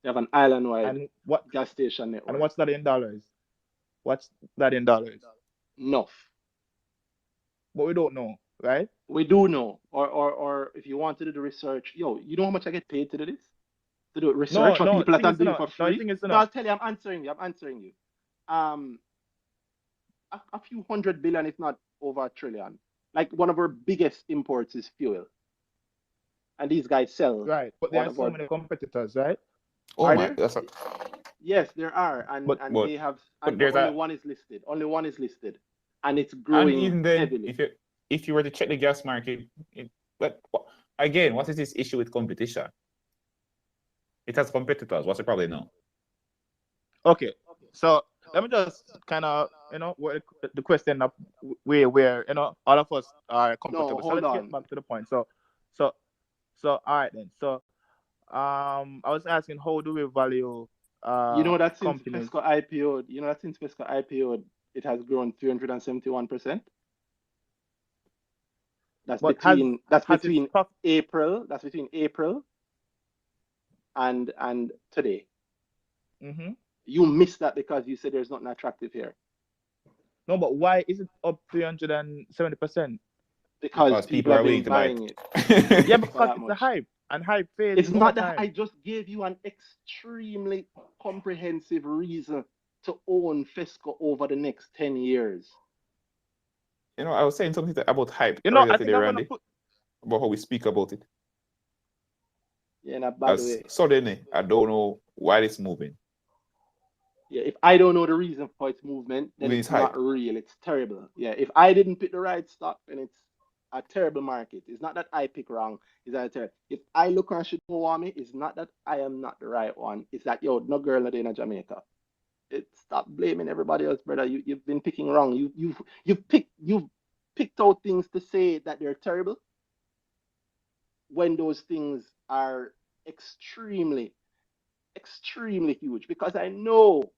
They have an island-wide gas station network. And what's that in dollars? What's that in dollars? Enough. But we don't know, right? We do know. Or if you want to do the research, you know how much I get paid to do this? To do research for people that I'm doing for free? No, I'll tell you, I'm answering you. A few $100 billion, if not over $1 trillion. Like, one of our biggest imports is fuel. And these guys sell. Right, but there are so many competitors, right? Oh my, yes, there are. They have, and only one is listed. Only one is listed. And it's growing even then, heavily. If you were to check the gas market, but again, what is this issue with competition? It has competitors. What's the problem now? Okay, so let me just kind of, the question up where all of us are comfortable. So let's get back to the point. So all right then. So I was asking, how do we value that companies? Since Fesco IPO'd, it has grown 371%. That's between April and today. Mm-hmm. You missed that because you said there's nothing attractive here. No, but why is it up 370%? Because people are willing to buy it. Yeah, because it's a hype, and hype fades. It's not that I just gave you an extremely comprehensive reason to own Fesco over the next 10 years. I was saying something about hype I today, Randy, about how we speak about it. Yeah, in a bad way. Suddenly, I don't know why it's moving. Yeah, if I don't know the reason for its movement, then it's not real. It's terrible. Yeah, if I didn't pick the right stock, then it's a terrible market. It's not that I pick wrong. It's that terrible. If I look and she don't want me, it's not that I am not the right one. It's that, no girl not in Jamaica. Stop blaming everybody else, brother. You've been picking wrong. You've picked out things to say that they're terrible when those things are extremely, extremely huge. Because I know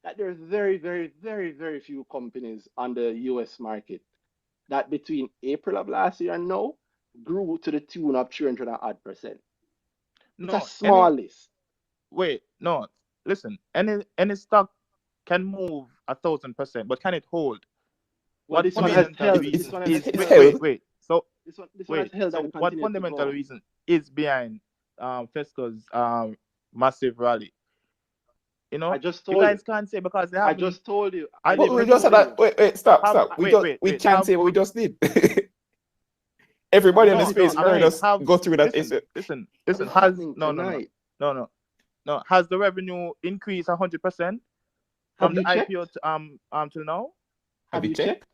that there's very, very, very, very few companies on the US market that between April of last year and now grew to the tune of 300 and odd percent. It's a No, small list. no. Listen, any stock can move 1,000%, but can it hold? Well, What this I one has mean, fundamental held. reason This one has is it's held. held. wait. So This one has held and what continued to fundamental go. reason is behind Fesco's massive rally? You I know, just you told you. guys can't say because they I haven't. just told you. I I But live we in just just said told Dubai. that. you. Wait, stop, Have stop. We can't have say what we just did. Everybody in the no Listen, space I heard mean us have go through that. what listen is has happening no tonight? has the revenue increased 100% Have from the you checked? IPO to, till now? Have Have you you checked? checked?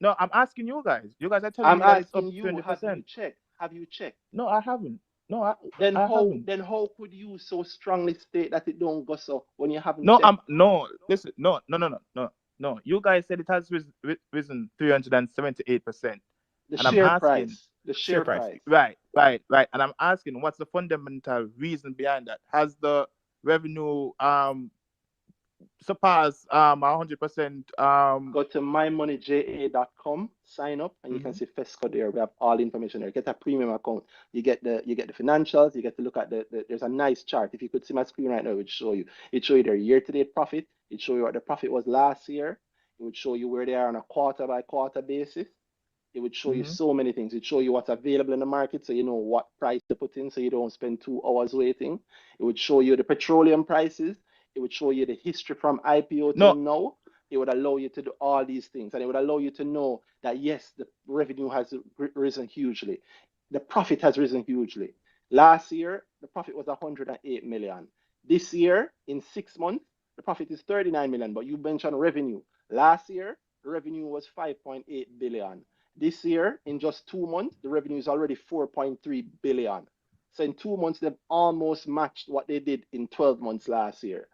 No, I'm asking you guys. You guys are telling I'm me that it's asking up you, have you 200%. checked? Have you checked? No, I haven't. No, Then I how haven't. then how could you so strongly state that it don't go so when you haven't No, checked? listen, no. You guys said it has risen 378%, The and I'm share asking, price. The Share share price. price. right, and I'm asking, what's the fundamental reason behind that? Has the revenue surpassed 100%? Go to mymoneyja.com, sign up, and you can Mhm. see Fesco there. We have all the information there. Get a premium account. You get the financials. You get to look at there's a nice chart. If you could see my screen right now, it would show you. It show you their year-to-date profit. It show you what the profit was last year. It would show you where they are on a quarter by quarter basis. It would show you Mhm. so many things. It show you what's available in the market, so you know what price to put in, so you don't spend 2 hours waiting. It would show you the petroleum prices. It would show you the history from IPO till No, now. It would allow you to do all these things, and it would allow you to know that yes, the revenue has risen hugely, the profit has risen hugely. Last year, the profit was 108 million. This year, in 6 months, the profit is 39 million. But you mentioned revenue. Last year, the revenue was 5.8 billion. This year, in just 2 months, the revenue is already 4.3 billion. So in 2 months, they've almost matched what they did in 12 months last year.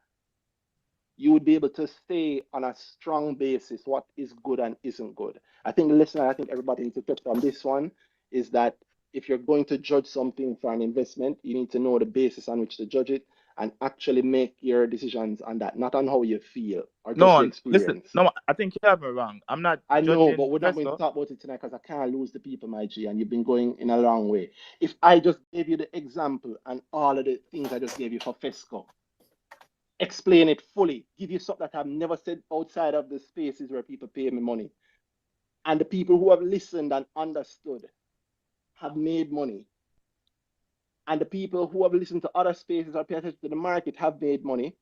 You would be able to stay on a strong basis what is good and isn't good. I think the lesson I think everybody needs to take from this one is that if you're going to judge something for an investment, you need to know the basis on which to judge it and actually make your decisions on that, not on how you feel or just the listen, experience. no, I think you have me wrong. I'm not I know, but judging we're not going to Fesco. talk about it tonight because I can't lose the people, my G, and you've been going in a long way. If I just gave you the example and all of the things I just gave you for Fesco, explain it fully, give you something that I've never said outside of the spaces where people pay me money, and the people who have listened and understood have made money, and the people who have listened to other spaces or pay attention to the market have made money.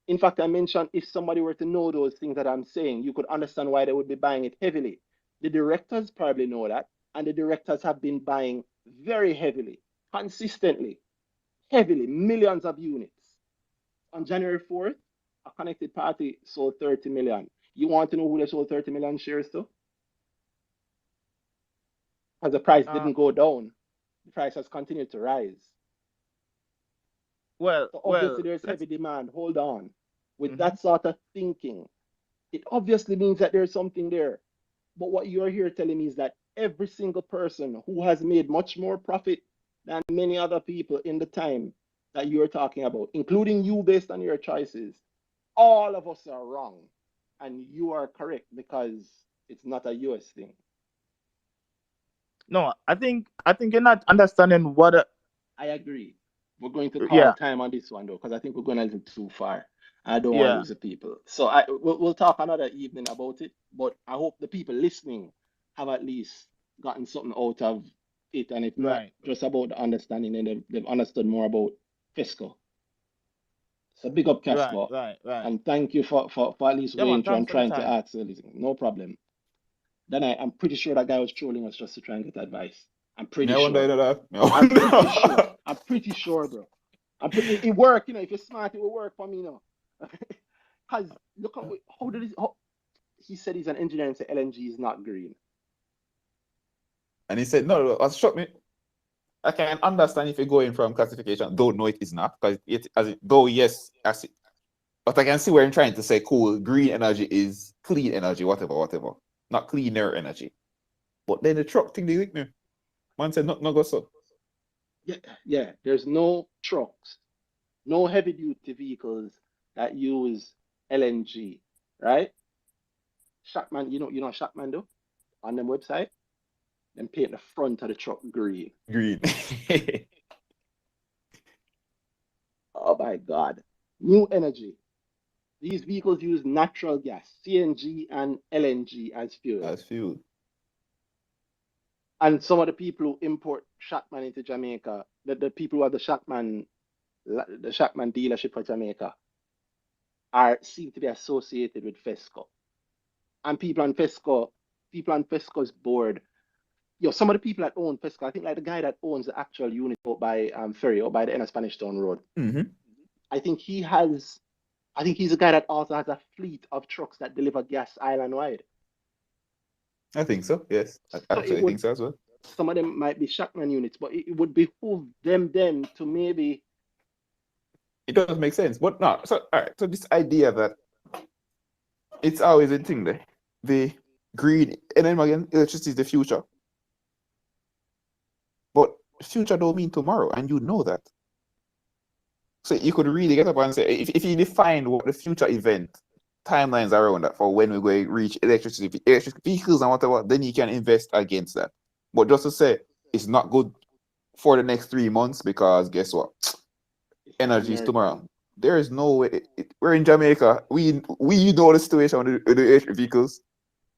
In fact, I mentioned if somebody were to know those things that I'm saying, you could understand why they would be buying it heavily. The directors probably know that, and the directors have been buying very heavily, consistently, heavily, millions of units. On January 4th, a connected party sold 30 million. You want to know who they sold 30 million shares to? Because the price Uh, didn't go down, the price has continued to rise. So well, obviously there's let's. heavy demand. Hold on. With Mhm. that sort of thinking, it obviously means that there's something there. But what you're here telling me is that every single person who has made much more profit than many other people in the time that you're talking about, including you based on your choices, all of us are wrong. And you are correct because it's not a US thing. No, I think you're not understanding what. I agree. We're going to call Yeah, time on this one though, because I think we're going a little too far. I don't want to yeah, lose the people. So we'll talk another evening about it. But I hope the people listening have at least gotten something out of it, and if not right, just about the understanding, then they've understood more about fiscal. So big up cash flow. right. And thank you for at least Yeah, man. weighing through Thanks and for the trying to time. ask everything. No problem. Then I'm pretty sure that guy was trolling us just to try and get advice. I'm pretty Me I wonder sure. that. I'm pretty sure. I'm pretty sure, bro. It work, If you're smart, it will work for me, Because look how did he said he's an engineer and said LNG is not green. And he said, no, it struck me. I can understand if you're going from classification, don't know it is not, because though yes, but I can see where I'm trying to say, cool, green energy is clean energy, whatever, not cleaner energy. But then the truck thing they with me. Man said, not go so. Yeah. There's no trucks, no heavy duty vehicles that use LNG, right? Shackman, you know Shackman though? On them website, then paint the front of the truck green. Green. Oh my God. New energy. These vehicles use natural gas, CNG and LNG as fuel. As fuel. And some of the people who import Shackman into Jamaica, the people who have the Shackman dealership for Jamaica, seem to be associated with Fesco. And people on Fesco's board, some of the people that own Fesco, I think like the guy that owns the actual unit out by Ferry or by the end of Spanish Town Road. Mm-hmm. I think he's a guy that also has a fleet of trucks that deliver gas island wide. I think so, yes. I So actually think so as well. some of them might be Shackman units, but it would behoove them then to maybe. It does make sense, but no. So all right. So this idea that it's always a thing there, the green, and then again, electricity is the future. But future don't mean tomorrow, and you know that. So you could really get up and say, if you define what the future event timelines around that for when we're going to reach electric vehicles and whatever, then you can invest against that. But just to say it's not good for the next 3 months because guess what? Energy is tomorrow. There is no way. We're in Jamaica. We know the situation with the electric vehicles.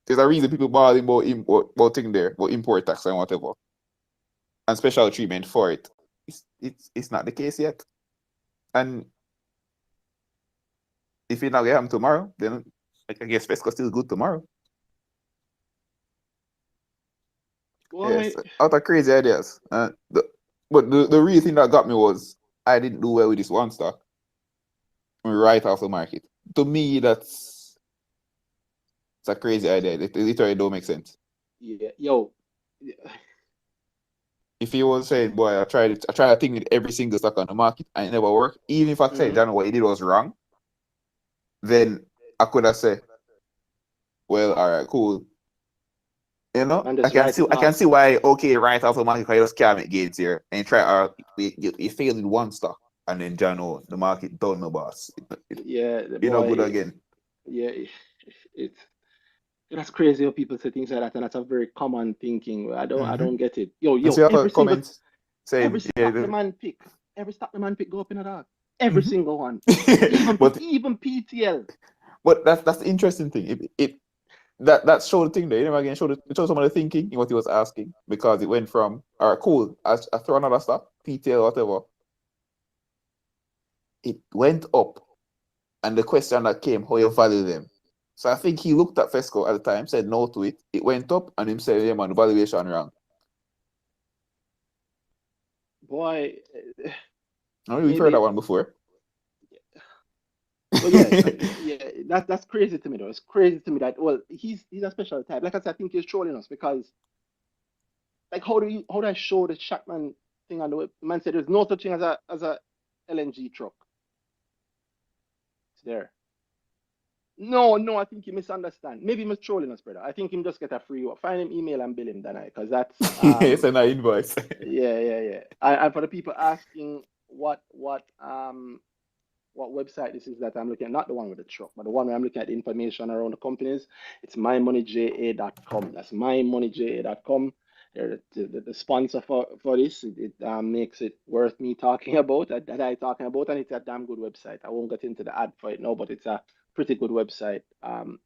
There's a reason people balling about thing there, about import tax and whatever, and special treatment for it. It's not the case yet. And if it not get happen tomorrow, then I guess Fesco still good tomorrow. Yes, out of crazy ideas. But the real thing that got me was I didn't do well with this one stock. Right off the market. To me, it's a crazy idea. It literally don't make sense. Yeah, yo. If you was saying, boy, I tried a thing with every single stock on the market and it never worked, even if I said, John, what he did was wrong, then I could have said, well, all right, cool. You know, I can see why, okay, right off the market, because you just can't make gains here. And you failed in one stock. And then John, the market don't know, boss. You're not good again. Yeah, that's crazy how people say things like that, and that's a very common thinking. I don't get it. Yo, every stock the man pick go up in a dog. Every single one, even PTL. But that's the interesting thing. That showed the thing there. You know, again, it showed some of the thinking in what he was asking, because it went from, all right, cool, I throw another stock, PTL, whatever. It went up, and the question that came, how you value them. So I think he looked at Fesco at the time, said no to it. It went up, and him said, yeah, man, the valuation wrong. Boy, we've heard that one before. But yeah, that's crazy to me though. It's crazy to me that, well, he's a special type. Like I said, I think he's trolling us because, like, how do I show the Shackman thing on the web? The man said there's no such thing as a LNG truck. It's there. No, I think you misunderstand. Maybe he's trolling us, brother. I think him just get a free one. Find him, email and bill him, Danhai, because that's it's an invoice. Yeah. And for the people asking what website this is that I'm looking at, not the one with the truck, but the one where I'm looking at the information around the companies, it's mymoneyja.com. That's mymoneyja.com. They're the sponsor for this. It makes it worth me talking about, that I talking about, and it's a damn good website. I won't get into the ad for it now, but it's a pretty good website,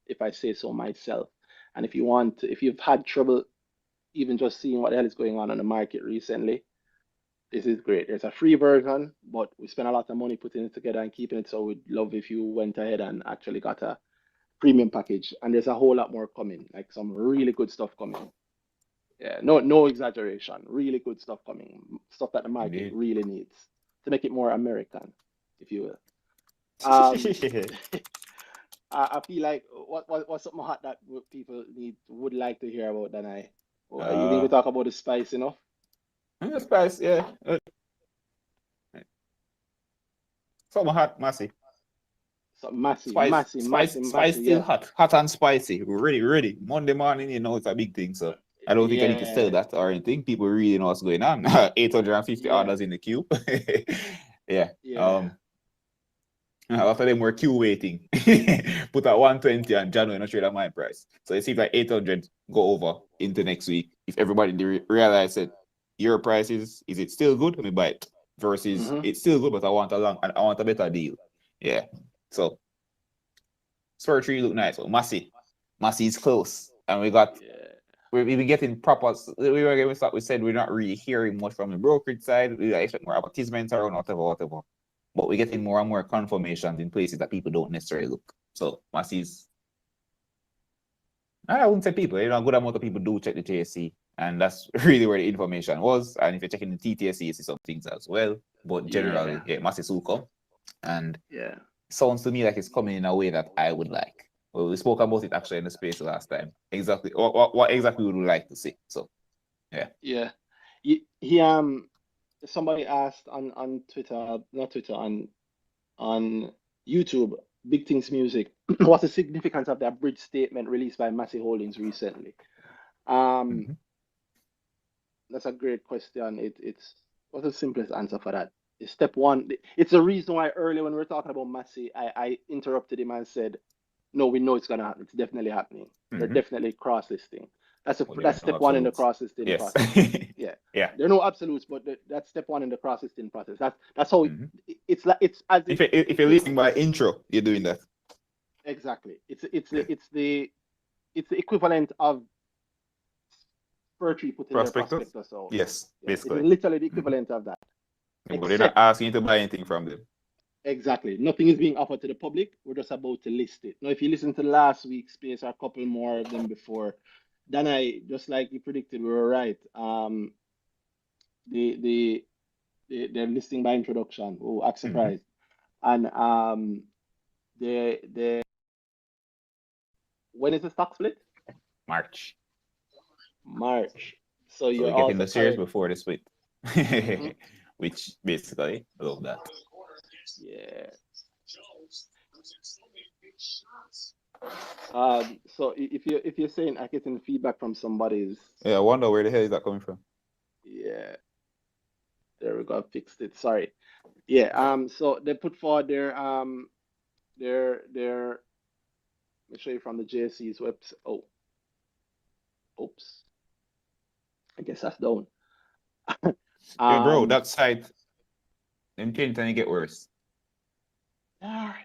if I say so myself. And if you've had trouble even just seeing what the hell is going on the market recently, this is great. There's a free version, but we spent a lot of money putting it together and keeping it, so we'd love if you went ahead and actually got a premium package. And there's a whole lot more coming, like some really good stuff coming. Yeah, no exaggeration. Really good stuff coming. Stuff that the market really needs to make it more American, if you will. I feel like what's something hot that people would like to hear about, Danhai? You think we talk about the spice enough? The spice, yeah. Something hot, Massey. Massey. Spice still hot and spicy. Ready. Monday morning, it's a big thing. So I don't think I need to sell that or anything. People really know what's going on. 850 orders in the queue. Yeah. After them were queue waiting. Put at 120 and January not trade at my price. So it seems like 800 go over into next week. If everybody realize that your price is it still good? Let me buy it. Versus it's still good, but I want a better deal. Yeah. So Spur Tree look nice. So Massey is close. And we've been getting proper. We said we're not really hearing much from the brokerage side. We expect more advertisements around whatever. But we're getting more and more confirmations in places that people don't necessarily look. So Massey's, I wouldn't say people, a good amount of people do check the JSC, and that's really where the information was. And if you're checking the TTSC, you see some things as well. But generally, Massey's will come. And it sounds to me like it's coming in a way that I would like. Well, we spoke about it actually in the space last time. Exactly. What exactly would we like to see? So, yeah. Yeah. Somebody asked on Twitter, not Twitter, on YouTube, Big Things Music, what's the significance of that bridge statement released by Massey Holdings recently? That's a great question. It's what's the simplest answer for that? It's step one. It's the reason why earlier when we were talking about Massey, I interrupted him and said, no, we know it's gonna happen. It's definitely happening. They're definitely cross-listing. That's step one in the cross-listing process. Yeah. There are no absolutes, but that's step one in the cross-listing process. That's how it's like. It's as if you're listing by intro, you're doing that. Exactly. It's the equivalent of Spur Tree putting their prospectus out. Yes, basically. It's literally the equivalent of that. But they're not asking you to buy anything from them. Exactly. Nothing is being offered to the public. We're just about to list it. Now, if you listen to last week's space or a couple more of them before, Danhai, just like you predicted, we were right. They're listing by introduction. Oh, act surprised. And when is the stock split? March. So you're getting the shares before the split. Which basically I love that. Yeah. So if you're saying I'm getting feedback from somebody's, I wonder where the hell is that coming from. Yeah, there we go. I fixed it. Sorry. Yeah. So they put forward their let me show you from the JSC's website. Oh, oops. I guess that's down. Yeah, bro, that site, them change and get worse.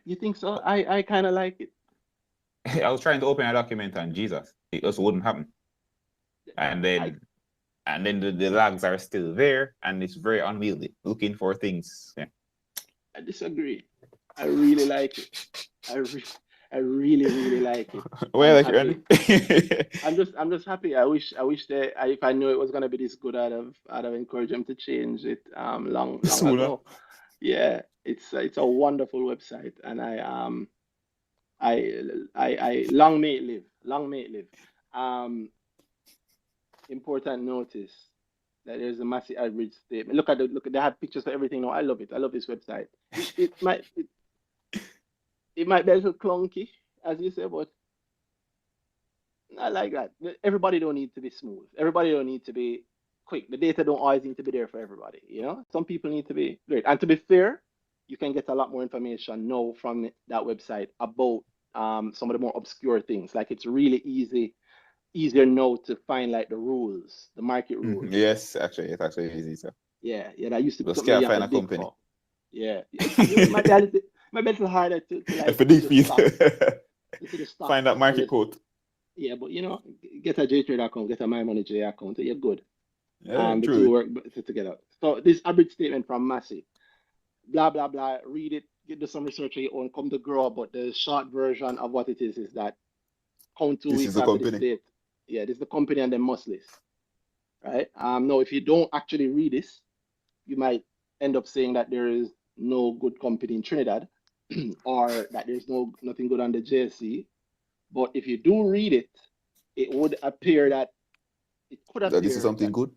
You think so? I kind of like it. I was trying to open a document and Jesus, it just wouldn't happen. And then the lags are still there, and it's very unwieldy. Looking for things. Yeah. I disagree. I really like it. I really like it. Well, like Randy. I'm just happy. I wish if I knew it was gonna be this good, I'd have encouraged them to change it long ago. Yeah, it's a wonderful website, and I long may it live. Important notice that there's a Massey average statement. Look, they have pictures for everything now. I love it. I love this website. It might be a little clunky, as you say, but I like that. Everybody don't need to be smooth. Everybody don't need to be quick. The data don't always need to be there for everybody. Some people need to be great. And to be fair, you can get a lot more information now from that website about some of the more obscure things. Like it's really easier now to find like the rules, the market rules. Yes, actually, it's actually easy. So. Yeah, that used to be something you have to dig for. Yeah, it might be a little harder to like find that market quote. Yeah, but get a JTrade account, get a MyMoneyJ account, you're good. Yeah, the two work together. So this average statement from Massey, blah blah blah. Read it, do some research on your own, come to grow. But the short version of what it is that count 2 weeks after this date. Yeah, this is the company and the must list. Right? Now, if you don't actually read this, you might end up saying that there is no good company in Trinidad or that there's nothing good on the JSC. But if you do read it, it would appear that it could appear that this is something good.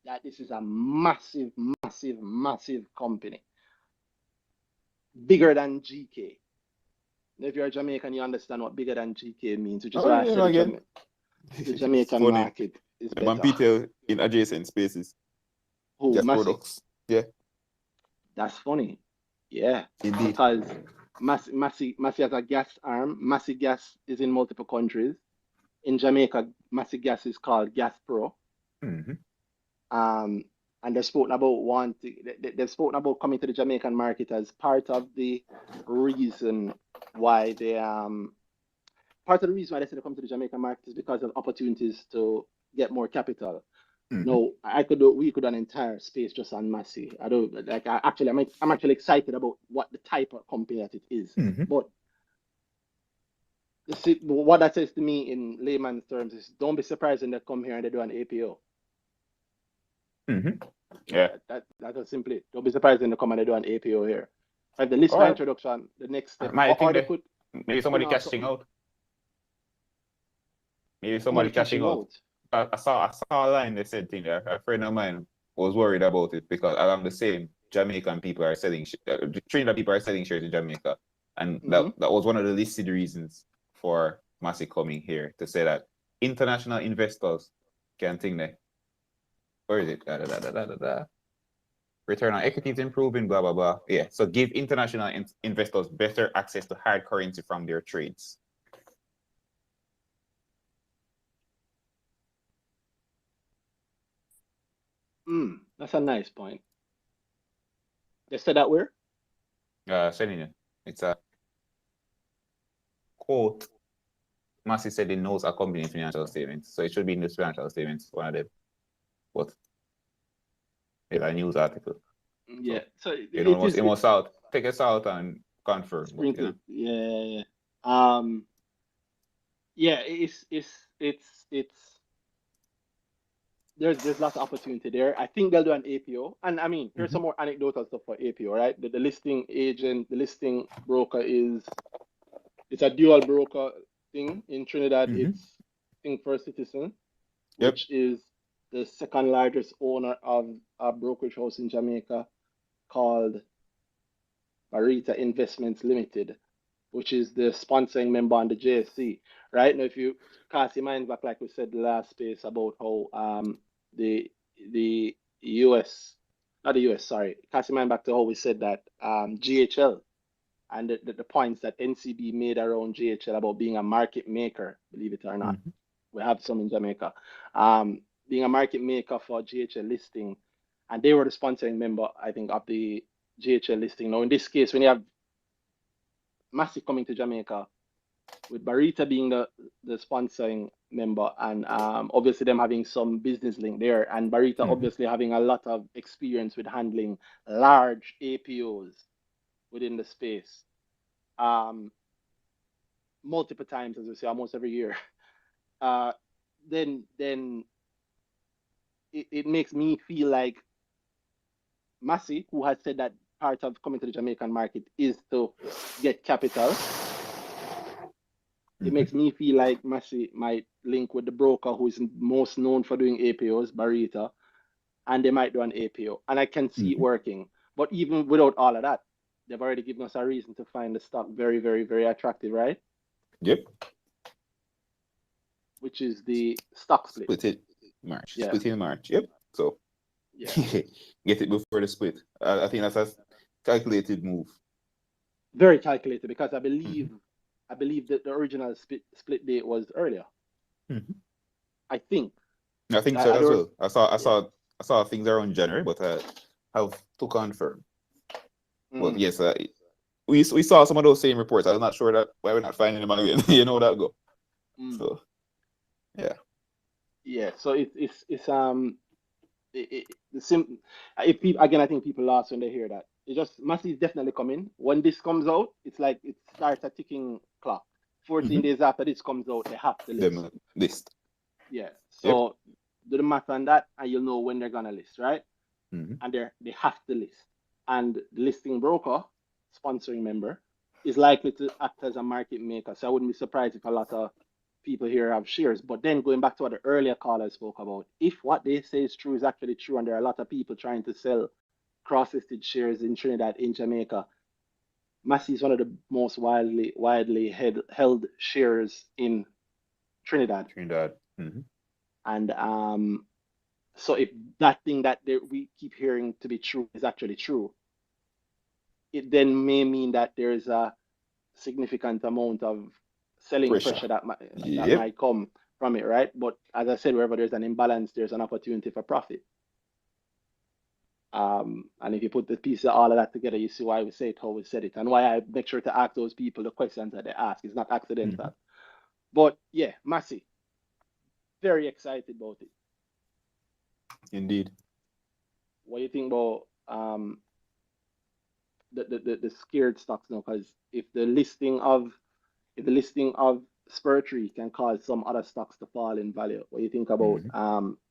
That this is a massive company. Bigger than GK. If you're a Jamaican, you understand what bigger than GK means, which is why I said the Jamaican market is better. People in adjacent spaces. Just products. Yeah. That's funny. Yeah, Indeed. because Massey has a gas arm. Massey Gas is in multiple countries. In Jamaica, Massey Gas is called Gas Pro. Mm-hmm. And they've spoken about they've spoken about coming to the Jamaican market as part of the reason why part of the reason why they said to come to the Jamaican market is because of opportunities to get more capital. Mm-hmm. No, we could do an entire space just on Massey. I don't like. I'm actually excited about what the type of company that it is. Mm-hmm. But what that says to me in layman's terms is, don't be surprised when they come here and they do an APO. Mm-hmm. Yeah. That's simply it. Don't be surprised when they come and they do an APO here. Like the list for introduction, the next step, or they could maybe somebody cashing out. Maybe somebody cashing out. I saw a line they said thing there. A friend of mine was worried about it because along the same Jamaican people are selling Trinidad people are selling shares in Jamaica. And that was one of the listed reasons for Massey coming here, to say that international investors can think that, where is it? Return on equity is improving, blah, blah, blah. Yeah, so give international investors better access to hard currency from their trades. That's a nice point. They said that where? Sending it. It's a quote. Massey said he knows a company financial statements, so it should be in the financial statements, one of them. But it's a news article. Yeah, so it must out. Take us out and confirm. Sprinkle. Yeah. Yeah, it's there's lots of opportunity there. I think they'll do an APO. And I mean, here's some more anecdotal stuff for APO, right? The listing agent, the listing broker it's a dual broker thing in Trinidad. It's Think First Citizen, which is the second largest owner of a brokerage house in Jamaica called Barita Investments Limited, which is the sponsoring member on the JSC. Right now, if you cast your mind back, like we said the last space about how the US, not the US, sorry, cast your mind back to how we said that GHL and the points that NCB made around GHL about being a market maker, believe it or not. We have some in Jamaica. Being a market maker for GHL listing, and they were the sponsoring member, I think, of the GHL listing. Now, in this case, when you have Massey coming to Jamaica, with Barita being the sponsoring member, and obviously them having some business link there, and Barita obviously having a lot of experience with handling large APOs within the space, multiple times, as we say, almost every year, then it makes me feel like Massey, who has said that part of coming to the Jamaican market is to get capital, it makes me feel like Massey might link with the broker who is most known for doing APOs, Barita, and they might do an APO. And I can see it working. But even without all of that, they've already given us a reason to find the stock very, very, very attractive, right? Yep. Which is the stock split. Split it March. Yeah. Split in March. Yep. So yeah. Get it before the split. I think that's a calculated move. Very calculated, because I believe that the original split date was earlier. I think so as well. I saw things around January, but I have to confirm. But yes, we saw some of those same reports. I'm not sure that why we're not finding them again. You know that go. So yeah. Yeah. So it's if people, again, I think people lost when they hear that. It just Massey is definitely coming. When this comes out, it's like it starts a ticking clock. 14 days after this comes out, they have to list. Yeah. So do the math on that, and you'll know when they're gonna list, right? And they have to list. And the listing broker, sponsoring member, is likely to act as a market maker. So I wouldn't be surprised if a lot of people here have shares. But then going back to what the earlier caller spoke about, if what they say is true is actually true, and there are a lot of people trying to sell cross-listed shares in Trinidad, in Jamaica, Massey is one of the most widely held shares in Trinidad. And so if that thing that we keep hearing to be true is actually true, it then may mean that there's a significant amount of selling pressure that might come from it, right? But as I said, wherever there's an imbalance, there's an opportunity for profit. And if you put the piece of all of that together, you see why we say it, how we said it, and why I make sure to ask those people the questions that they ask. It's not accidental. But yeah, Massey, very excited about it. Indeed. What do you think about the scared stocks now? Because if the listing of Spur Tree can cause some other stocks to fall in value, what do you think about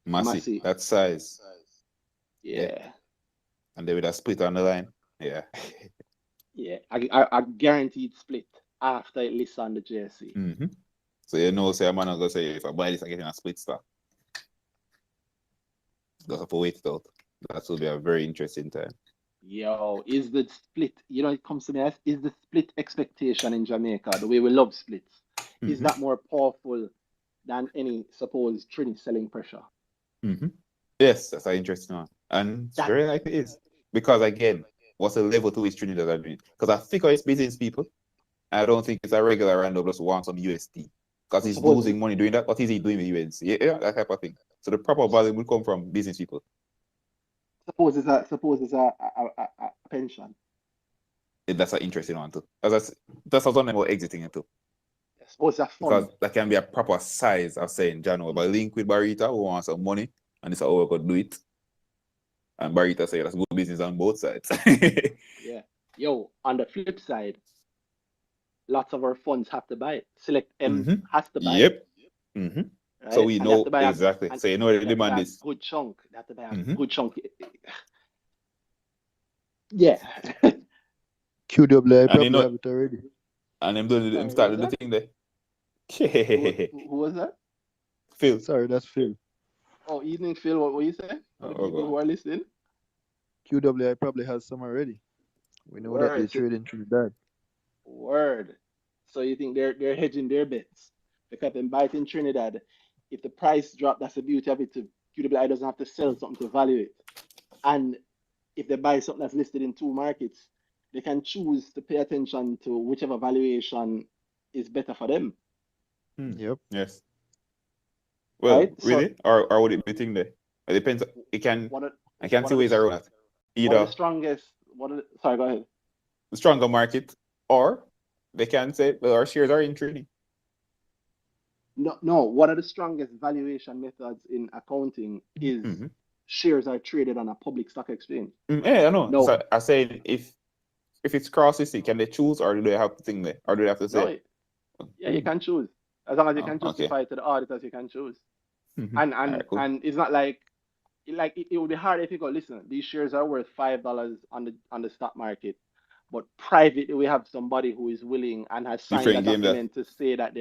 Massey? That size. Yeah. And they would have split on the line. Yeah. Yeah, a guaranteed split after it lists on the JSE. So you know, say I'm not gonna say if I buy this, I get in a split stock. Just have to wait it out. That will be a very interesting time. Yo, is the split, you know, it comes to me as, is the split expectation in Jamaica, the way we love splits, is that more powerful than any supposed Trini selling pressure? Yes, that's an interesting one. And it's very likely it is. Because again, what's the level to which Trinidad are doing? Because I think it's business people. I don't think it's a regular random just wants some USD. Because he's losing money doing that. What is he doing with USD? Yeah, that type of thing. So the proper value will come from business people. Suppose it's a pension. That's an interesting one too. That's one about exiting it too. Suppose it's a fund. Because that can be a proper size of saying, Jano, but link with Barita who wants some money and it's how we could do it. And Barita say that's good business on both sides. Yeah. Yo, on the flip side, lots of our funds have to buy it. Select M has to buy it. Right? So we know exactly. So you know what the demand is. Good chunk. They have to buy a good chunk. Yeah. QWI probably have it already. And them started the thing there. Who was that? Phil. Sorry, that's Phil. Oh, evening, Phil. What you say? The people who are listening? QWI probably has some already. We know that they trade in Trinidad. Word. So you think they're hedging their bets? Because they buy it in Trinidad. If the price drop, that's the beauty of it. QWI doesn't have to sell something to value it. And if they buy something that's listed in two markets, they can choose to pay attention to whichever valuation is better for them. Yep. Yes. Well, right? Really? So, or would it be thing there? It depends. It can. I can't see ways around that. Either the strongest. Sorry, go ahead. The stronger market, or they can say, well, our shares are in trading. No. One of the strongest valuation methods in accounting is shares are traded on a public stock exchange. Yeah, I know. No. So I said if it's cross-listed, can they choose, or do they have to think there, or do they have to say? No, yeah, you can choose. As long as you can justify it to the auditors, you can choose. And cool. And it's not like it would be hard if you go, listen, these shares are worth $5 on the stock market, but privately we have somebody who is willing and has signed a document to say that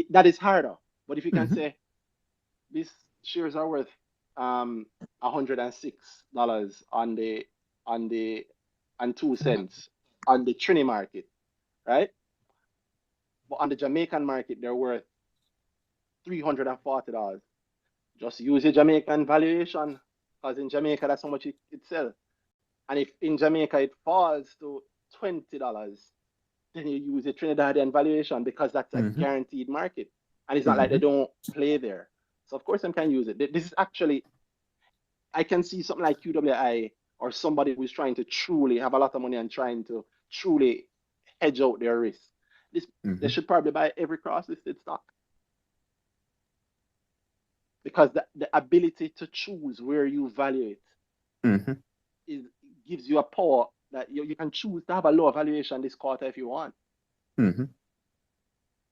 that is harder. But if you can say these shares are worth $106 and 2 cents on the Trini market, right? But on the Jamaican market, they're worth $340. Just use your Jamaican valuation, because in Jamaica, that's how much it sells. And if in Jamaica it falls to $20, then you use your Trinidadian valuation, because that's a guaranteed market. And it's not like they don't play there. So of course, I can use it. This is actually, I can see something like QWI or somebody who's trying to truly have a lot of money and trying to truly hedge out their risk. They should probably buy every cross-listed stock. Because the ability to choose where you value it gives you a power that you can choose to have a lower valuation this quarter if you want.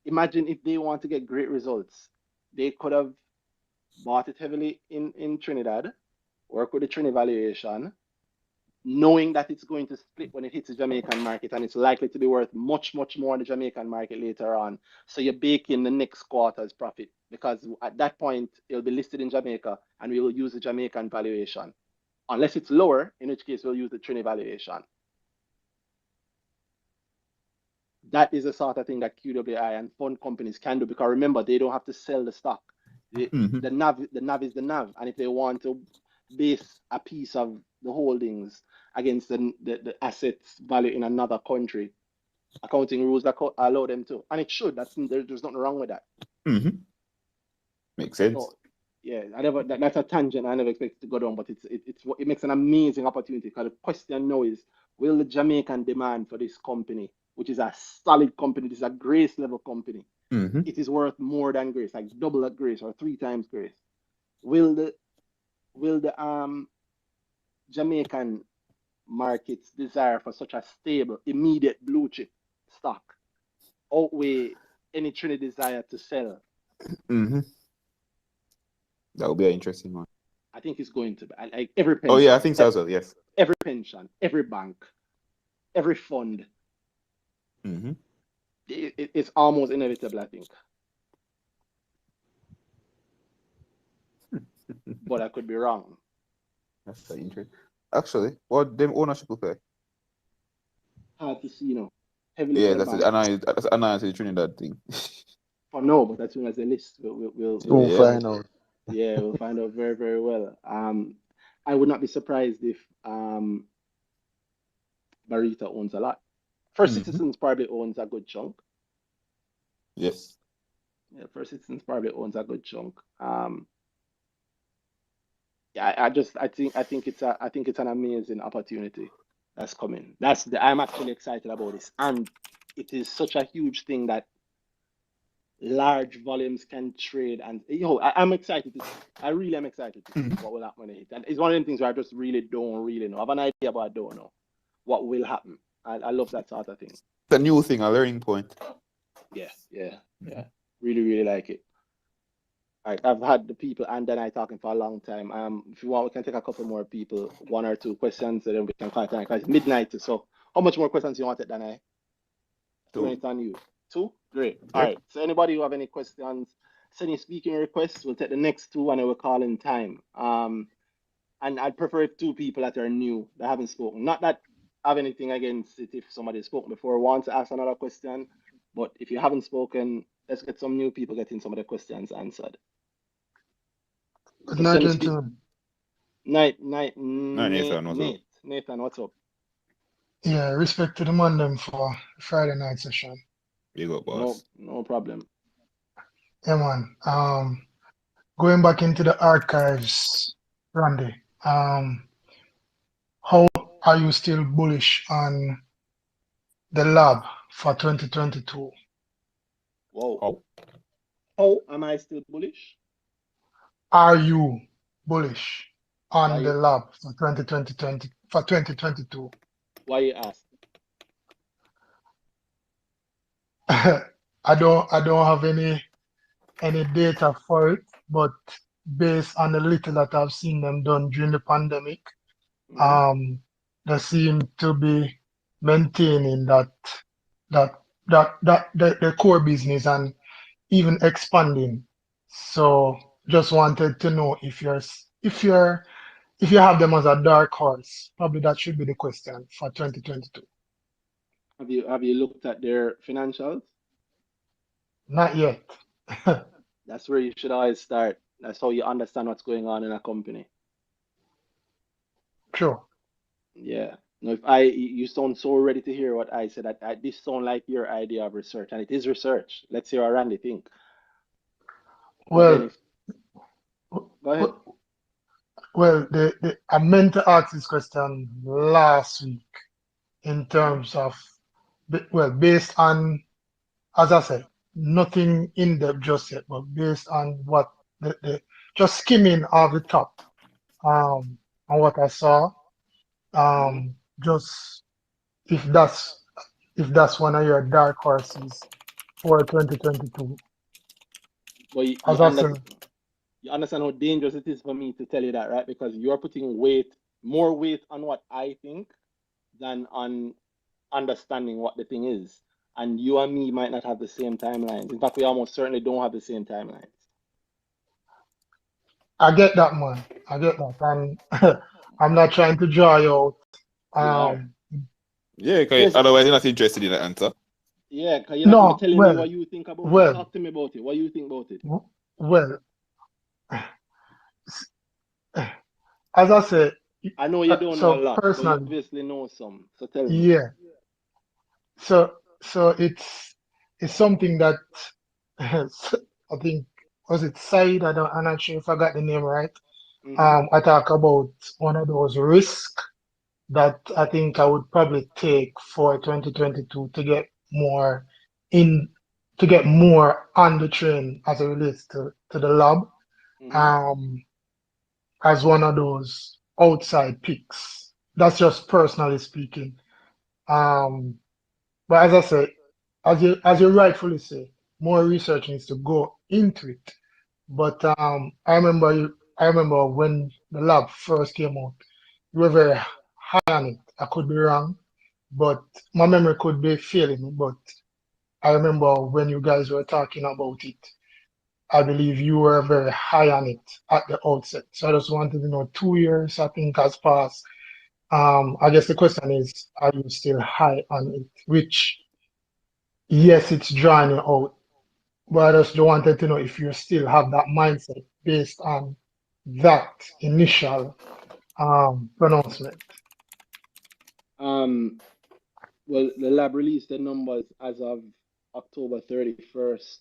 Imagine if they want to get great results, they could have bought it heavily in Trinidad, work with the Trini valuation, knowing that it's going to split when it hits the Jamaican market, and it's likely to be worth much, much more in the Jamaican market later on. So you bake in the next quarter's profit, because at that point, it'll be listed in Jamaica, and we will use the Jamaican valuation. Unless it's lower, in which case we'll use the Trini valuation. That is the sort of thing that QWI and fund companies can do, because remember, they don't have to sell the stock. The NAV is the NAV, and if they want to base a piece of the holdings against the assets value in another country. Accounting rules allow them to, and it should. There's nothing wrong with that. Mm-hmm. Makes sense. So, yeah, that's a tangent I never expected to go down, but it makes an amazing opportunity, because the question now is, will the Jamaican demand for this company, which is a solid company, this is a Grace level company, Mm-hmm. it is worth more than Grace, like double at Grace or 3 times Grace. Will the Jamaican market's desire for such a stable, immediate blue chip stock outweigh any Trinity desire to sell? Mm-hmm. That would be an interesting one. I think it's going to be like every pension. Oh yeah, I think so as well. Yes. Every pension, every bank, every fund. Mm-hmm. It's almost inevitable, I think. But I could be wrong. That's so interesting. Actually, what them ownership will pay? Hard to see, you know. Heavily Yeah, for the that's bank. That's an the Trinidad thing. For no, but as soon as they list, we'll Soon find out. yeah, we'll find out very, very well. I would not be surprised if Barita owns a lot. First Citizens probably owns a good chunk. Yes. Yeah, First Citizens probably owns a good chunk. Yeah, I think it's an amazing opportunity that's coming. I'm actually excited about this, and it is such a huge thing that large volumes can trade, and I'm excited to see. I really am excited to see what will happen when it hits. And it's one of the things where I just really don't know. I have an idea, but I don't know what will happen. I love that sort of thing. It's a new thing, a learning point. Yeah. Really, really like it. All right, I've had the people and Danhai talking for a long time. If you want, we can take a couple more people, 1 or 2 questions, and then we can call it because it's midnight. So, how much more questions you want, Danhai? 2 minutes on you. 2? Great. All right. So, anybody who have any questions, send your speaking requests. We'll take the next 2 and then we'll call in time. And I'd prefer 2 people that are new, that haven't spoken. Not that I have anything against it if somebody has spoken before, wants to ask another question. But if you haven't spoken, let's get some new people getting some of the questions answered. Good night, gentlemen. Nathan, what's up? Yeah, respect to the man them for Friday night session. Big up, boss. No problem. Yeah, man. Going back into the archives, Randy. How are you still bullish on the lab for 2022? Whoa. How am I still bullish? Are you bullish on the lab for 2022? Why you ask? I don't have any data for it, but based on the little that I've seen them done during the pandemic, they seem to be maintaining the core business and even expanding. So just wanted to know if you have them as a dark horse. Probably that should be the question for 2022. Have you looked at their financials? Not yet. That's where you should always start. That's how you understand what's going on in a company. Sure. Yeah. No, you sound so ready to hear what I said. This sound like your idea of research, and it is research. Let's hear what Randy think. Well, go ahead. Well, I meant to ask this question last week in terms of, based on, as I said, nothing in depth just yet, but based on what just skimming off the top, on what I saw, just if that's one of your dark horses for 2022. Well, you understand how dangerous it is for me to tell you that, right? Because you're putting more weight on what I think than on understanding what the thing is. And you and me might not have the same timelines. In fact, we almost certainly don't have the same timelines. I get that, man. I get that. And I'm not trying to draw you out. Yeah, because otherwise you're not interested in the answer. Yeah, because you're not telling me what you think about it. Talk to me about it. What do you think about it? Well, as I said, I know you don't know a so lot, but you personally, obviously know some. So tell me. yeah. So it's something that I think, was it Said? I'm not sure if I got the name right. Mm-hmm. I talk about one of those risks that I think I would probably take for 2022 to get more in to get more on the train as it relates to the lab, Mm-hmm. um as one of those outside picks. That's just personally speaking. Um but as I say, as you rightfully say, more research needs to go into it. But I remember when the lab first came out, you were very high on it. I could be wrong, but my memory could be failing me. But I remember when you guys were talking about it, I believe you were very high on it at the outset. So I just wanted to know, 2 years, I think, has passed. I guess the question is, are you still high on it? Which, yes, it's drawing you out, but I just wanted to know if you still have that mindset based on that initial pronouncement. Um, well, the lab released the numbers as of October 31st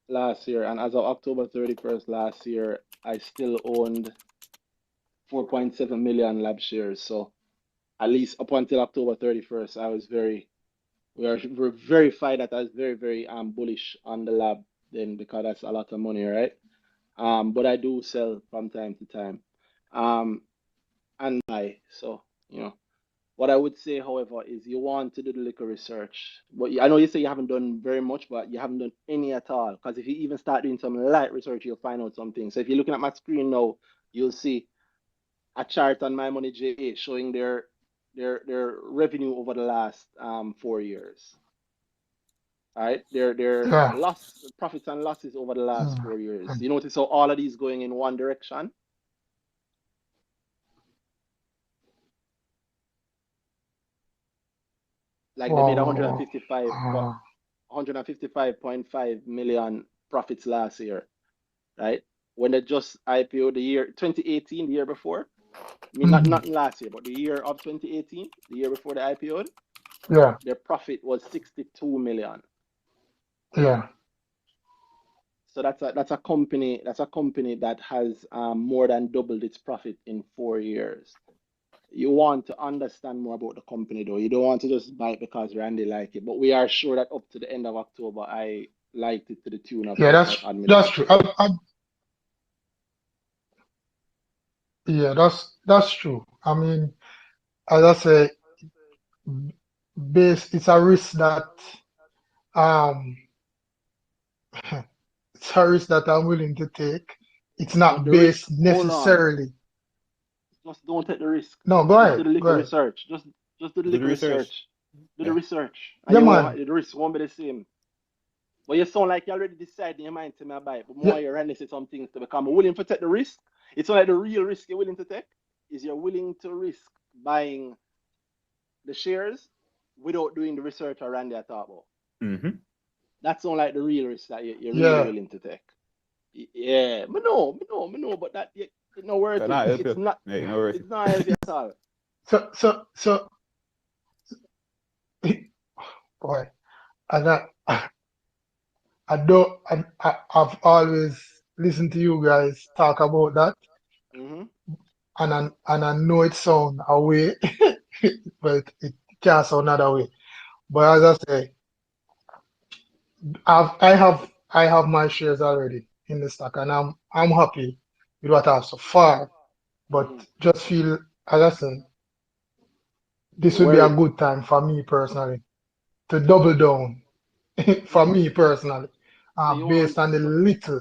last year, and as of October 31st last year, I still owned 4.7 million lab shares. So at least up until October 31st, we're verified that I was very, very bullish on the lab then, because that's a lot of money, right? But I do sell from time to time. And buy. So, what I would say, however, is you want to do the little research. But I know you say you haven't done very much, but you haven't done any at all. Because if you even start doing some light research, you'll find out something. So if you're looking at my screen now, you'll see a chart on my money JA showing their revenue over the last 4 years. All right, their Yeah. profits and losses over the last Mm. 4 years. You notice how all of these going in one direction? Like they Wow, made wow, wow. 155.5 million profits last year, right? When they just IPO the year 2018, the year before. I mean, not Mhm. last year, but the year of 2018, the year before the IPO, Yeah, their profit was 62 million. yeah. So that's a company that has more than doubled its profit in 4 years. You want to understand more about the company, though. You don't want to just buy it because Randy liked it. But we are sure that up to the end of October, I liked it to the tune of Yeah, odd that's million. true. Yeah, that's true. I mean, as I say, it's a risk that um it's a risk that I'm willing to take. It's But not the risk, based hold on, necessarily. just don't take the risk. No, go Just do ahead, the go liquor ahead. research. Just do the Do the liquor research. research. Do the Yeah. research, and Yeah, you won't. man. The risk won't be the same. But you sound like you already decided in your mind to me buy it. But Yeah, more you Randy say some things to become willing to take the risk. It's not like the real risk you're willing to take is you're willing to risk buying the shares without doing the research around there talk about. Mm-hmm. That's not like the real risk that you're really yeah. willing to take. Yeah, but that it's not worth Can it. I help It's you? not. Yeah, you know where It's not healthy at all. So, boy, and I've always listened to you guys talk about that, Hmm. and I know it sound a way, but it can't sound another way. But as I say, I have my shares already in the stock, and I'm happy with what I have so far. But Hmm. just feel, as I said, this You're would be a worried. good time for me personally to double down. For Hmm. me personally, So you want based on the so little.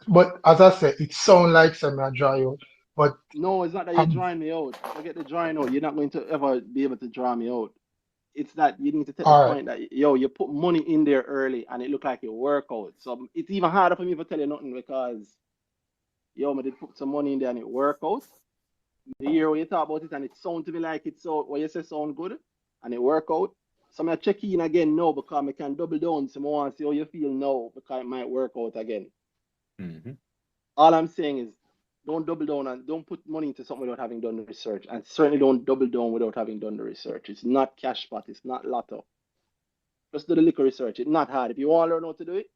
But as I said, it sounds like semi dry out. But no, it's not that you're I'm drawing me out. Forget the drawing out. You're not going to ever be able to draw me out. It's that you need to take the all right. point that you put money in there early and it looked like it work out. So it's even harder for me to tell you nothing because I did put some money in there and it work out. The year when you talk about it and it sound to me like it's so what you say sound good and it work out. So I check in again now because I can double down so I want to see how you feel now because it might work out again. Mm-hmm. All I'm saying is Don't double down and don't put money into something without having done the research. And certainly don't double down without having done the research. It's not cash pot, it's not lotto. Just do the little research. It's not hard. If you want to learn how to do it,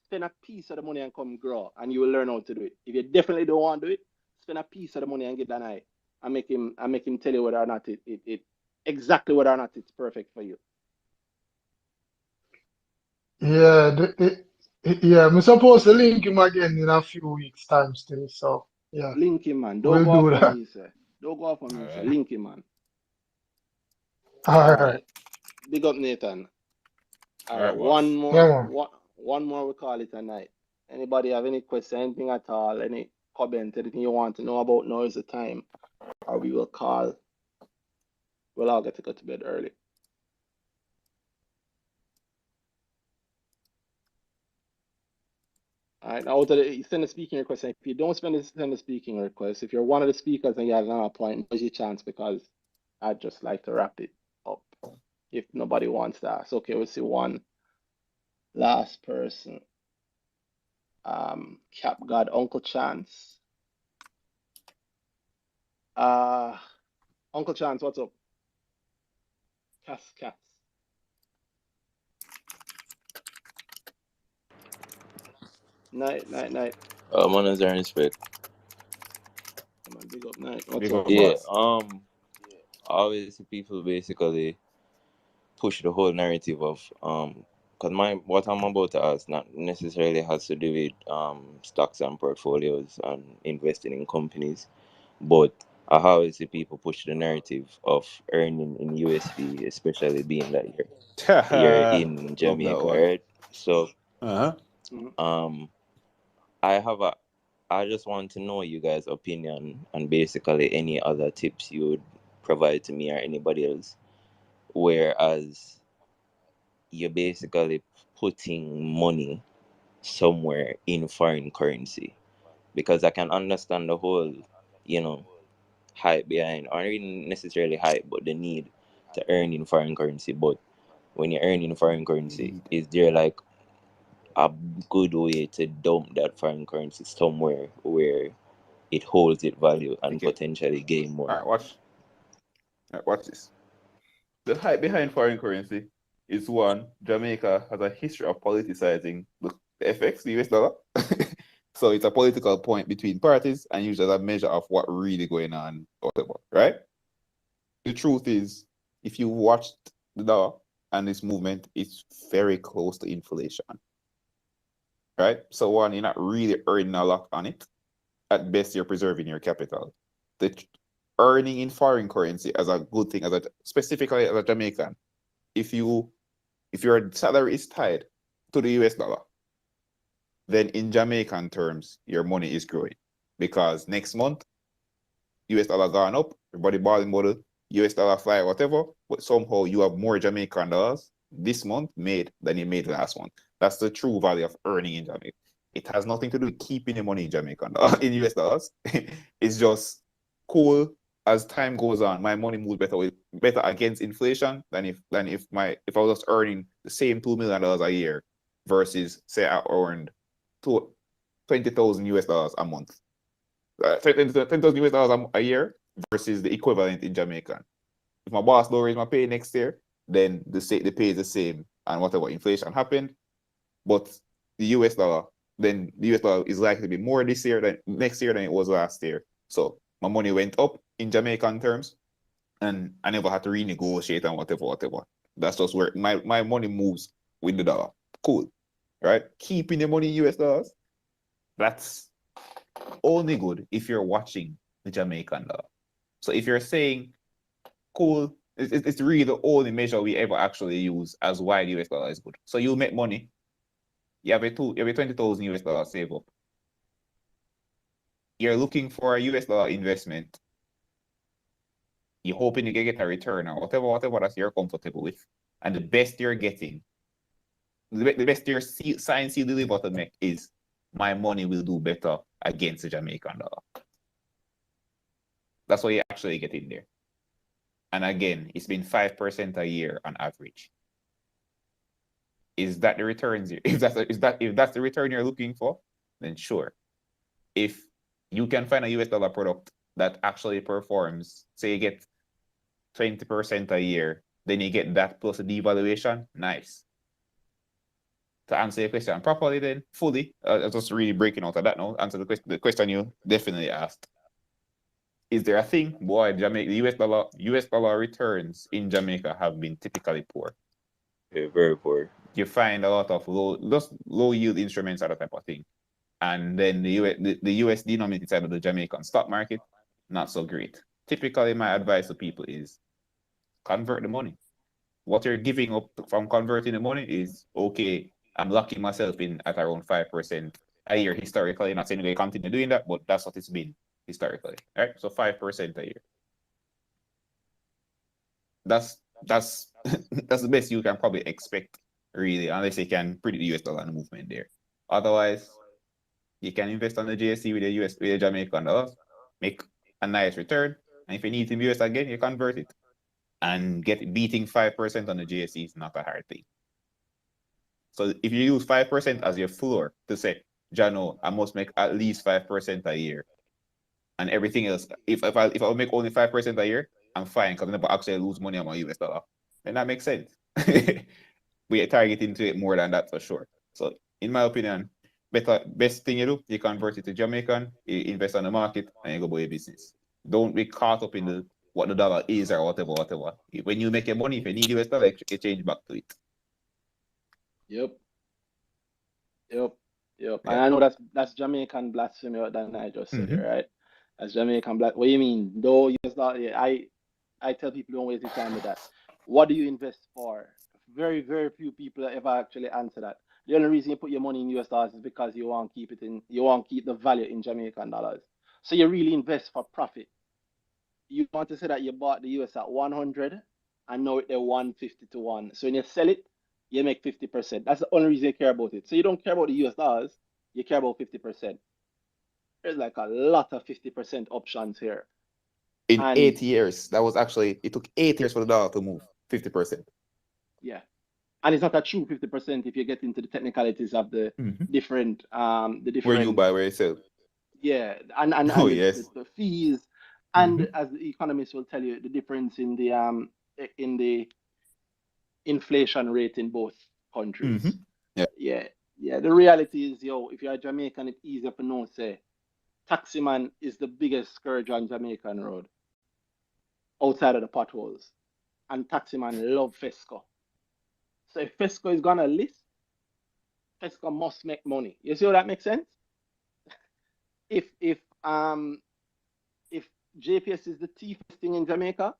spend a piece of the money and come grow, and you will learn how to do it. If you definitely don't want to do it, spend a piece of the money and get Danhai and make him tell you whether or not it exactly whether or not it's perfect for you. Yeah, yeah, I'm supposed to link him again in a few weeks' time still. So yeah, Link him, man. Don't we'll go off do for that. me, sir. Don't go off for me, sir. Alright. Link him, man. All All right. right. Big up, Nathan. All right. Alright, boss. Yeah, man. One more we call it a night. Anybody have any question, anything at all, any comment, anything you want to know about, now is the time. Or we will call. We'll all get to go to bed early. All right, now send a speaking request. If you don't send a speaking request, if you're one of the speakers and you have another point, now's your chance, because I'd just like to wrap it up. If nobody wants that, it's okay. We'll see one last person. Cap God, Uncle Chance. Uncle Chance, what's up? Cats. Night. Man, is there respect? Come on, big up night. What's Big up? up, Yeah, boss. always people basically push the whole narrative of because what I'm about to ask not necessarily has to do with stocks and portfolios and investing in companies, but I always see people push the narrative of earning in USD, especially being that you're in Love that Jamaica, one. right? So Uh-huh. I just want to know you guys' opinion and basically any other tips you would provide to me or anybody else. Whereas you're basically putting money somewhere in foreign currency. Because I can understand the whole, hype behind, or even necessarily hype, but the need to earn in foreign currency. But when you earn in foreign currency, is there like a good way to dump that foreign currency somewhere where it holds its value and Okay. potentially gain more? Alright, watch this. The hype behind foreign currency is one, Jamaica has a history of politicizing the FX, the US dollar. So it's a political point between parties and used as a measure of what really going on, or whatever, right? The truth is, if you watched the dollar and this movement, it's very close to inflation, right? So one, you're not really earning a lot on it. At best, you're preserving your capital. The earning in foreign currency as a good thing, specifically as a Jamaican, if your salary is tied to the US dollar, then in Jamaican terms, your money is growing. Because next month, US dollar gone up, everybody balling model, US dollar fly, whatever, but somehow you have more Jamaican dollars this month made than you made last month. That's the true value of earning in Jamaica. It has nothing to do with keeping your money in Jamaican in US dollars. It's just cool. As time goes on, my money moves better against inflation than if I was earning the same $2 million a year versus say I earned 20,000 US dollars a month. 10,000 US dollars a year versus the equivalent in Jamaican. If my boss lowers my pay next year, then the pay is the same and whatever inflation happened. But the US dollar is likely to be more next year than it was last year. So my money went up in Jamaican terms, and I never had to renegotiate and whatever. That's just where my money moves with the dollar. Cool, right? Keeping the money in US dollars, that's only good if you're watching the Jamaican dollar. So if you're saying, cool, it's really the only measure we ever actually use as why the US dollar is good. So you make money. You have a 20,000 US dollars save up. You're looking for a US dollar investment. You're hoping you can get a return or whatever that you're comfortable with. And the best you're getting, the best your sign seal deliver to make is my money will do better against the Jamaican dollar. That's what you actually get in there. And again, it's been 5% a year on average. Is that the returns? If that's the return you're looking for, then sure. If You can find a US dollar product that actually performs. Say you get 20% a year, then you get that plus a devaluation. Nice. To answer your question properly, then fully, just really breaking out of that now. Answer the question you definitely asked. Is there a thing? Boy, Jamaica, US dollar returns in Jamaica have been typically poor. Yeah, very poor. You find a lot of low yield instruments are the type of thing. And then the US denominated side of the Jamaican stock market, not so great. Typically, my advice to people is convert the money. What you're giving up from converting the money is, okay, I'm locking myself in at around 5% a year historically. Not saying they continue doing that, but that's what it's been historically. Right? So 5% a year. That's that's the best you can probably expect, really, unless you can predict the US dollar movement there. Otherwise, you can invest on the JSE with the Jamaican dollars, make a nice return, and if you need to invest again, you convert it. And beating 5% on the JSE is not a hard thing. So if you use 5% as your floor to say, Jano, I must make at least 5% a year, and everything else, if I make only 5% a year, I'm fine because I never actually lose money on my US dollar. Then that makes sense. We are targeting to it more than that for sure. So in my opinion, best thing you do, you convert it to Jamaican, you invest on the market, and you go buy your business. Don't be caught up in what the dollar is or whatever. When you make your money, if you need US dollar, you change back to it. Yep. Yeah. And I know that's Jamaican blasphemy what Danhai just said here, right? That's Jamaican black. What do you mean? Though US dollar, yeah, I tell people don't waste your time with that. What do you invest for? Very, very few people ever actually answer that. The only reason you put your money in US dollars is because you want to keep the value in Jamaican dollars. So you really invest for profit. You want to say that you bought the US at 100 and now it's 150 to 1. So when you sell it, you make 50%. That's the only reason you care about it. So you don't care about the US dollars, you care about 50%. There's like a lot of 50% options here. In 8 years, it took 8 years for the dollar to move 50%. Yeah. And it's not a true 50% if you get into the technicalities of the different where you buy, where you sell. Yeah, and yes. the fees, and as the economists will tell you, the difference in the inflation rate in both countries. Yeah. The reality is, if you're a Jamaican, it's easier to know, say, taximan is the biggest scourge on Jamaican road outside of the potholes. And taximan love Fesco. So if Fesco is gonna list, Fesco must make money. You see how that makes sense? If JPS is the cheapest thing in Jamaica,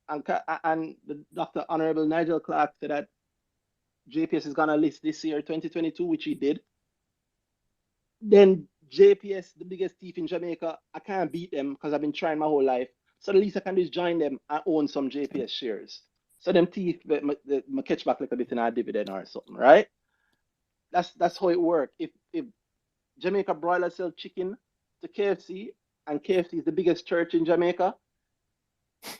and the Dr. Honorable Nigel Clark said that JPS is gonna list this year, 2022, which he did, then JPS, the biggest thief in Jamaica, I can't beat them because I've been trying my whole life. So the least I can do is join them and own some JPS shares. So them thief, they catch back like a bit in our dividend or something, right? That's how it works. If Jamaica broilers sell chicken to KFC, and KFC is the biggest church in Jamaica,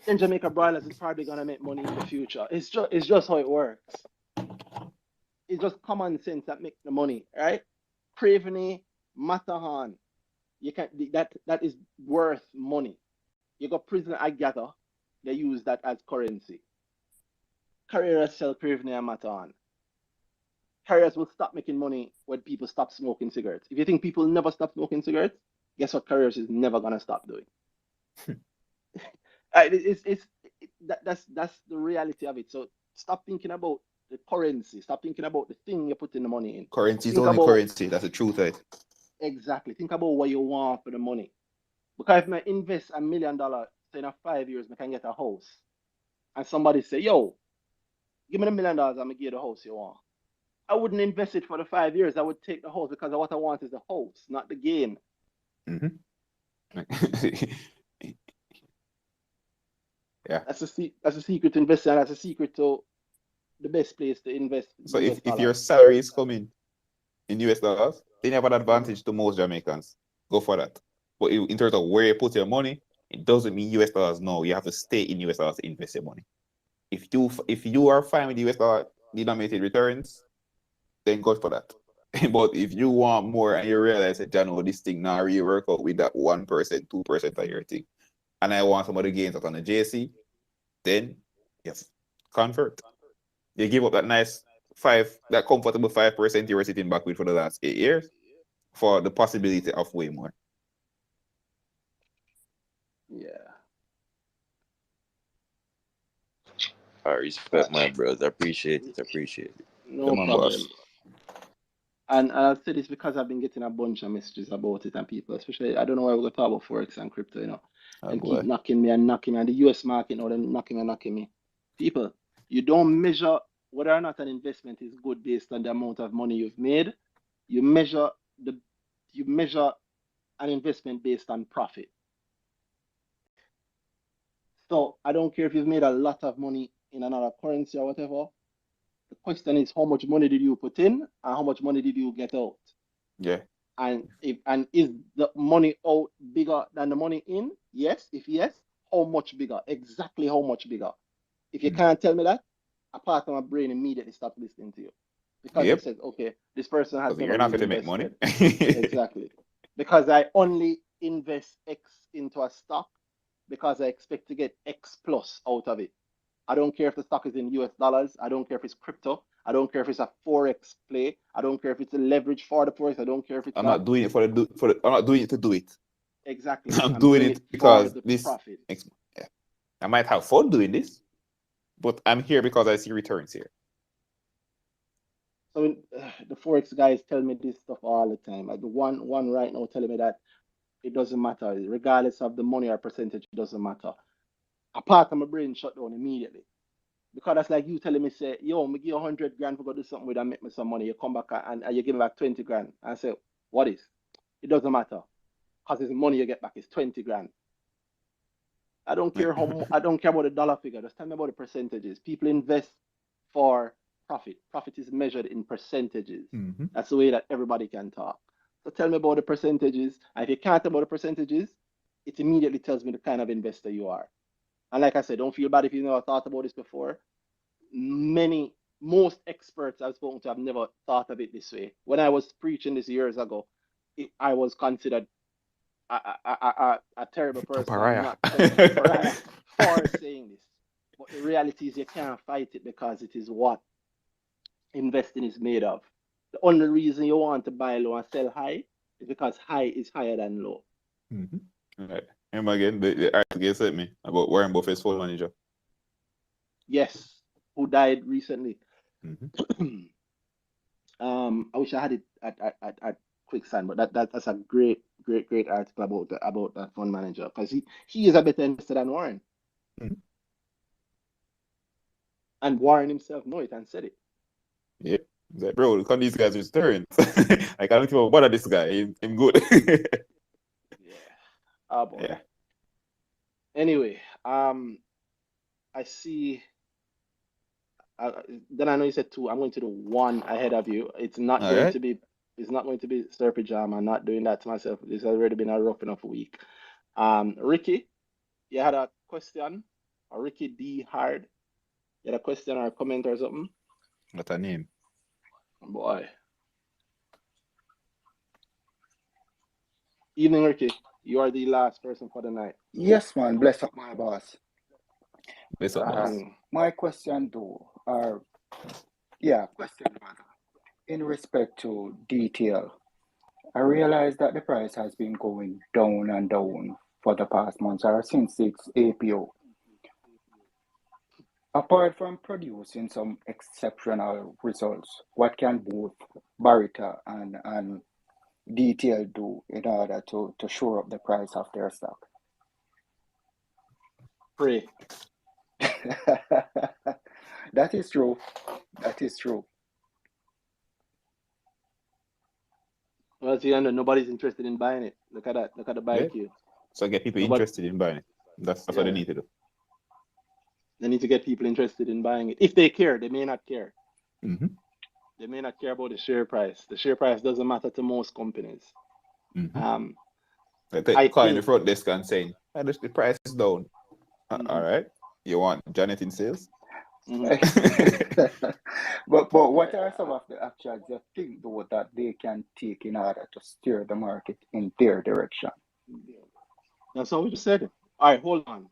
then Jamaica broilers is probably gonna make money in the future. It's just how it works. It's just common sense that makes the money, right? Craveney, Matahan, that is worth money. You got prison, I gather, they use that as currency. Carriers sell Craveney and Matahan. Carriers will stop making money when people stop smoking cigarettes. If you think people never stop smoking cigarettes, guess what Carriers is never gonna stop doing. That's the reality of it. So stop thinking about the currency. Stop thinking about the thing you're putting the money in. Currency is only currency. That's the truth, right? Exactly. Think about what you want for the money. Because if I invest $1 million, say in 5 years, I can get a house. And somebody say, yo, give me the $1 million, I'm gonna give you the house you want. I wouldn't invest it for the 5 years. I would take the house because what I want is the house, not the gain. Yeah. That's a secret to investing. That's a secret to the best place to invest. So if your salary is coming in US dollars, then you have an advantage to most Jamaicans. Go for that. But in terms of where you put your money, it doesn't mean US dollars. No, you have to stay in US dollars to invest your money. If you are fine with US dollar denominated returns, then go for that. But if you want more and you realize that, John, this thing now really work out with that 1%, 2% of your thing, and I want some of the gains out on the JC, then yes, convert. You give up that that comfortable 5% you were sitting back with for the last 8 years for the possibility of way more. Yeah. I respect my brother. Appreciate it. No problem. And I'll say this because I've been getting a bunch of messages about it, and people, especially, I don't know why we're going to talk about Forex and crypto, and keep knocking me, and the US market, they're knocking me. People, you don't measure whether or not an investment is good based on the amount of money you've made. You measure an investment based on profit. So I don't care if you've made a lot of money in another currency or whatever. The question is, how much money did you put in and how much money did you get out? Yeah. And is the money out bigger than the money in? Yes. If yes, how much bigger? Exactly how much bigger? If you can't tell me that, a part of my brain immediately stops listening to you. Because it says, okay, this person has never you're not really going to make money. Exactly. Because I only invest X into a stock because I expect to get X plus out of it. I don't care if the stock is in US dollars. I don't care if it's crypto. I don't care if it's a Forex play. I don't care if it's a leverage for the Forex. I don't care if it's I'm not doing it I'm not doing it to do it. Exactly. I'm doing it because for the this profit. Yeah. I might have fun doing this, but I'm here because I see returns here. So the Forex guys tell me this stuff all the time. Like the one right now telling me that it doesn't matter, regardless of the money or percentage, it doesn't matter. A part of my brain shut down immediately. Because that's like you telling me, say, yo, me give you 100 grand for go do something with and make me some money. You come back and you give me back 20 grand. And I say, what is? It doesn't matter. Because it's money you get back is 20 grand. I don't care I don't care about the dollar figure. Just tell me about the percentages. People invest for profit. Profit is measured in percentages. That's the way that everybody can talk. So tell me about the percentages. And if you can't tell about the percentages, it immediately tells me the kind of investor you are. And like I said, don't feel bad if you never thought about this before. Most experts I've spoken to have never thought of it this way. When I was preaching this years ago, I was considered a terrible person. Pariah. A pariah for saying this. But the reality is you can't fight it because it is what investing is made of. The only reason you want to buy low and sell high is because high is higher than low. Right. Remember again, the article you sent me about Warren Buffett's fund manager. Yes, who died recently. I wish I had it at Quicksand, but that's a great article about that fund manager because he is a better investor than Warren. And Warren himself know it and said it. Yeah. He's like, bro, look at these guys' returns. Like, I don't even bother this guy. He's good. Oh boy. Yeah. Anyway, I see. Then I know you said 2. I'm going to do 1 ahead of you. It's not going to be. It's not going to be Sir Pajama. I'm not doing that to myself. This has already been a rough enough week. Ricky, you had a question? Or Ricky D Hard? You had a question or a comment or something? What's her name? Boy. Evening, Ricky. You are the last person for the night. Yes, man. Bless up, my boss. Bless up, boss. My question, though, rather, in respect to detail, I realize that the price has been going down and down for the past months or since its APO. Apart from producing some exceptional results, what can both Barita and Detail do in order to shore up the price of their stock? Pray. That is true. That is true. Well, see, nobody's interested in buying it. Look at that. Look at the buy queue. So get people interested in buying it. That's what they need to do. They need to get people interested in buying it. If they care, they may not care. They may not care about the share price. The share price doesn't matter to most companies. Like calling the front desk and saying, the price is down. All right. You want Janet in sales? But what are some of the actions you think though that they can take in order to steer the market in their direction? That's what we just said. All right, hold on.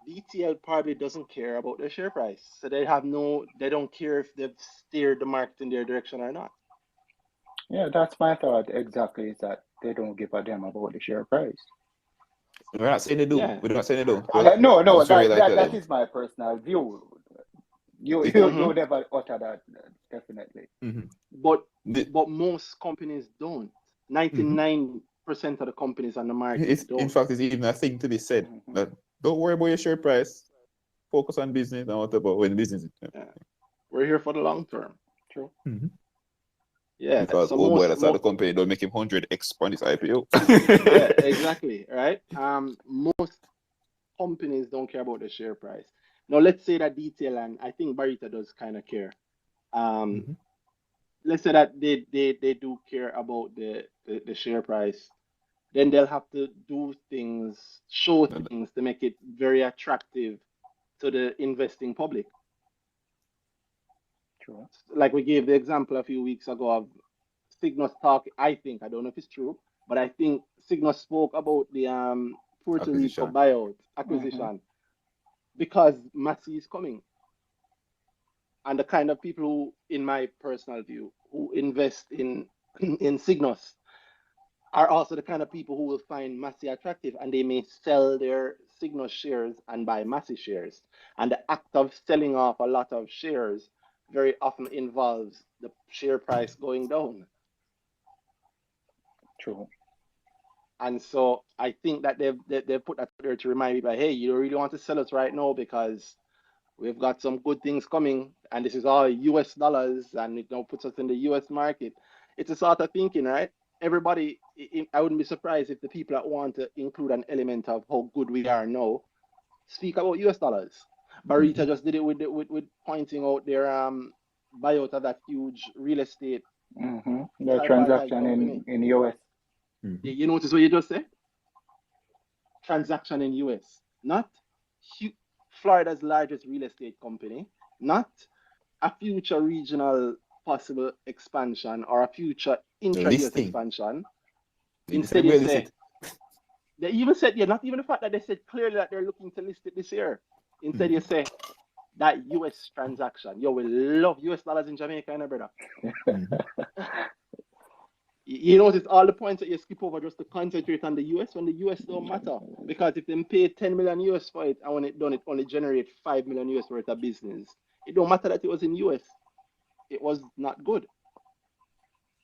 DTL probably doesn't care about their share price, so they don't care if they've steered the market in their direction or not. Yeah, that's my thought exactly, is that they don't give a damn about the share price. We're not saying they do. Yeah. We're not saying they do. No, I'm sorry, that is my personal view. You never utter that, definitely. But most companies don't. 99% of the companies on the market don't. In fact, it's even a thing to be said. That don't worry about your share price. Focus on business and what about when business is. Yeah. We're here for the long term. True. Yeah. Because so boy, that's how the company don't make him 100x on his IPO. Yeah, exactly. Right. Most companies don't care about the share price. Now let's say that detail, and I think Barita does kind of care. Let's say that they do care about the share price. Then they'll have to do things, show things to make it very attractive to the investing public. True. Like we gave the example a few weeks ago of Cygnus talk. I don't know if it's true, but I think Cygnus spoke about the Puerto Rico buyout acquisition because Massey is coming. And the kind of people who, in my personal view, who invest in Cygnus are also the kind of people who will find Massey attractive, and they may sell their Cygnus shares and buy Massey shares. And the act of selling off a lot of shares very often involves the share price going down. True. And so I think that they've put that there to remind people, hey, you really want to sell us right now because we've got some good things coming, and this is all US dollars, and it puts us in the US market. It's a sort of thinking, right? Everybody, I wouldn't be surprised if the people that want to include an element of how good we are now speak about US dollars. Barita just did it with pointing out their buyout of that huge real estate. The transaction in US. You notice what you just said? Transaction in US, not Florida's largest real estate company, not a future regional possible expansion or a future intra-US expansion. Instead, you say, they even said, not even the fact that they said clearly that they're looking to list it this year. Instead, you say that US transaction. Yo, we love US dollars in Jamaica, brother. You notice all the points that you skip over just to concentrate on the US when the US don't matter. Because if they pay 10 million US for it, and when it done, it only generate 5 million US worth of business. It don't matter that it was in US. It was not good.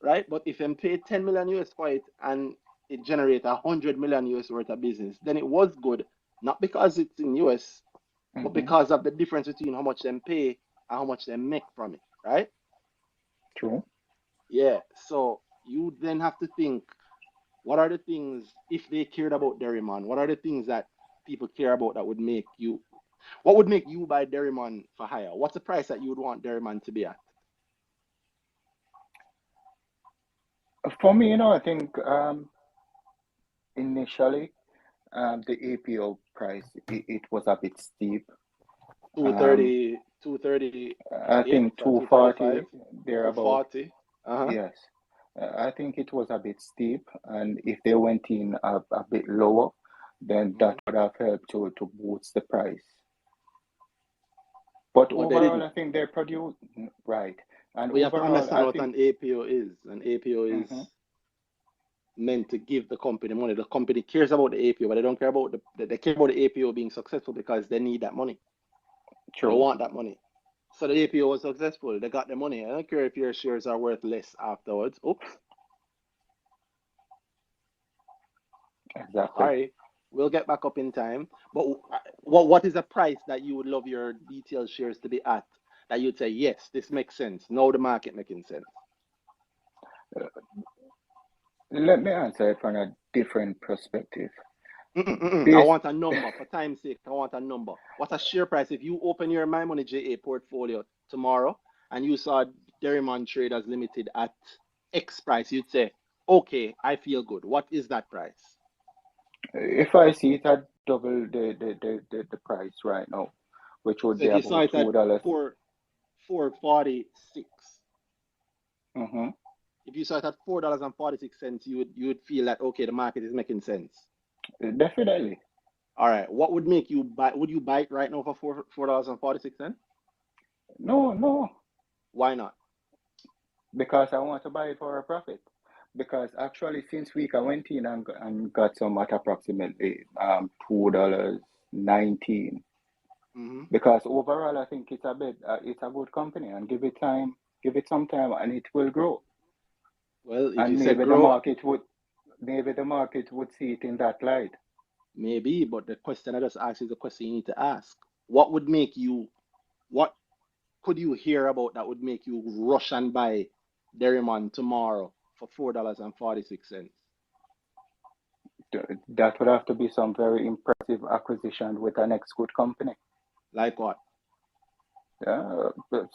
Right? But if they pay 10 million US for it and it generate 100 million US worth of business, then it was good. Not because it's in US, but because of the difference between how much they pay and how much they make from it. Right? True. Yeah. So you then have to think, what are the things, if they cared about Dairyman, what are the things that people care about that would make you, what would make you buy Dairyman for higher? What's the price that you would want Dairyman to be at? For me, I think initially the APO price, it was a bit steep. 230, 230. I think 240, thereabout. 240. Yes. I think it was a bit steep, and if they went in a bit lower, then that would have helped to boost the price. But overall, I think they produce right. And we have to understand what an APO is. An APO is meant to give the company money. The company cares about the APO, but they don't care about they care about the APO being successful because they need that money. True. They want that money. So the APO was successful. They got the money. I don't care if your shares are worth less afterwards. Oops. Exactly. All right. We'll get back up in time. But what is a price that you would love your detailed shares to be at? That you'd say, yes, this makes sense. Now the market making sense. Let me answer it from a different perspective. I want a number. For time's sake, I want a number. What's a share price? If you open your My Money JA portfolio tomorrow and you saw Dairyman Traders Limited at X price, you'd say, okay, I feel good. What is that price? If I see it at double the price right now, which would So be if you saw about it at $2. 4.46, Mm-hmm. if you saw it at $4.46, you would feel that okay, the market is making sense. Definitely. All right, what would make you buy? Would you buy it right now for $4.46? No, Why not? because I want to buy it for a profit. Because actually, since week I went in and got some at approximately $2.19. Mm-hmm. Because overall, I think it's a good company, and give it some time, and it will grow. Well, if And you said maybe grow, the market would see it in that light. maybe, but the question I just asked is the question you need to ask. What would make you? What could you hear about that would make you rush and buy Dairyman tomorrow for $4.46? That would have to be some very impressive acquisition with an ex-good company. Like what?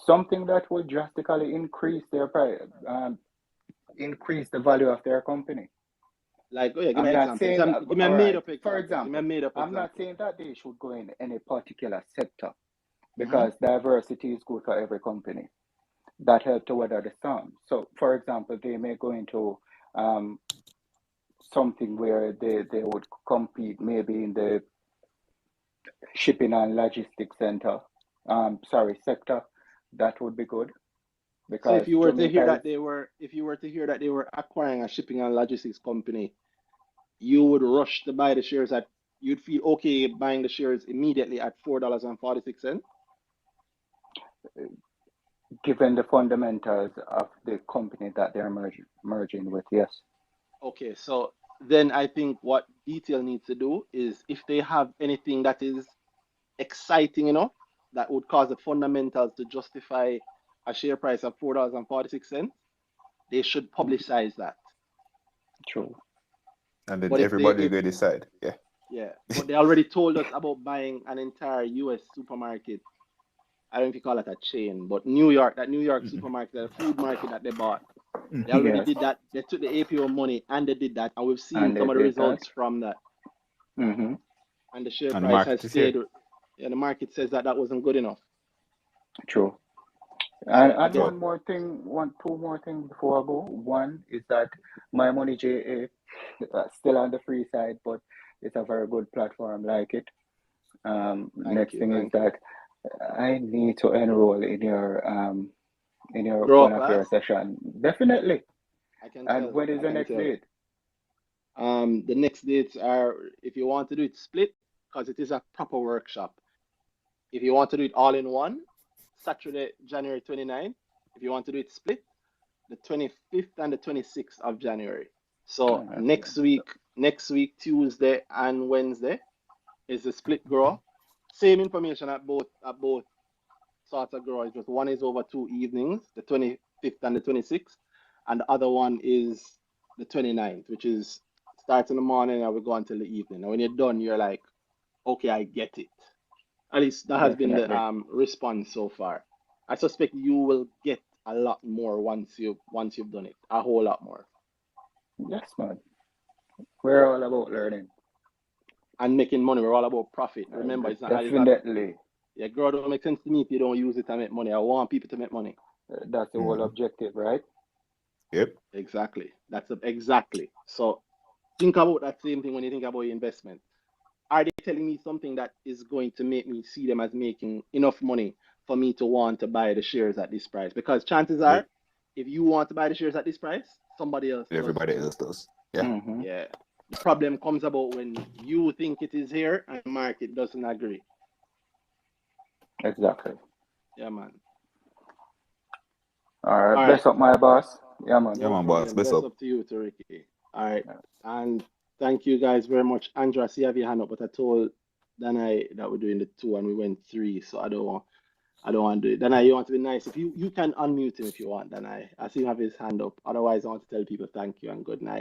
Something that would drastically increase their price, increase the value of their company. Like, oh yeah, give me I'm an not example. saying, Give me a all made right, up for example. Give me a example, made up I'm not example. saying that they should go in any particular sector, Mm-hmm. because diversity is good for every company. That helps to weather the storm. So, for example, they may go into something where they would compete maybe in the shipping and logistics sector. That would be good, So if because you were to hear Jamaica is that they were acquiring a shipping and logistics company, you would rush to buy the shares you'd feel okay buying the shares immediately at $4.46? given the fundamentals of the company that they're merging with. Yes. Okay, so then I think what Detail needs to do is if they have anything that is exciting enough that would cause the fundamentals to justify a share price of $4.46, they should publicize that. True. And then But everybody go decide. Yeah. yeah, but they already told us about buying an entire US supermarket. I don't know if you call it a chain, but New York supermarket, the food market that they bought. They already Yes. did that. They took the APO money and they did that, and we've seen And they some of the did that. results from that. Mm-hmm. And the share And the price market has is here. stayed. Yeah, the market says that wasn't good enough. True. So And again, two more things before I go. One is that My Money JA, still on the free side, but it's a very good platform, like it. Next thing is that I need to enroll in your Grow one of class. your session. Definitely. I can And tell. when is the next date? The next dates are, if you want to do it split, because it is a proper workshop. If you want to do it all in one, Saturday, January 29th. If you want to do it split, the 25th and the 26th of January. So next week, Tuesday and Wednesday is the split grow. Same information at both sorts of grow. Just one is over 2 evenings, the 25th and the 26th, and the other one is the 29th, which is starts in the morning and we go until the evening. And when you're done, you're like, okay, I get it. At least that has been the response so far. I suspect you will get a lot more once you've done it, a whole lot more. Yes, man. We're all about learning and making money. We're all about profit. Remember, it's not definitely. Yeah, growth don't make sense to me if you don't use it to make money. I want people to make money. That's the whole objective, right? Yep. Exactly. Exactly. So think about that same thing when you think about your investment. Are they telling me something that is going to make me see them as making enough money for me to want to buy the shares at this price? Because chances are, if you want to buy the shares at this price, somebody else Everybody else does. Yeah. Mm-hmm. Yeah. The problem comes about when you think it is here and the market doesn't agree. Exactly. Yeah, man. All right. Best up, my boss. Yeah, man. Yeah, man, boss. Best up to you, too, Ricky. All right. And thank you guys very much. Andrew, I see you have your hand up, but I told Danhai that we're doing the 2 and we went 3, so I don't want to do it. Danhai, you want to be nice. If you can unmute him if you want, Danhai. I see him have his hand up. Otherwise, I want to tell people thank you and good night.